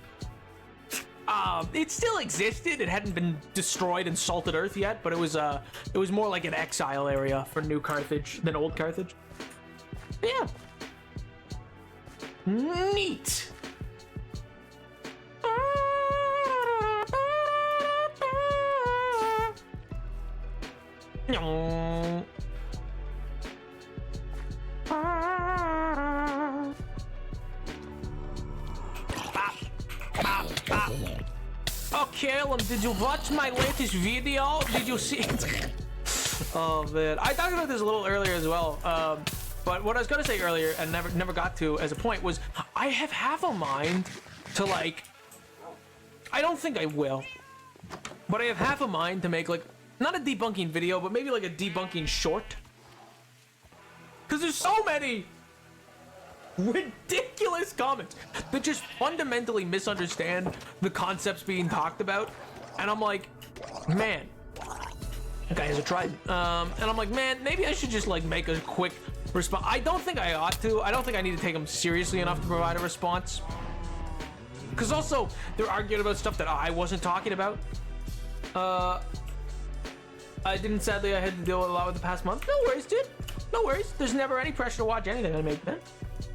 it still existed. It hadn't been destroyed and salted earth yet, but it was more like an exile area for New Carthage than Old Carthage. Yeah. Neat. Okay, did you watch my latest video? Did you see it? Oh man, I talked about this a little earlier as well. But what I was gonna say earlier and never got to as a point was, I have half a mind to like, I don't think I will, but I have half a mind to make like, not a debunking video, but maybe like a debunking short. Cause there's so many ridiculous comments that just fundamentally misunderstand the concepts being talked about. And I'm like, man, that guy has a trident. And I'm like, man, maybe I should just like make a quick response. I don't think I ought to. I don't think I need to take them seriously enough to provide a response. Because also, they're arguing about stuff that I wasn't talking about. I didn't, sadly, I had to deal with a lot with the past month. No worries, dude. No worries. There's never any pressure to watch anything I make, man.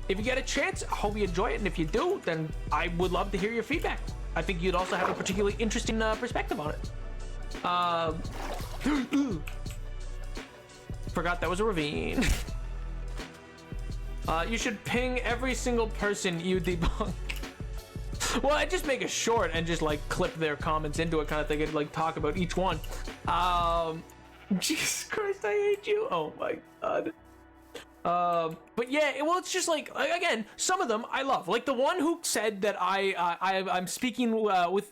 If you get a chance, I hope you enjoy it. And if you do, then I would love to hear your feedback. I think you'd also have a particularly interesting perspective on it. Forgot that was a ravine. You should ping every single person you debunk. Well, I just make a short and just like clip their comments into it, kind of thing, and like talk about each one. Jesus Christ, I hate you. Oh my god. But yeah, well, it's just like, again, some of them I love. Like the one who said that I'm speaking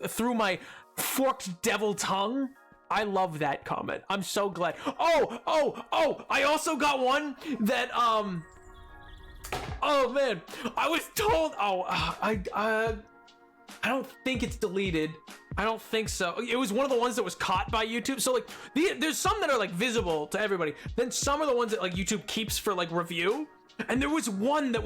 through my forked devil tongue. I love that comment. I'm so glad. Oh! I also got one that oh man, I was told. I don't think it's deleted. I don't think so. It was one of the ones that was caught by YouTube. So like, there's some that are like visible to everybody. Then some are the ones that like YouTube keeps for like review. And there was one that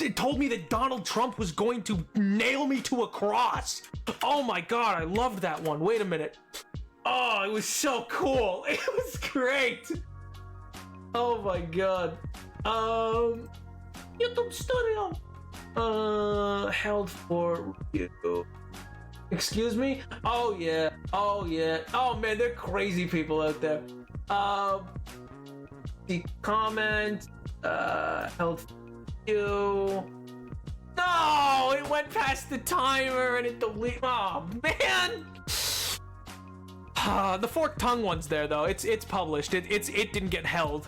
it told me that Donald Trump was going to nail me to a cross. Oh my god, I loved that one. Wait a minute. Oh, it was so cool. It was great. Oh my god. YouTube Studio. Held for review. Excuse me? Oh yeah. Oh man, they're crazy people out there. The comment, held for review. No, it went past the timer and it deleted. Oh man. The forked tongue one's there though. It's published. It didn't get held.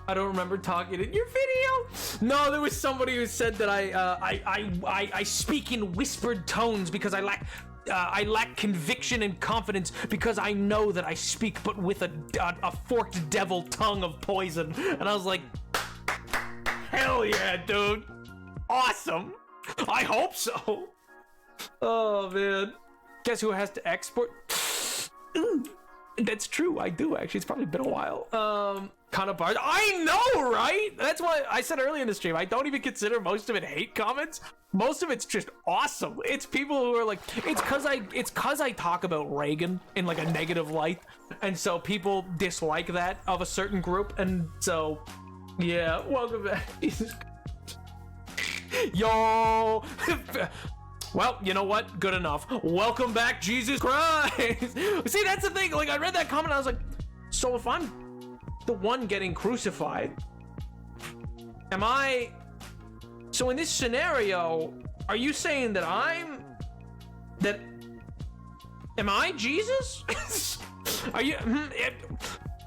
I don't remember talking in your video. No, there was somebody who said that I speak in whispered tones because I lack conviction and confidence because I know that I speak but with a forked devil tongue of poison. And I was like, hell yeah, dude. Awesome. I hope so. Oh man. Guess who has to export? That's true. I do actually. It's probably been a while. Kind of bars. I know, right? That's why I said earlier in the stream, I don't even consider most of it hate comments. Most of it's just awesome. It's people who are like, it's cause I talk about Reagan in like a negative light, and so people dislike that of a certain group, and so yeah. Welcome back. Yo. Well, you know what? Good enough. Welcome back, Jesus Christ. See, that's the thing. Like, I read that comment, I was like, so if I'm the one getting crucified, am I? So in this scenario, are you saying that am I Jesus? Are you?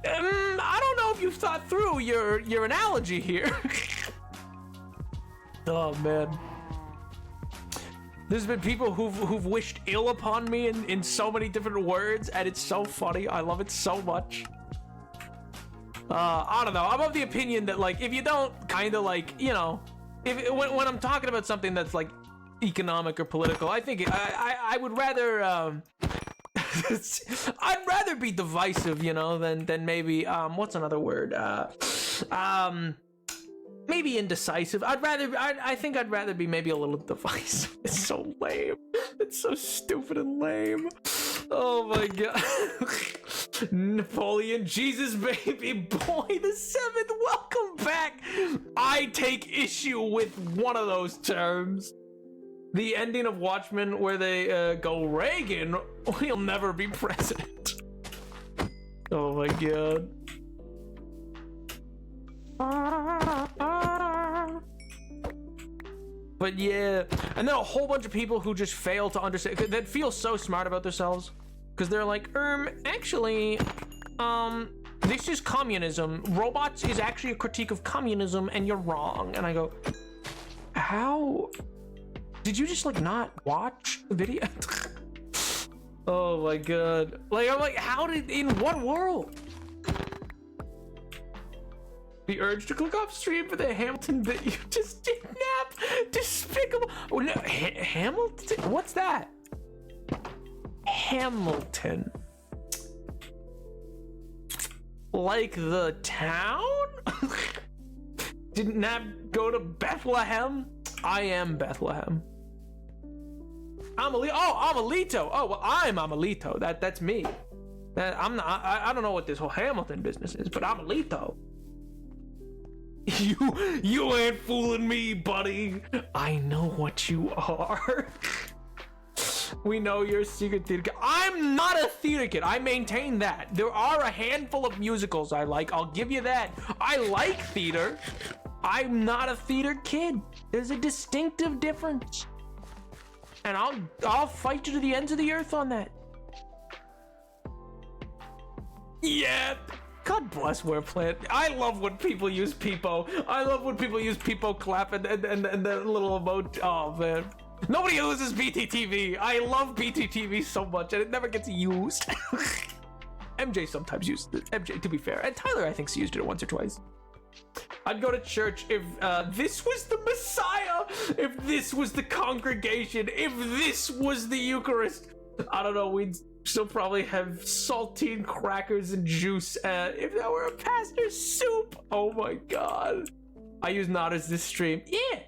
I don't know if you've thought through your analogy here. Oh man. There's been people who've wished ill upon me in so many different words, and it's so funny. I love it so much. I don't know. I'm of the opinion that, like, if you don't kind of, like, you know, when I'm talking about something that's like economic or political, I think I would rather I'd rather be divisive, you know, than maybe what's another word? Maybe indecisive. I think I'd rather be maybe a little divisive. It's so lame. It's so stupid and lame. Oh my god. Napoleon, Jesus baby boy the 7th, welcome back. I take issue with one of those terms. The ending of Watchmen where they go, Reagan, he'll never be president. Oh my god. But yeah, and then a whole bunch of people who just fail to understand, that feel so smart about themselves, because they're like, actually, this is communism. Robots is actually a critique of communism, and you're wrong. And I go, how did you just like not watch the video? Oh my god. Like, I'm like, in what world? The urge to click off stream for the Hamilton that you just kidnapped. Despicable. Oh, no. Hamilton? What's that? Hamilton. Like the town? Didn't Nab go to Bethlehem? I am Bethlehem. I'm Alito. Oh, well, I'm Amelito. That's me. I'm not. I don't know what this whole Hamilton business is, but I'm Alito. You ain't fooling me, buddy. I know what you are. We know you're a secret theater kid. I'm not a theater kid. I maintain that. There are a handful of musicals I like. I'll give you that. I like theater. I'm not a theater kid. There's a distinctive difference. And I'll fight you to the ends of the earth on that. Yeah. God bless Warplant. I love when people use Peepo. I love when people use Peepo clap and the little emote. Oh man. Nobody uses BTTV. I love BTTV so much and it never gets used. MJ sometimes uses it. MJ, to be fair. And Tyler, I think, used it once or twice. I'd go to church if this was the Messiah, if this was the congregation, if this was the Eucharist. I don't know, we'd still probably have saltine crackers and juice if that were a pastor's soup. Oh my god. I use not as this stream. Yeah.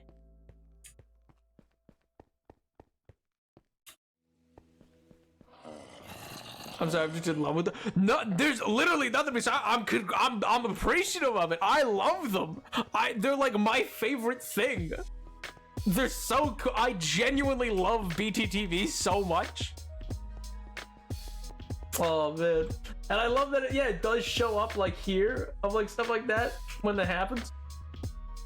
I'm sorry, I'm just in love with them. No, there's literally nothing besides. I'm appreciative of it. I love them. They're like my favorite thing. They're so cool. I genuinely love BTTV so much. Oh man, and I love that. It does show up like here of like stuff like that when that happens.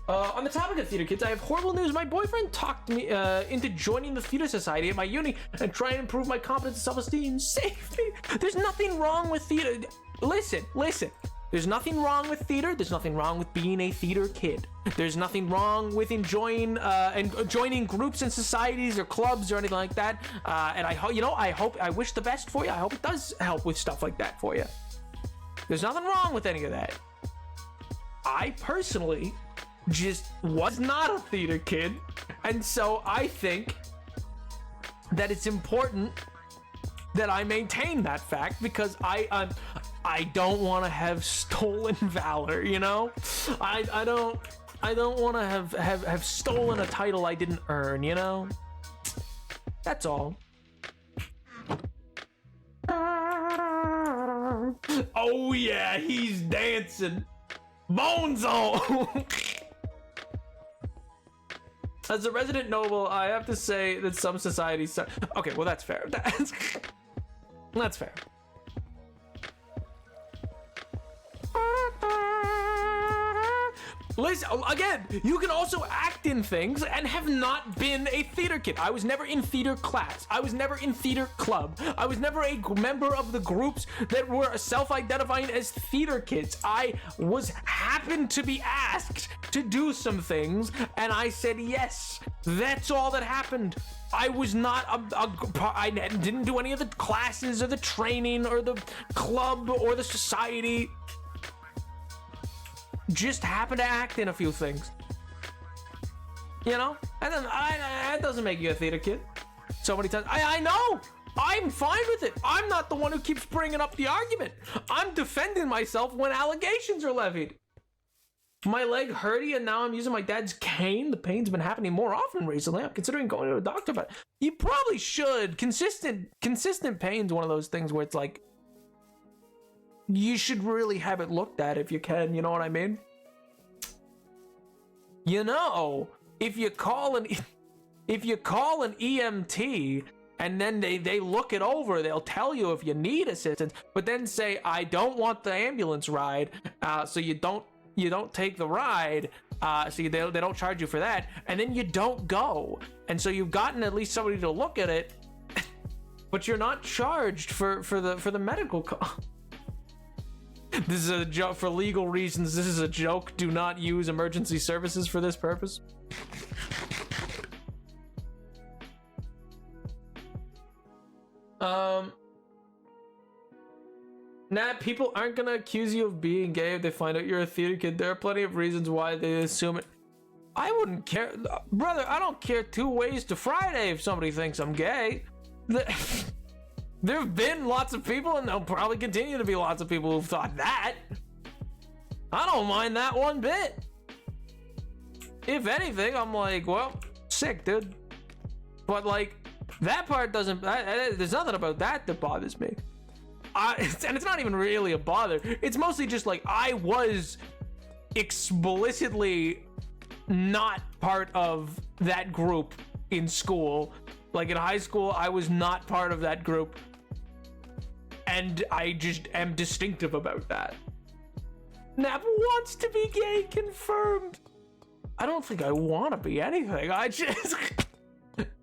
On the topic of theater kids, I have horrible news. My boyfriend talked me into joining the theater society at my uni and trying to improve my confidence and self-esteem. Save me. There's nothing wrong with theater. Listen. There's nothing wrong with theater. There's nothing wrong with being a theater kid. There's nothing wrong with enjoying and joining groups and societies or clubs or anything like that. And I wish the best for you. I hope it does help with stuff like that for you. There's nothing wrong with any of that. I personally just was not a theater kid, and so I think that it's important that I maintain that fact because I don't want to have stolen valor, you know? I don't want to have stolen a title I didn't earn, you know? That's all. Oh yeah, he's dancing. Bonzo! As a resident noble, I have to say that some societies... Okay, well that's fair. That's fair. Listen, again, you can also act in things and have not been a theater kid. I was never in theater class. I was never in theater club. I was never a member of the groups that were self-identifying as theater kids. I happened to be asked to do some things, and I said yes. That's all that happened. I was not I didn't do any of the classes or the training or the club or the society. Just happen to act in a few things, you know, and then that doesn't make you a theater kid. So many times I know I'm fine with it. I'm not the one who keeps bringing up the argument. I'm defending myself when allegations are levied. My leg hurty and now I'm using my dad's cane. The pain's been happening more often recently. I'm considering going to a doctor, but you probably should. Consistent pain's one of those things where it's like, you should really have it looked at if you can, you know what I mean? You know, if you call an EMT and then they look it over, they'll tell you if you need assistance, but then say, I don't want the ambulance ride, so you don't take the ride, so they don't charge you for that, and then you don't go. And so you've gotten at least somebody to look at it, but you're not charged for the medical cost. This is a joke for legal reasons. This is a joke. Do not use emergency services for this purpose. People aren't gonna accuse you of being gay if they find out you're a theater kid. There are plenty of reasons why they assume it. I wouldn't care, brother. I don't care two ways to Friday if somebody thinks I'm gay. There have been lots of people, and there'll probably continue to be lots of people who've thought that. I don't mind that one bit. If anything, I'm like, well, sick, dude. But like, that part doesn't. There's nothing about that bothers me. And it's not even really a bother. It's mostly just like I was explicitly not part of that group in school. Like in high school, I was not part of that group. And I just am distinctive about that. Nap wants to be gay, confirmed. I don't think I want to be anything. I just...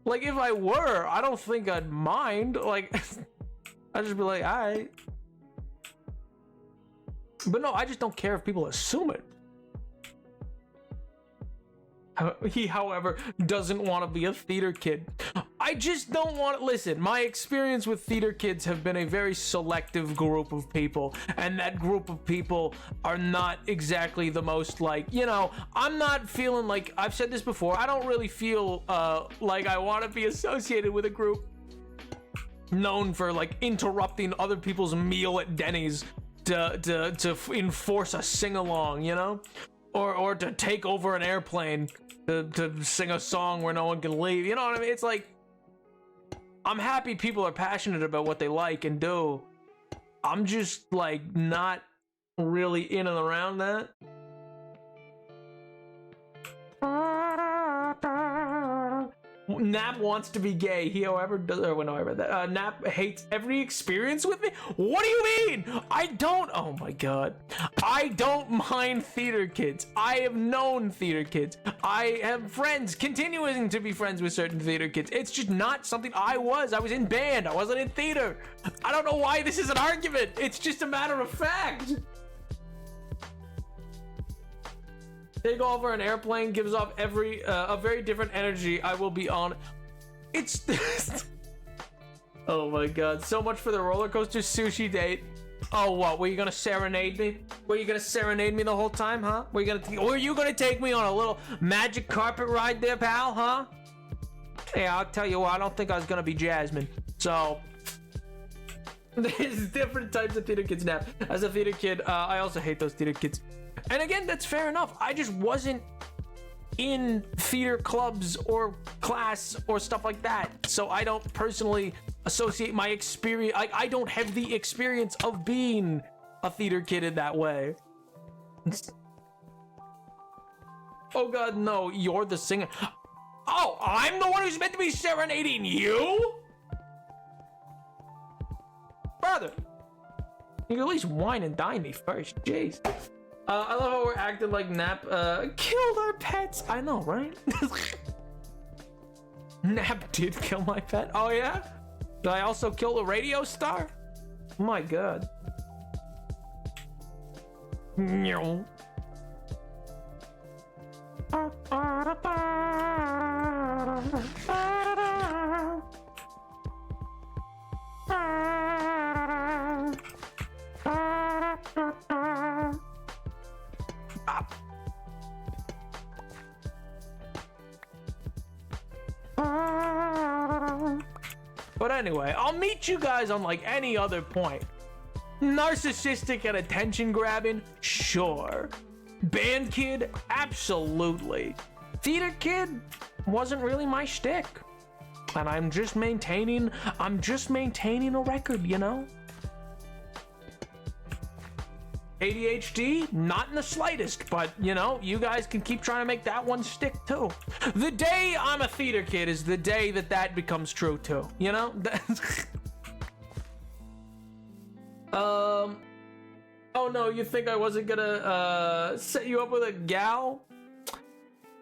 like, if I were, I don't think I'd mind. Like, I'd just be like, alright. But no, I just don't care if people assume it. He, however, doesn't want to be a theater kid. I just don't want to... Listen, my experience with theater kids have been a very selective group of people, and that group of people are not exactly the most, like, you know, I'm not feeling like... I've said this before, I don't really feel like I want to be associated with a group known for, like, interrupting other people's meal at Denny's to enforce a sing-along, you know? Or to take over an airplane to sing a song where no one can leave. You know what I mean? It's like, I'm happy people are passionate about what they like and do. I'm just like not really in and around that. Nap wants to be gay. He, however, does. Or no, I read that. Nap hates every experience with me. What do you mean? I don't. Oh my god. I don't mind theater kids. I have known theater kids. I have friends continuing to be friends with certain theater kids. It's just not something I was. I was in band. I wasn't in theater. I don't know why this is an argument. It's just a matter of fact. Take over an airplane gives off a very different energy. I will be on. It's oh my god, so much for the roller coaster sushi date. Oh, what? Were you gonna serenade me? Were you gonna serenade me the whole time, huh? Were you gonna take me on a little magic carpet ride there, pal, huh? Yeah, I'll tell you what, I don't think I was gonna be Jasmine. So There's different types of theater kids, Nap. As a theater kid, I also hate those theater kids. And again, that's fair enough. I just wasn't in theater clubs or class or stuff like that. So I don't personally associate my experience. I don't have the experience of being a theater kid in that way. Oh God, no, you're the singer. Oh, I'm the one who's meant to be serenading you? Brother, you can at least wine and dine me first. Jeez. I love how we're acting like Nap killed our pets. I know, right? Nap did kill my pet. Oh yeah? Did I also kill the radio star? Oh my God. No. But anyway, I'll meet you guys on like any other point. Narcissistic and attention grabbing? Sure. Band kid? Absolutely. Theater kid? Wasn't really my shtick. And I'm just maintaining a record, you know? ADHD? Not in the slightest, but you know, you guys can keep trying to make that one stick too. The day I'm a theater kid is the day that becomes true too, you know? Oh no, you think I wasn't gonna set you up with a gal?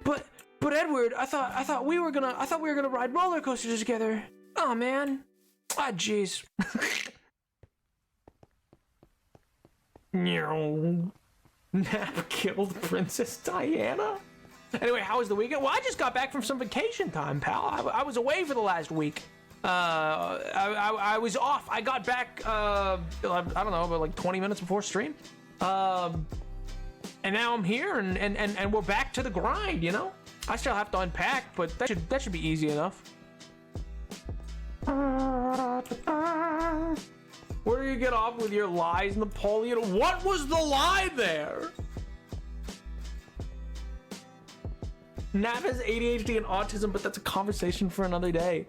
But Edward, I thought we were gonna ride roller coasters together. Oh man. Ah, jeez. Nap killed Princess Diana? Anyway, how was the weekend? Well, I just got back from some vacation time, pal. I was away for the last week. I was off. I got back, I don't know, about like 20 minutes before stream. And now I'm here and we're back to the grind, you know? I still have to unpack, but that should be easy enough. Where do you get off with your lies, Napoleon? What was the lie there? Nap has ADHD and autism, but that's a conversation for another day.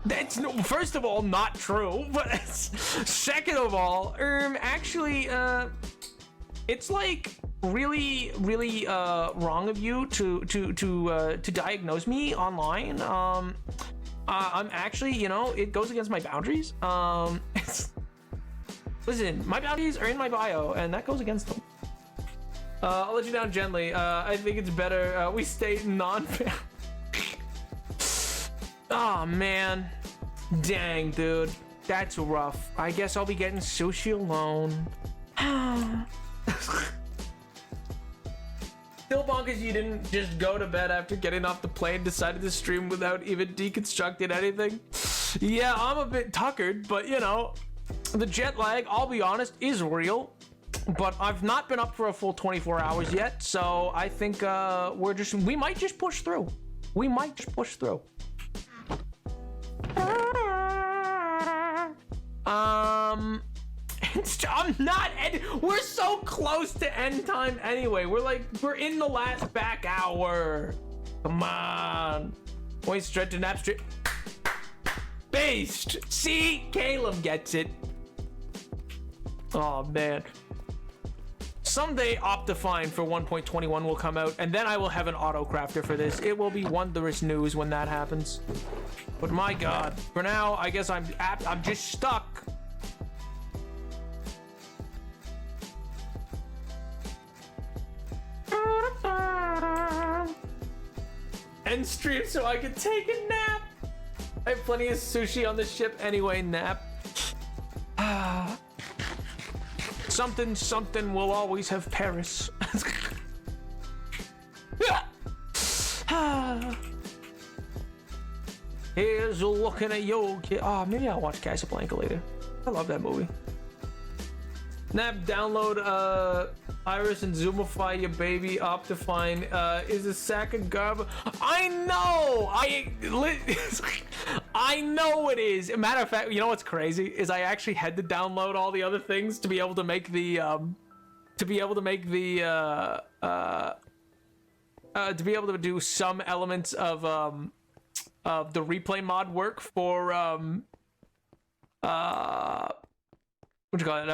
That's first of all not true, but second of all, actually, it's like really wrong of you to diagnose me online. I'm actually, you know, it goes against my boundaries. Listen, my boundaries are in my bio, and that goes against them. I'll let you down gently. I think it's better we stay non-fan. Oh man, dang dude, that's rough. I guess I'll be getting sushi alone. Still bonkers you didn't just go to bed after getting off the plane, decided to stream without even deconstructing anything. Yeah, I'm a bit tuckered, but you know, the jet lag, I'll be honest, is real. But I've not been up for a full 24 hours yet, so I think we might just push through. We might just push through. I'm not we're so close to end time anyway. We're in the last back hour. Come on. Wait, straight to Nap Street. Based. See, Caleb gets it. Oh man. Someday Optifine for 1.21 will come out, and then I will have an autocrafter for this. It will be wondrous news when that happens. But my god, for now, I guess I'm just stuck. End stream so I can take a nap. I have plenty of sushi on the ship anyway, Nap. Something will always have Paris. Here's looking at you. Oh, maybe I'll watch Casablanca later. I love that movie. Nap, download Iris and Zoomify your baby. Optifine is a sack of garbage. I know. I know it is. Matter of fact, you know what's crazy is I actually had to download all the other things to be able to make the to be able to do some elements of the replay mod work for what you call it?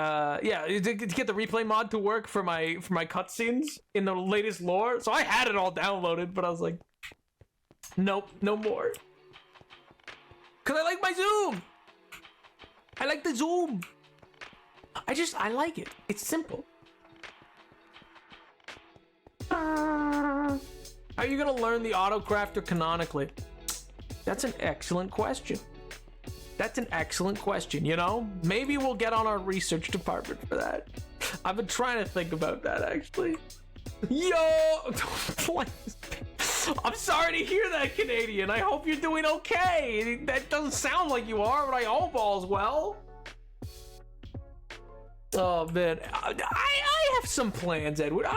Yeah, to get the replay mod to work for my cutscenes in the latest lore. So I had it all downloaded, but I was like, nope, no more. Cause I like my zoom. I like the zoom. I like it. It's simple. How are you gonna learn the autocrafter canonically? That's an excellent question. That's an excellent question, you know? Maybe we'll get on our research department for that. I've been trying to think about that, actually. Yo! I'm sorry to hear that, Canadian. I hope you're doing okay. That doesn't sound like you are, but I hope all's well. Oh, man. I have some plans, Edward. I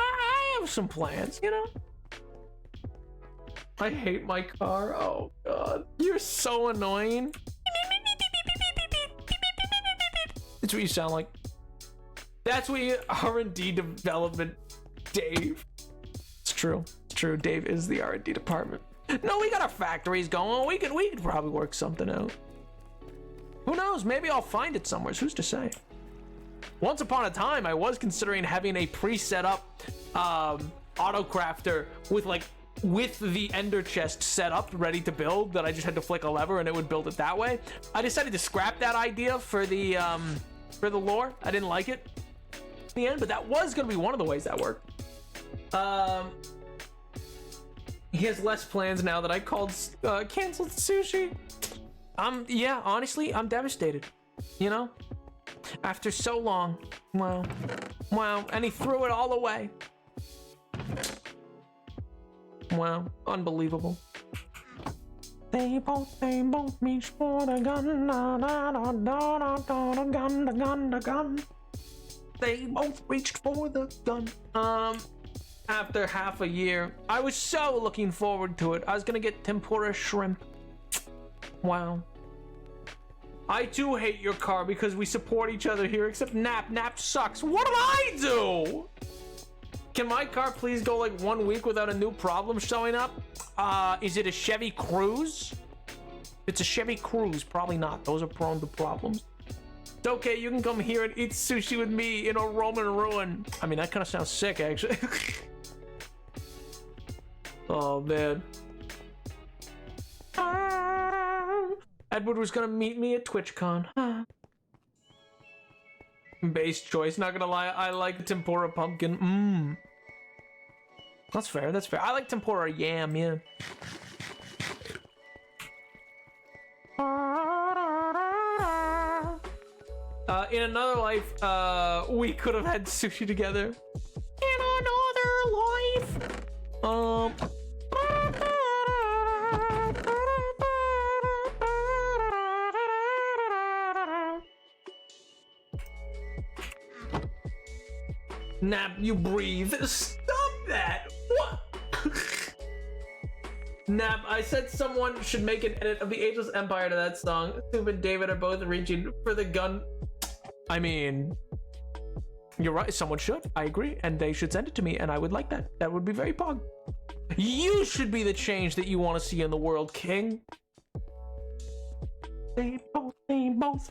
have some plans, you know? I hate my car. Oh, God. You're so annoying. That's what you sound like. That's what you R&D development, Dave. It's true. It's true. Dave is the R&D department. No, we got our factories going. We could probably work something out. Who knows? Maybe I'll find it somewhere. Who's to say? Once upon a time, I was considering having a pre-set up autocrafter with the ender chest set up, ready to build, that I just had to flick a lever and it would build it that way. I decided to scrap that idea for the lore. I didn't like it in the end, but that was going to be one of the ways that worked. He has less plans now that I called canceled sushi. Yeah, honestly, I'm devastated. You know? After so long. Wow. And he threw it all away. Wow, unbelievable. They both reach for the gun, gun. They both reached for the gun. After half a year, I was so looking forward to it. I was gonna get tempura shrimp. Wow. I too hate your car because we support each other here, except Nap. Nap sucks. What did I do? Can my car please go like 1 week without a new problem showing up? Is it a Chevy Cruze? If it's a Chevy Cruze, probably not. Those are prone to problems. It's okay, you can come here and eat sushi with me in a Roman ruin. I mean, that kind of sounds sick, actually. Oh, man. Edward was gonna meet me at TwitchCon. Base choice, not gonna lie, I like tempura pumpkin. That's fair, that's fair. I like tempura yam, yeah. In another life, we could have had sushi together. In another life. Nap, you breathe. Stop that! What? Nap, I said someone should make an edit of the Ageless Empire to that song. Soup and David are both reaching for the gun. I mean, you're right, someone should. I agree, and they should send it to me, and I would like that. That would be very pog. You should be the change that you want to see in the world, King. They both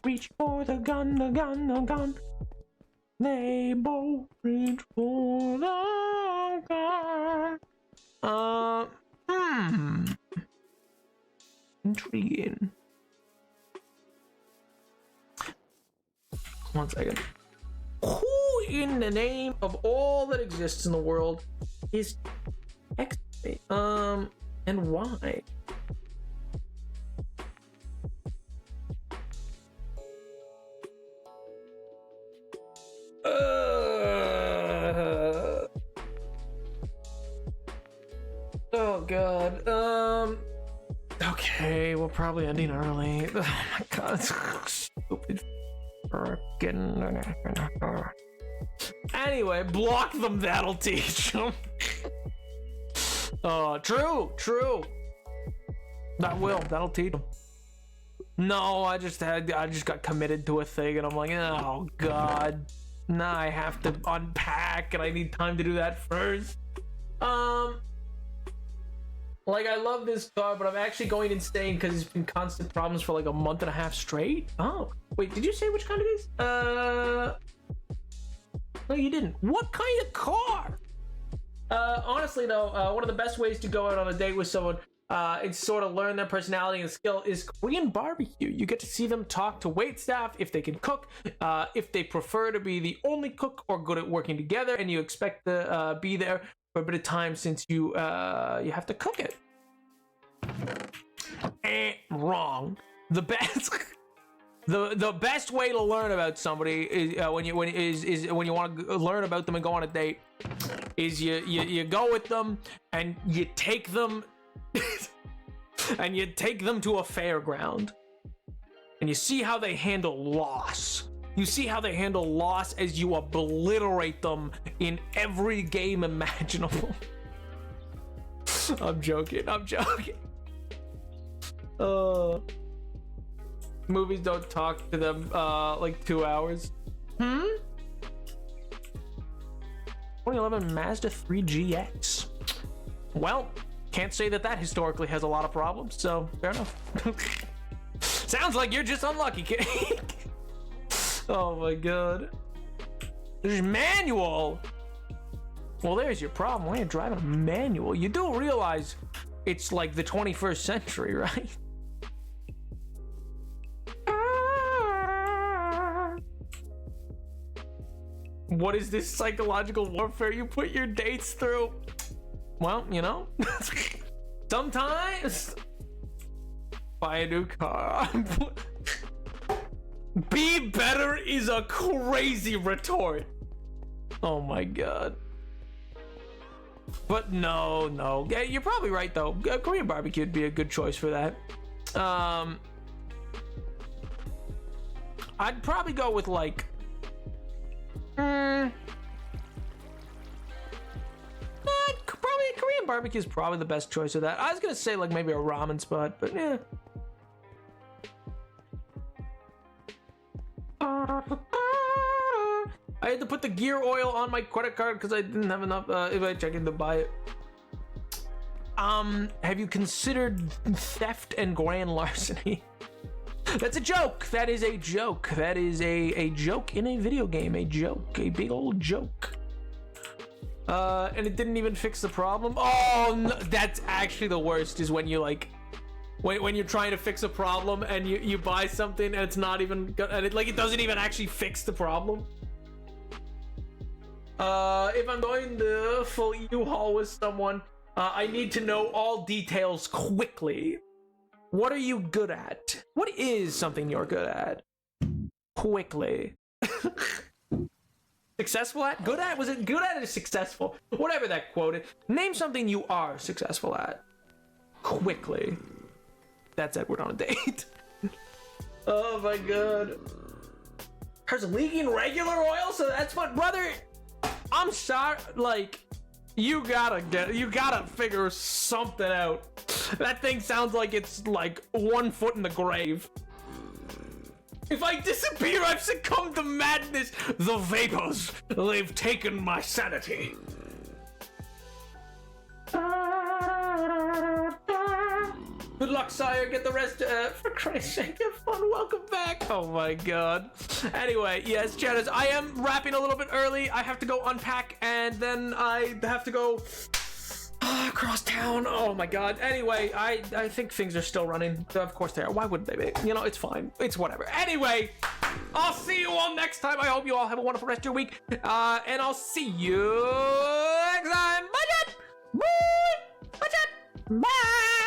reach for the gun, the gun, the gun. They both reach for the gun. Intriguing. 1 second. Who in the name of all that exists in the world is XP? And why? Oh god. Okay, we're probably ending early. Oh my god, stupid frickin'. Anyway, block them, that'll teach them. True. That'll teach them. No, I just got committed to a thing, and I'm like, oh god, now I have to unpack, and I need time to do that first. Like, I love this car, but I'm actually going insane because it's been constant problems for like a month and a half straight. Oh, wait, did you say which kind it is? No, you didn't. What kind of car? Honestly though, one of the best ways to go out on a date with someone and sort of learn their personality and skill is Korean barbecue. You get to see them talk to waitstaff if they can cook, if they prefer to be the only cook or good at working together, and you expect to be there for a bit of time since you have to cook it. Wrong. The best the best way to learn about somebody is when you want to learn about them and go on a date is you go with them and you take them and you take them to a fairground and you see how they handle loss. You see how they handle loss as you obliterate them in every game imaginable. I'm joking. Movies don't talk to them like 2 hours. 2011 Mazda 3 GX. Well, can't say that historically has a lot of problems, so fair enough. Sounds like you're just unlucky, kid. Oh my god. There's manual. Well, there's your problem. Why are you driving a manual? You do realize it's like the 21st century, right? What is this psychological warfare you put your dates through? Well, you know, sometimes buy a new car. Be better is a crazy retort. Oh my god. But no. Yeah, you're probably right though. Korean barbecue would be a good choice for that. I'd probably go with like probably Korean barbecue is probably the best choice of that. I was gonna say like maybe a ramen spot, but yeah. I had to put the gear oil on my credit card because I didn't have enough if I check in to buy it. Have you considered theft and grand larceny? That's a joke. That is a joke. That is a joke in a video game. A joke. A big old joke. And it didn't even fix the problem. Oh, no, that's actually the worst is when you like when you're trying to fix a problem and you buy something and it's not even and it doesn't even actually fix the problem. If I'm going to full U-Haul with someone, I need to know all details quickly. What are you good at? What is something you're good at? Quickly. Successful at? Good at? Was it good at or successful? Whatever that quote is. Name something you are successful at. Quickly. That's Edward on a date. Oh my god. Her's leaking regular oil, so that's what, brother. I'm sorry, like, you gotta figure something out. That thing sounds like it's like 1 foot in the grave. If I disappear, I've succumbed to madness. The vapors, they've taken my sanity. Good luck, sire. Get the rest. For Christ's sake, have fun. Welcome back. Oh my god. Anyway, yes, Chatters, I am wrapping a little bit early. I have to go unpack, and then I have to go across town. Oh my god. Anyway, I think things are still running. Of course they are. Why wouldn't they be? You know, it's fine. It's whatever. Anyway, I'll see you all next time. I hope you all have a wonderful rest of your week. And I'll see you next time. Bye, Chat. Bye. Bye, Chat. Bye.